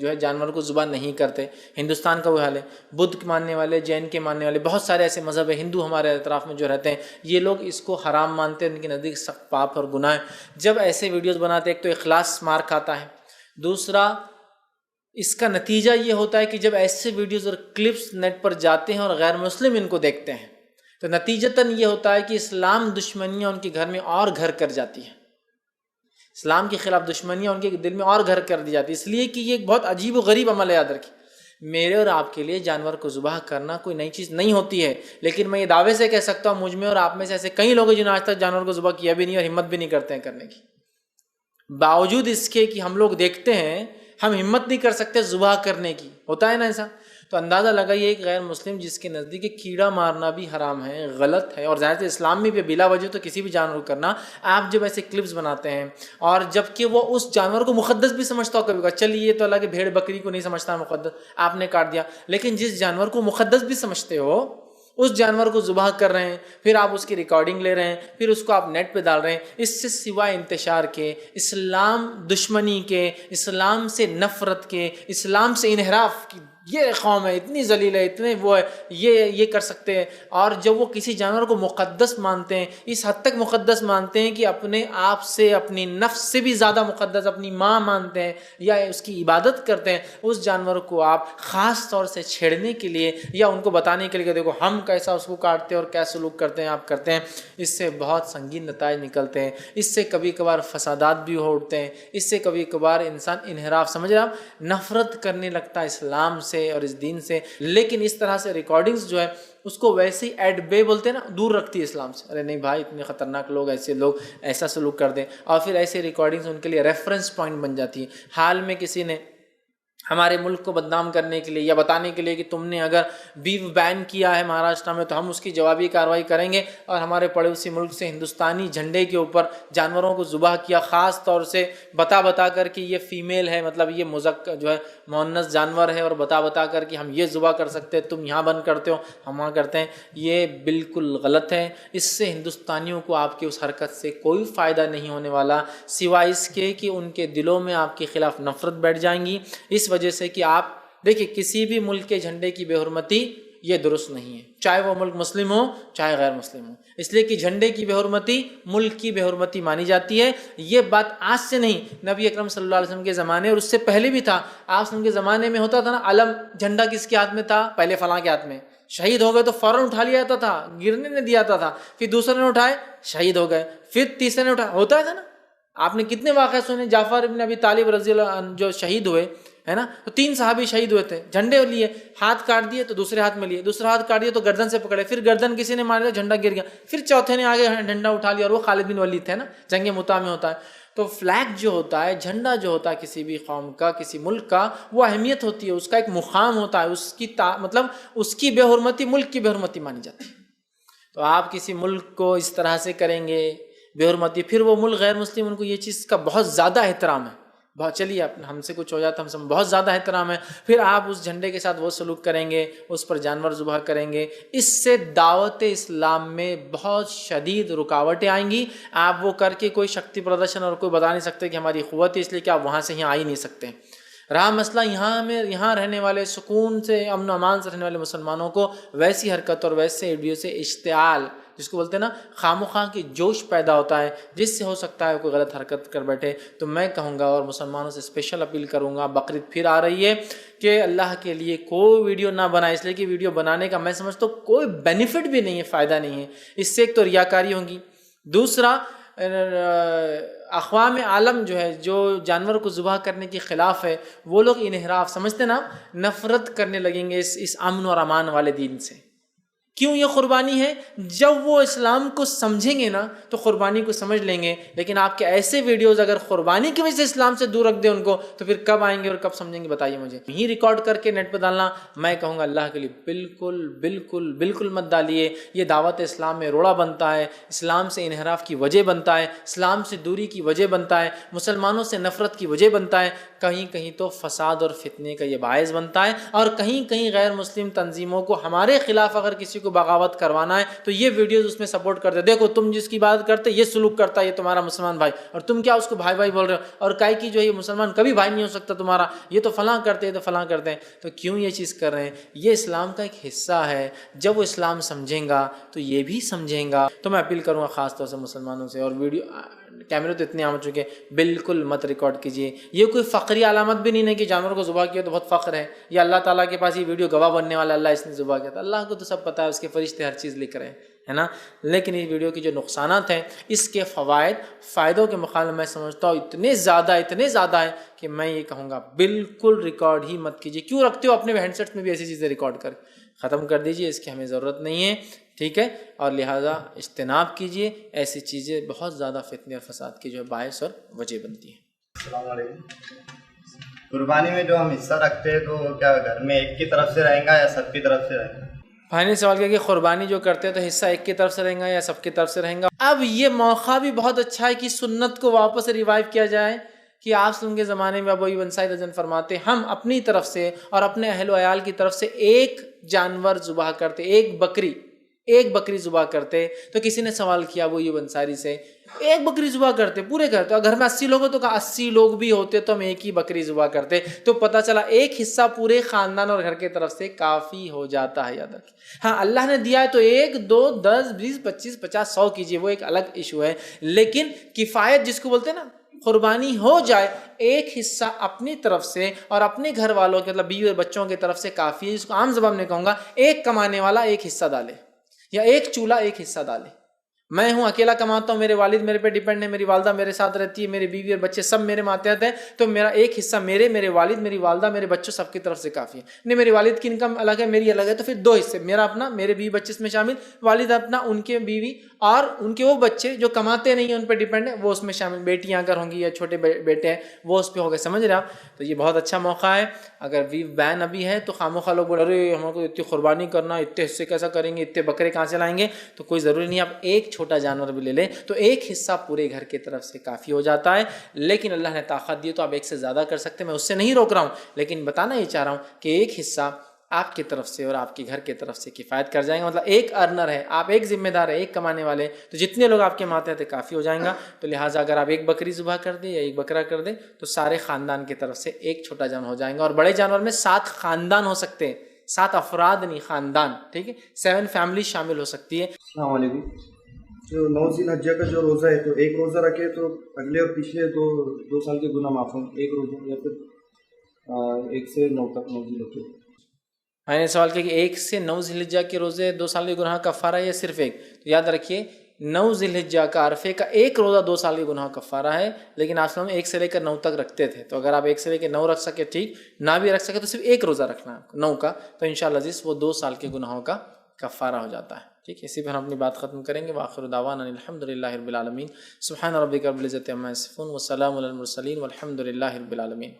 جو ہے جانور کو ذبح نہیں کرتے۔ ہندوستان کا وہ حال ہے، بدھ کے ماننے والے، جین کے ماننے والے، بہت سارے ایسے مذہب ہیں، ہندو ہمارے اطراف میں جو رہتے ہیں، یہ لوگ اس کو حرام مانتے ہیں، ان کے نزدیک سخت پاپ اور گناہ ہے۔ جب ایسے ویڈیوز بناتے ہیں، ایک تو اخلاص مار کھاتا ہے، دوسرا اس کا نتیجہ یہ ہوتا ہے کہ جب ایسے ویڈیوز اور کلپس نیٹ پر جاتے ہیں اور غیر مسلم ان کو دیکھتے ہیں تو نتیجتاً یہ ہوتا ہے کہ اسلام دشمنیاں ان کے گھر میں اور گھر کر جاتی ہیں، اسلام کے خلاف دشمنیاں ان کے دل میں اور گھر کر دی جاتی ہے، اس لیے کہ یہ ایک بہت عجیب و غریب عمل ہے۔ یاد رکھیے، میرے اور آپ کے لیے جانور کو ذبح کرنا کوئی نئی چیز نہیں ہوتی ہے، لیکن میں یہ دعوے سے کہہ سکتا ہوں مجھ میں اور آپ میں سے ایسے کئی لوگ ہیں جنہوں نے آج تک جانور کو ذبح کیا بھی نہیں اور ہمت بھی نہیں کرتے ہیں کرنے کی، باوجود اس کے کہ ہم لوگ دیکھتے ہیں، ہم ہمت نہیں کر سکتے ذبح کرنے کی، ہوتا ہے نا ایسا۔ تو اندازہ لگائیے ایک غیر مسلم جس کے نزدیک کیڑا مارنا بھی حرام ہے، غلط ہے، اور ظاہر سے اسلام میں بھی بلا وجہ تو کسی بھی جانور کو کرنا، آپ جب ایسے کلپس بناتے ہیں اور جب کہ وہ اس جانور کو مقدس بھی سمجھتا ہو، کبھی کہا چلیے یہ تو اللہ کے بھیڑ بکری کو نہیں سمجھتا مقدس، آپ نے کاٹ دیا، لیکن جس جانور کو مقدس بھی سمجھتے ہو اس جانور کو ذبح کر رہے ہیں، پھر آپ اس کی ریکارڈنگ لے رہے ہیں، پھر اس کو آپ نیٹ پہ ڈال رہے ہیں، اس سے سوائے انتشار کے، اسلام دشمنی کے، اسلام سے نفرت کے، اسلام سے انحراف کی، یہ قوم ہے اتنی ذلیل ہے، اتنے وہ ہے، یہ کر سکتے ہیں۔ اور جب وہ کسی جانور کو مقدس مانتے ہیں، اس حد تک مقدس مانتے ہیں کہ اپنے آپ سے، اپنی نفس سے بھی زیادہ مقدس اپنی ماں مانتے ہیں یا اس کی عبادت کرتے ہیں، اس جانور کو آپ خاص طور سے چھیڑنے کے لیے یا ان کو بتانے کے لیے کہ دیکھو ہم کیسا اس کو کاٹتے ہیں اور کیا سلوک کرتے ہیں آپ کرتے ہیں، اس سے بہت سنگین نتائج نکلتے ہیں، اس سے کبھی کبھار فسادات بھی اٹھتے ہیں، اس سے کبھی کبھار انسان انحراف، سمجھ رہے آپ، نفرت کرنے لگتا ہے اسلام سے اور اس دین سے۔ لیکن اس طرح سے ریکارڈنگز جو ہے اس کو ویسے ہی ایڈ بے بولتے ہیں نا، دور رکھتی ہے اسلام سے، ارے نہیں بھائی اتنے خطرناک لوگ، ایسے لوگ ایسا سلوک کر دیں، اور پھر ایسے ریکارڈنگز ان کے لیے ریفرنس پوائنٹ بن جاتی ہے۔ حال میں کسی نے ہمارے ملک کو بدنام کرنے کے لیے یا بتانے کے لیے کہ تم نے اگر بیف بین کیا ہے مہاراشٹر میں تو ہم اس کی جوابی کارروائی کریں گے، اور ہمارے پڑوسی ملک سے ہندوستانی جھنڈے کے اوپر جانوروں کو ذبح کیا، خاص طور سے بتا کر کہ یہ فیمیل ہے، مطلب یہ مذکر جو ہے مؤنث جانور ہے، اور بتا کر کہ ہم یہ ذبح کر سکتے ہیں، تم یہاں بند کرتے ہو ہم وہاں کرتے ہیں، یہ بالکل غلط ہے۔ اس سے ہندوستانیوں کو آپ کی اس حرکت سے کوئی فائدہ نہیں ہونے والا، سوائے اس کے کہ ان کے دلوں میں آپ کے خلاف نفرت بیٹھ جائیں گی، اس وجہ سے کہ آپ دیکھیں کسی بھی ملک کے جھنڈے کی بے حرمتی یہ درست نہیں ہے، چاہے وہ ملک مسلم ہو چاہے غیر مسلم ہو، اس لیے کہ جھنڈے کی بے حرمتی ملک کی بے حرمتی مانی جاتی ہے۔ یہ بات آج سے نہیں، نبی اکرم صلی اللہ علیہ وسلم کے زمانے اور اس سے پہلے بھی تھا، آپ وسلم کے زمانے میں ہوتا تھا نا، علم جھنڈا کس کے ہاتھ میں تھا، پہلے فلاں کے ہاتھ میں، شہید ہو گئے تو فوراً اٹھا لیا جاتا تھا، گرنے نہیں دیا جاتا تھا، پھر دوسرے نے اٹھائے شہید ہو گئے، پھر تیسرے نے اٹھایا، ہوتا تھا نا۔ آپ نے کتنے واقعے سنے، جعفر ابن ابی طالب رضی اللہ عنہ جو شہید ہوئے ہے نا، تو 3 صحابی شہید ہوئے تھے، جھنڈے لیے، ہاتھ کاٹ دیے تو دوسرے ہاتھ میں لیے، دوسرا ہاتھ کاٹ دیا تو گردن سے پکڑے، پھر گردن کسی نے مار دیا، جھنڈا گر گیا، پھر چوتھے نے آگے ڈنڈا اٹھا لیا، اور وہ خالد بن ولید تھے نا، جنگ مؤتہ میں ہوتا ہے۔ تو فلیگ جو ہوتا ہے، جھنڈا جو ہوتا ہے کسی بھی قوم کا، کسی ملک کا، وہ اہمیت ہوتی ہے، اس کا ایک مقام ہوتا ہے، اس کی مطلب اس کی بے حرمتی ملک کی بے حرمتی مانی جاتی ہے۔ تو آپ کسی ملک کو اس طرح سے کریں گے بے حرمتی، پھر وہ ملک غیر مسلم ان کو یہ چیز کا بہت زیادہ احترام ہے، بہت چلیے ہم سے کچھ ہو جاتا، ہم سے بہت زیادہ احترام ہے، پھر آپ اس جھنڈے کے ساتھ وہ سلوک کریں گے، اس پر جانور ذبح کریں گے، اس سے دعوت اسلام میں بہت شدید رکاوٹیں آئیں گی۔ آپ وہ کر کے کوئی شکتی پردرشن اور کوئی بتا نہیں سکتے کہ ہماری قوت ہے، اس لیے کہ آپ وہاں سے یہاں آ ہی نہیں سکتے۔ رہا مسئلہ یہاں رہنے والے سکون سے، امن و امان سے رہنے والے مسلمانوں کو ویسی حرکت اور ویسے ویڈیو سے اشتعال جس کو بولتے ہیں نا خامخواہ کی جوش پیدا ہوتا ہے، جس سے ہو سکتا ہے کوئی غلط حرکت کر بیٹھے. تو میں کہوں گا اور مسلمانوں سے اسپیشل اپیل کروں گا، بقرعید پھر آ رہی ہے، کہ اللہ کے لیے کوئی ویڈیو نہ بنائے، اس لیے کہ ویڈیو بنانے کا میں سمجھتا ہوں کوئی بینیفٹ بھی نہیں ہے، فائدہ نہیں ہے. اس سے ایک تو ریاکاری ہوگی، دوسرا اقوام عالم جو ہے جو جانور کو ذبح کرنے کے خلاف ہے، وہ لوگ انحراف سمجھتے نا، نفرت کرنے لگیں گے اس امن اور امان والے دین سے. کیوں یہ قربانی ہے؟ جب وہ اسلام کو سمجھیں گے نا تو قربانی کو سمجھ لیں گے. لیکن آپ کے ایسے ویڈیوز اگر قربانی کی وجہ سے اسلام سے دور رکھ دیں ان کو، تو پھر کب آئیں گے اور کب سمجھیں گے؟ بتائیے مجھے. یہی ریکارڈ کر کے نیٹ پہ ڈالنا، میں کہوں گا اللہ کے لیے بالکل بالکل بالکل مت ڈالیے. یہ دعوت اسلام میں روڑا بنتا ہے، اسلام سے انحراف کی وجہ بنتا ہے، اسلام سے دوری کی وجہ بنتا ہے، مسلمانوں سے نفرت کی وجہ بنتا ہے، کہیں کہیں تو فساد اور فتنے کا یہ باعث بنتا ہے، اور کہیں کہیں غیر مسلم تنظیموں کو ہمارے خلاف اگر کسی کو بغاوت کروانا ہے تو یہ ویڈیوز اس میں سپورٹ کرتے، دیکھو تم جس کی بات کرتے یہ سلوک کرتا ہے، یہ تمہارا مسلمان بھائی، اور تم کیا اس کو بھائی بھائی بول رہے ہو، اور کائی کی جو ہے یہ مسلمان کبھی بھائی نہیں ہو سکتا تمہارا، یہ تو فلاں کرتے ہیں، تو فلاں کرتے ہیں. تو کیوں یہ چیز کر رہے ہیں؟ یہ اسلام کا ایک حصہ ہے، جب وہ اسلام سمجھیں گا تو یہ بھی سمجھیں گا. تو میں اپیل کروں گا خاص طور سے مسلمانوں سے، اور ویڈیو کیمرے تو اتنے عام ہو چکے، بالکل مت ریکارڈ کیجیے. یہ کوئی فخری علامت بھی نہیں ہے کہ جانور کو ذبح کیا تو بہت فخر ہے، یا اللہ تعالیٰ کے پاس یہ ویڈیو گواہ بننے والا اللہ اس نے ذبح کیا تھا. اللہ کو تو سب پتہ ہے، اس کے فرشتے ہر چیز لکھ رہے ہیں، ہے نا. لیکن اس ویڈیو کے جو نقصانات ہیں، اس کے فائدوں کے مقابلے میں سمجھتا ہوں اتنے زیادہ ہے کہ میں یہ کہوں گا بالکل ریکارڈ ہی مت کیجیے. کیوں رکھتے ہو اپنے ہینڈ سیٹس میں بھی ایسی چیزیں ریکارڈ کر ختم کر دیجیے، اس کی ہمیں ضرورت نہیں ہے، ٹھیک ہے. اور لہٰذا اجتناب کیجیے، ایسی چیزیں بہت زیادہ فتنے اور فساد کی جو ہے باعث اور وجہ بنتی ہیں. السلام علیکم. قربانی میں جو ہم حصہ رکھتے ہیں تو کیا گھر میں ایک کی طرف سے رہیں گا یا سب کی طرف سے رہیں گا؟ بھائی نے سوال کیا کہ قربانی جو کرتے ہیں تو حصہ ایک کی طرف سے رہیں گا یا سب کی طرف سے رہیں گا. اب یہ موقع بھی بہت اچھا ہے کہ سنت کو واپس ریوائیو کیا جائے، کہ آپ سن کے زمانے میں ابو ایوب انصاری رضی اللہ عنہ فرماتے ہم اپنی طرف سے اور اپنے اہل و عیال کی طرف سے ایک جانور ذبح کرتے، ایک بکری ذبح کرتے. تو کسی نے سوال کیا ابو ایوب انصاری سے، ایک بکری ذبح کرتے پورے کرتے، اور گھر میں 80 لوگ ہو تو کہا 80 لوگ بھی ہوتے تو ہم ایک ہی بکری ذبح کرتے. تو پتہ چلا ایک حصہ پورے خاندان اور گھر کی طرف سے کافی ہو جاتا ہے. یاد رکھیں، ہاں اللہ نے دیا ہے تو 1 2 10 20 25 50 100 کیجیے، وہ ایک الگ ایشو ہے. لیکن کفایت جس کو بولتے ہیں نا، قربانی ہو جائے، ایک حصہ اپنی طرف سے اور اپنے گھر والوں کے مطلب بیوی اور بچوں کی طرف سے کافی ہے. جس کو عام زبان میں کہوں گا ایک کمانے والا ایک حصہ ڈالے، یا ایک چولہا ایک حصہ ڈالے. میں ہوں اکیلا کماتا ہوں، میرے والد میرے پہ ڈیپینڈ ہے، میری والدہ میرے ساتھ رہتی ہے، میری بیوی اور بچے سب میرے ماتحت ہیں، تو میرا ایک حصہ میرے والد میری والدہ میرے بچوں سب کی طرف سے کافی ہے. نہیں میری والد کی انکم الگ ہے میری الگ ہے تو پھر 2 حصے، میرا اپنا، میرے بیوی بچے اس میں شامل، والد اپنا، ان کے بیوی اور ان کے وہ بچے جو کماتے نہیں ہیں ان پہ ڈیپینڈ ہے وہ اس میں شامل، بیٹیاں اگر ہوں گی یا چھوٹے بیٹے ہیں وہ اس پہ ہو گئے. سمجھ رہے آپ؟ تو یہ بہت اچھا موقع ہے. اگر ویو بین ابھی ہے تو خاموخواہ لوگ بولے ارے ہم کو اتنی قربانی کرنا، اتنے حصے کیسا کریں گے، اتنے بکرے کہاں سے لائیں گے؟ تو کوئی ضروری نہیں، آپ ایک چھوٹا جانور بھی لے لیں تو ایک حصہ پورے گھر کی طرف سے کافی ہو جاتا ہے. لیکن اللہ نے طاقت دی تو آپ ایک سے زیادہ کر سکتے ہیں، میں اس سے نہیں روک رہا ہوں، لیکن بتانا یہ چاہ رہا ہوں کہ ایک حصہ آپ کی طرف سے اور آپ کے گھر کی طرف سے کفایت کر جائیں گا. مطلب ایک ارنر ہے، آپ ایک ذمہ دار ہے، ایک کمانے والے، تو جتنے لوگ آپ کے ماتحت ہیں کافی ہو جائیں گا. تو لہٰذا اگر آپ ایک بکری ذبح کر دیں یا ایک بکرا کر دیں تو سارے خاندان کی طرف سے ایک چھوٹا جانور ہو جائیں گا. اور بڑے جانور میں 7 خاندان ہو سکتے ہیں، 7 افراد نہیں، خاندان، ٹھیک ہے، 7 فیملی شامل ہو سکتی ہے. السلام علیکم. جو 9 ذی الحجہ کا جو روزہ ہے تو ایک روزہ رکھے تو اگلے اور پچھلے 2 سال کے گناہ معاف ہوں، ایک روزہ، یا پھر 1 سے 9 تک 9 ذی الحجہ. میں نے سوال کیا کہ 1 سے 9 ذی الحجہ کے روزے 2 سال کے گناہ کفارہ ہے یا صرف ایک؟ تو یاد رکھیے 9 ذی الحجہ کا عرفے کا ایک روزہ 2 سال کے گناہ کفارہ ہے. لیکن آپ میں 1 سے لے کر 9 تک رکھتے تھے، تو اگر آپ 1 سے لے کے 9 رکھ سکے ٹھیک، نہ بھی رکھ سکے تو صرف ایک روزہ رکھنا ہے 9 کا، تو انشاءاللہ عزیز وہ 2 سال کے گناہوں کا کفارہ ہو جاتا ہے. ٹھیک ہے، اسی پر ہم اپنی بات ختم کریں گے. وآخر دعوانا الحمدللہ رب العالمین. سبحان ربک رب العزۃ عما یصفون وسلام علی المرسلین والحمد للہ رب العالمین.